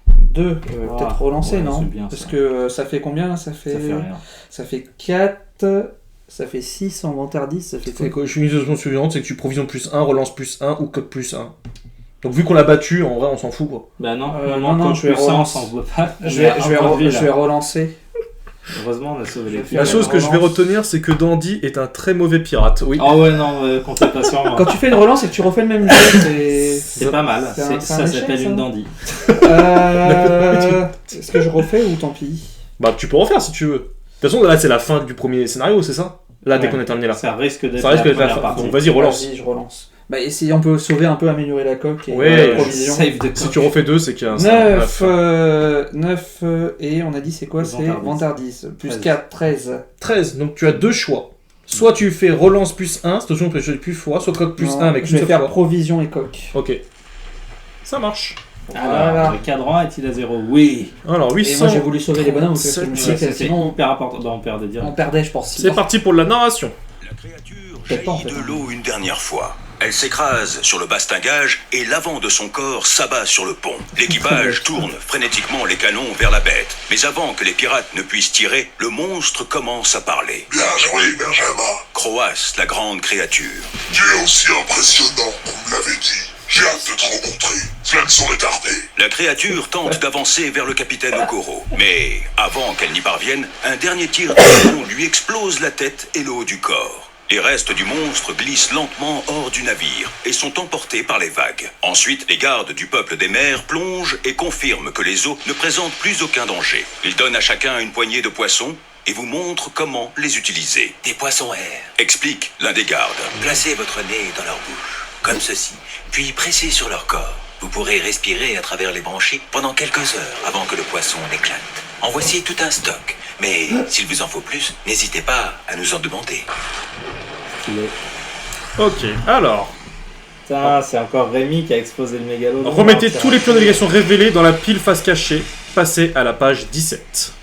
2, Ah, peut-être relancer, ouais, non c'est bien, Parce ça. que ça fait combien là ça fait... Ça fait rien. Ça fait 4, ça fait 6 en vantardise, ça fait C'est quoi quoi, je suis une situation suivante, c'est que tu provisions plus 1, relance plus 1 ou code plus 1. Donc vu qu'on l'a battu, en vrai on s'en fout quoi. Bah non, non, je vais relancer. on s'en veut pas. Je vais relancer. Heureusement, on a sauvé les Je vais filles. La faire chose une que je vais relance. retenir, c'est que Dandy est un très mauvais pirate. Oui. Ah ouais, non, comptez pas sur moi. Quand tu fais une relance et que tu refais le même jeu, c'est... C'est pas mal, c'est un ça échec, s'appelle ça une dandy. Est-ce que je refais ou tant pis? Bah tu peux refaire si tu veux. De toute façon là c'est la fin du premier scénario, c'est ça? Là dès Ouais. qu'on est terminé là. Ça risque d'être Ça risque la d'être la première fin. partie. Donc vas-y relance. Vas-y, je relance. Bah, et si on peut sauver un peu, améliorer la coque et Ouais, la provision. Save de Si tu refais 2, c'est qu'il y a un 9, et on a dit c'est quoi? C'est Vantardise. vantardise. Plus 13. 4, 13. 13, donc tu as deux choix. Soit tu fais relance plus 1, cette option tu peux choisir plus fois, soit coque plus Non, 1 avec je une vais seule faire fois. provision et coque. Ok. Ça marche. Alors, Voilà. le cadran est-il à 0? Oui. Alors Et 800. moi j'ai voulu sauver les bonhommes parce que je me suis dit que C'était sinon hyper important. Bah, on perdait direct. on perdait, je pense. C'est parti pour la narration. La créature Peut-être pas, en jaillit fait. de l'eau une dernière fois. Elle s'écrase sur le bastingage et l'avant de son corps s'abat sur le pont. L'équipage tourne frénétiquement les canons vers la bête. Mais avant que les pirates ne puissent tirer, le monstre commence à parler. Bien joué, Benjamin. Croasse, la grande créature. Tu es aussi impressionnant qu'on me l'avait dit. J'ai hâte de te rencontrer. Cela ne saurait tarder. La créature tente d'avancer vers le capitaine Okoro. Mais avant qu'elle n'y parvienne, un dernier tir de canon lui explose la tête et le haut du corps. Les restes du monstre glissent lentement hors du navire et sont emportés par les vagues. Ensuite, les gardes du peuple des mers plongent et confirment que les eaux ne présentent plus aucun danger. Ils donnent à chacun une poignée de poissons et vous montrent comment les utiliser. Des poissons airs. Explique l'un des gardes. Placez votre nez dans leur bouche, comme ceci, puis pressez sur leur corps. Vous pourrez respirer à travers les branchies pendant quelques heures avant que le poisson n'éclate. En voici tout un stock, mais s'il vous en faut plus, n'hésitez pas à nous en demander. Ok, alors. Putain, c'est encore Rémi qui a explosé le mégalo. Remettez tous les pions de navigation révélés dans la pile face cachée. Passez à la page 17.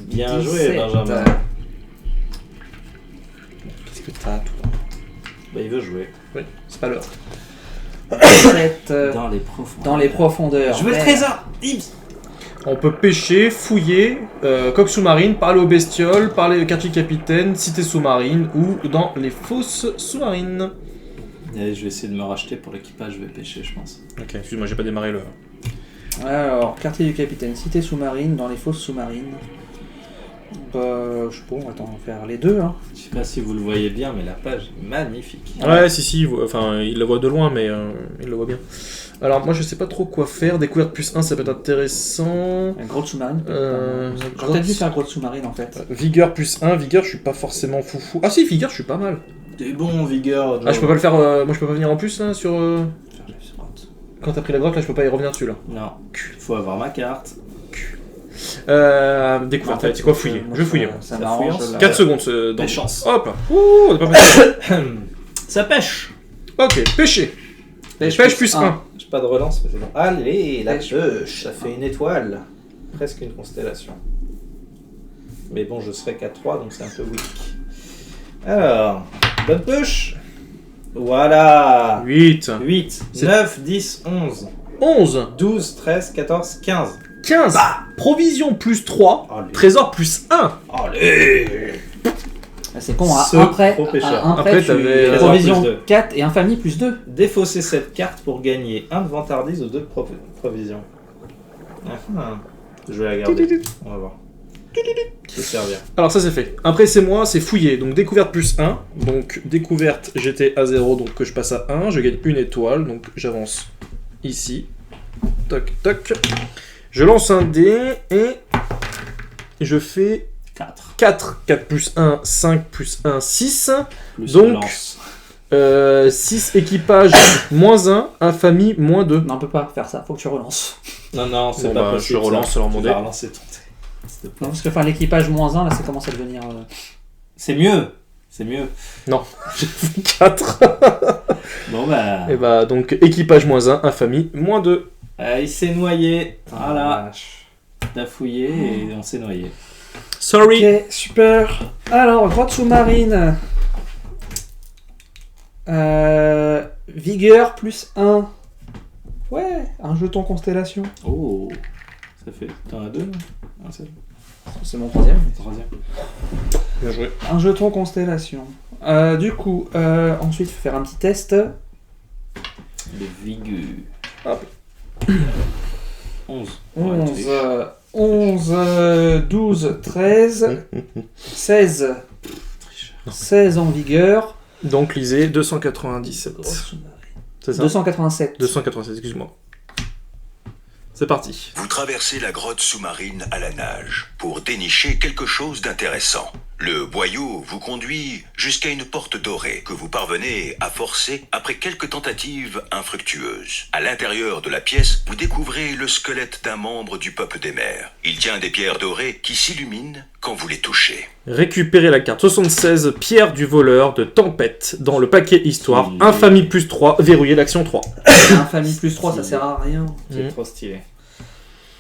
Bien 17. joué, Benjamin. Qu'est-ce que t'as, toi? Bah, il veut jouer. Oui, c'est pas l'heure. 7 Dans les profondeurs. dans les profondeurs. Je veux le Merde. trésor. Ibs. On peut pêcher, fouiller, coque sous-marine, parler aux bestioles, parler au quartier capitaine, cité sous-marine ou dans les fosses sous-marines. Allez, je vais essayer de me racheter pour l'équipage, je vais pêcher, je pense. Ok, excuse-moi, j'ai pas démarré le. Alors, quartier du capitaine, cité sous-marine, dans les fosses sous-marines. Je sais pas, on va t'en faire les deux. Hein. Je sais pas si vous le voyez bien, mais la page est magnifique. Ouais, si, enfin, il la voit de loin, mais il la voit bien. Alors, moi, je sais pas trop quoi faire. Découverte plus 1, ça peut être intéressant. Une grotte sous-marine. Grotte- J'aurais dû faire grotte sous-marine en fait. Vigueur plus 1, vigueur, je suis pas forcément foufou. Ah si, vigueur, je suis pas mal. T'es bon, vigueur. Ah, je peux pas le faire, moi je peux pas venir en plus là, sur... Quand t'as pris la grotte, là, je peux pas y revenir dessus là. Non, faut avoir ma carte. Découverte, En fait, c'est quoi fouiller? Je vais fouiller. Ça La m'arrange. fouillance. là. 4 secondes. Dans... Chance. Hop là. Ouh, on est pas mal. Ça pêche. Ok, pêcher. Pêche plus 1. J'ai pas de relance, mais c'est bon. Allez, la Pêche. pêche. Ça fait une étoile. Presque une constellation. Mais bon, je serai qu'à 3, donc c'est un peu weak. Alors, bonne pêche. Voilà. 8. 8, C'est- 9, 10, 11, 11. 12, 13, 14, 15. 15. Provision plus 3. Allez. Trésor plus 1. Allez. Ah, c'est con, Ce un prêt, gros pêcheur. un Après, prêt, tu t'avais, provision plus deux. 4 et infamie plus 2. Défausser cette carte pour gagner un de vantardise ou 2 de provision. Ah, je vais la garder. On va voir. Ça servir. Alors ça c'est fait. Après c'est moi, c'est fouiller. Donc découverte plus 1. Donc découverte j'étais à 0, donc que je passe à 1. Je gagne une étoile, donc j'avance ici. Toc toc. Je lance un dé et je fais 4. 4. 4 plus 1, 5 plus 1, 6. Plus Donc, relance. 6 équipage moins 1, infamie moins 2. Non, on peut pas faire ça, faut que tu relances. Non, c'est Bon, pas bah, possible. je relance ça. alors mon Tu dé. vas relancer ton dé. S'il te plaît. Non, parce que enfin, l'équipage moins 1, là, ça commence à devenir. C'est mieux. C'est mieux. 4. Bon bah. Et bah donc équipage moins 1, infamie moins 2. Il s'est noyé. Voilà. Vache. T'as fouillé et on s'est noyé. Sorry. Ok, super. Alors, grotte sous-marine. Vigueur plus 1. Ouais, un jeton constellation. Oh. Ça fait. T'en as 2 là? Ah, c'est C'est mon troisième. le troisième. Bien joué. Un jeton constellation. Du coup, ensuite, il faut faire un petit test. Le vigu. Hop. 11. 11, 12, 13, 16. 16 en vigueur. Donc lisez 297. C'est ça 287. 287, excuse-moi. C'est parti. Vous traversez la grotte sous-marine à la nage pour dénicher quelque chose d'intéressant. Le boyau vous conduit jusqu'à une porte dorée que vous parvenez à forcer après quelques tentatives infructueuses. À l'intérieur de la pièce, vous découvrez le squelette d'un membre du peuple des mers. Il tient des pierres dorées qui s'illuminent quand vous les touchez. Récupérez la carte 76, pierre du voleur de tempête, dans le paquet histoire, Mmh. infamie plus 3, verrouiller l'action 3. Infamie plus 3, ça sert à rien. C'est Mhm. trop stylé.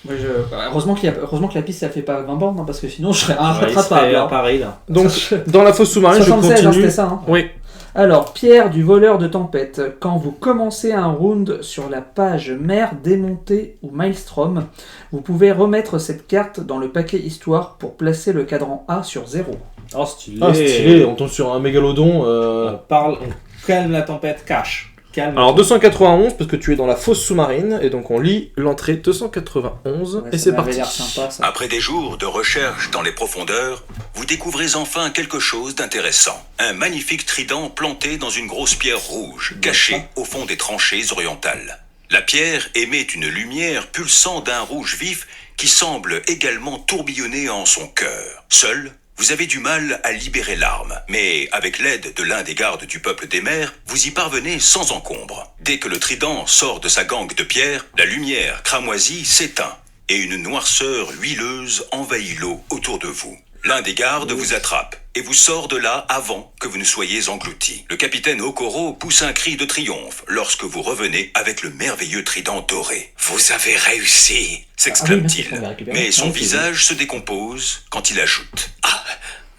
Moi, heureusement que la piste, ça fait pas 20 bornes, hein, parce que sinon, je serais Ouais, il rattrapable. serait à hein. Paris là. Donc, dans la fosse sous-marine, je 76, hein, continue. c'était ça. Hein. Oui. Alors, pierre du voleur de tempête. Quand vous commencez un round sur la page mer démontée ou maelstrom, vous pouvez remettre cette carte dans le paquet histoire pour placer le cadran A sur 0. Oh, stylé. Ah, stylé, on tombe sur un mégalodon. On parle, on calme la tempête, cache. Calme. Alors 291, parce que tu es dans la fosse sous-marine, et donc on lit l'entrée 291, Ouais, et ça c'est m'avait parti. l'air sympa, ça. Après des jours de recherche dans les profondeurs, vous découvrez enfin quelque chose d'intéressant. Un magnifique trident planté dans une grosse pierre rouge, cachée au fond des tranchées orientales. La pierre émet une lumière pulsant d'un rouge vif qui semble également tourbillonner en son cœur. Seul, vous avez du mal à libérer l'arme, mais avec l'aide de l'un des gardes du peuple des mers, vous y parvenez sans encombre. Dès que le trident sort de sa gangue de pierre, la lumière cramoisie s'éteint et une noirceur huileuse envahit l'eau autour de vous. L'un des gardes vous attrape et vous sort de là avant que vous ne soyez englouti. Le capitaine Okoro pousse un cri de triomphe lorsque vous revenez avec le merveilleux trident doré. « Vous avez réussi !» s'exclame-t-il. Ah oui, récupérer. Mais son Ah oui, c'est visage se décompose quand il ajoute. « Ah,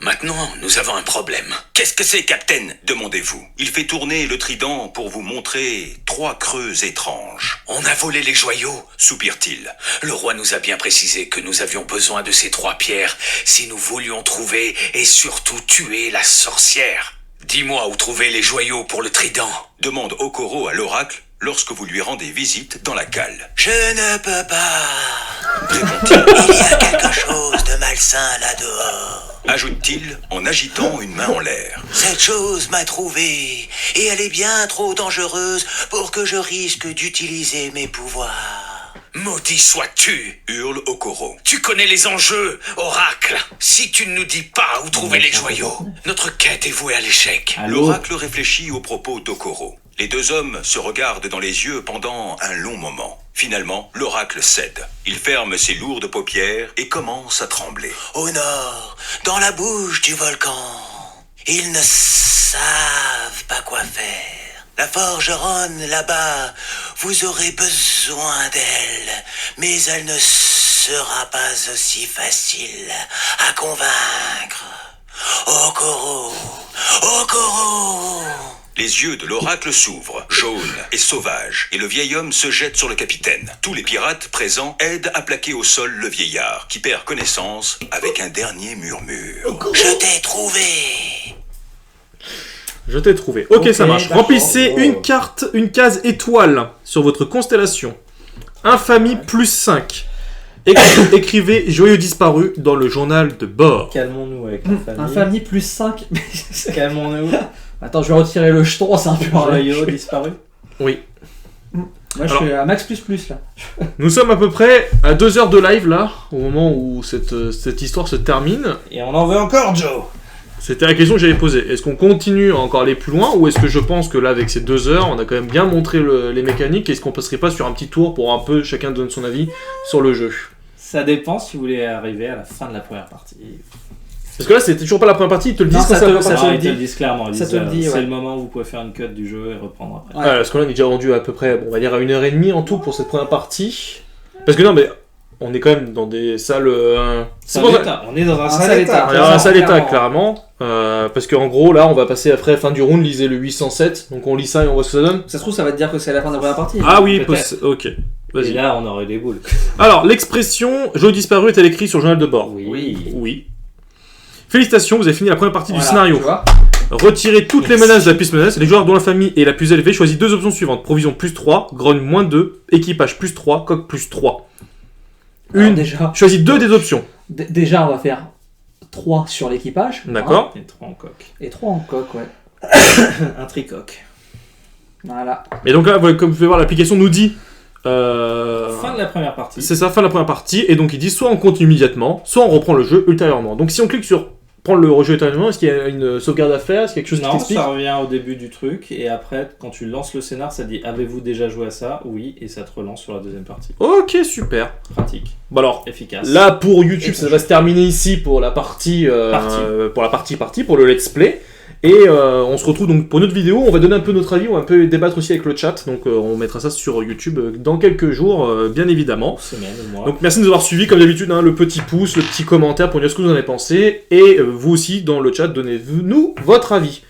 maintenant, nous avons un problème. Qu'est-ce que c'est, Capitaine ?» demandez-vous. Il fait tourner le trident pour vous montrer 3 creux étranges. On a volé les joyaux. Soupire-t-il. Le roi nous a bien précisé que nous avions besoin de ces 3 pierres si nous voulions trouver et surtout tuer la sorcière. Dis-moi où trouver les joyaux pour le trident. Demande Okoro à l'oracle lorsque vous lui rendez visite dans la cale. Je ne peux pas, répond-il. Il y a quelque chose de malsain là-dehors. Ajoute-t-il en agitant une main en l'air. Cette chose m'a trouvé, et elle est bien trop dangereuse pour que je risque d'utiliser mes pouvoirs. Maudit sois-tu, Hurle Okoro. tu connais les enjeux, Oracle. Si tu ne nous dis pas où trouver les joyaux, notre quête est vouée à l'échec. Allô? L'oracle réfléchit aux propos d'Okoro. Les deux hommes se regardent dans les yeux pendant un long moment. Finalement, l'oracle cède. Il ferme ses lourdes paupières et commence à trembler. Au nord, dans la bouche du volcan, ils ne savent pas quoi faire. La forgeronne là-bas, vous aurez besoin d'elle, mais elle ne sera pas aussi facile à convaincre. Okoro, Okoro. Les yeux de l'oracle s'ouvrent, jaunes et sauvages, et le vieil homme se jette sur le capitaine. Tous les pirates présents aident à plaquer au sol le vieillard, qui perd connaissance avec un dernier murmure. Je t'ai trouvé. Je t'ai trouvé. Ok, ça marche. d'accord. Remplissez une case étoile sur votre constellation. Infamie plus 5. Écrivez joyeux disparu dans le journal de bord. Calmons-nous avec la famille. Infamie plus 5. Calmons-nous. Attends, je vais retirer le jeton, c'est un peu Joyeux disparu. Oui. Moi, je suis à max plus là. Nous sommes à peu près à 2 heures de live là, au moment où cette histoire se termine. Et on en veut encore, Joe. C'était la question que j'avais posée. Est-ce qu'on continue à encore aller plus loin ou est-ce que je pense que là, avec ces 2 heures, on a quand même bien montré les mécaniques. Est-ce qu'on passerait pas sur un petit tour pour un peu chacun donne son avis sur le jeu? Ça dépend si vous voulez arriver à la fin de la première partie. Parce que là, c'était toujours pas la première partie, ils te le disent Non, quand ça c'est la te- première ça partie. Non, ils te dit. le disent clairement. Ils Ça disent, te le dit, c'est ouais. le moment où vous pouvez faire une cut du jeu et reprendre après. Ouais. Parce que là, on est déjà rendu à peu près, on va dire, à 1h30 en tout pour cette première partie. Parce que non, mais on est quand même dans des salles. C'est Sale pour ça- état. On est dans un Un sale sale état. état. Alors, un sale état, Clairement. clairement. Parce qu'en gros, là, on va passer après fin du round, lisez le 807. Donc on lit ça et on voit ce que ça donne. Ça se trouve, ça va te dire que c'est la fin de la première partie. Ah oui, Peut-être. ok. Et Vas-y. là, on aurait des boules. Alors, l'expression jeu disparu est-elle écrite sur le journal de bord? Oui. Félicitations, vous avez fini la première partie Voilà, du scénario. tu vois. Retirez toutes les menaces de la piste menace. Les joueurs dont la famille est la plus élevée choisissent 2 options suivantes. Provision plus 3, grogne moins 2, équipage plus 3, coque plus 3. Alors, déjà, Choisis 2 des options. déjà, on va faire 3 sur l'équipage. D'accord. Et 3 en coque. Et 3 en coque, ouais. Un tricoque. Voilà. Et donc là, comme vous pouvez voir, l'application nous dit... Fin de la première partie. C'est ça, fin de la première partie. Et donc ils disent soit on continue immédiatement, soit on reprend le jeu ultérieurement. Donc si on clique sur prendre le jeu ultérieurement, est-ce qu'il y a une sauvegarde à faire? Est-ce qu'il y a quelque chose qui Non, t'explique? ça revient au début du truc. Et après, quand tu lances le scénar, ça dit avez-vous déjà joué à ça? Oui. Et ça te relance sur la deuxième partie. Ok, super. Pratique. Bon alors, Efficace. là pour YouTube, Et ça va se terminer ici pour la partie, Partie. pour le let's play. Et on se retrouve donc pour une autre vidéo. On va donner un peu notre avis, on va un peu débattre aussi avec le chat. Donc on mettra ça sur YouTube dans quelques jours, bien évidemment. Semaine ou mois. Donc merci de nous avoir suivis, comme d'habitude, hein, le petit pouce, le petit commentaire pour dire ce que vous en avez pensé. Et vous aussi, dans le chat, donnez-nous votre avis.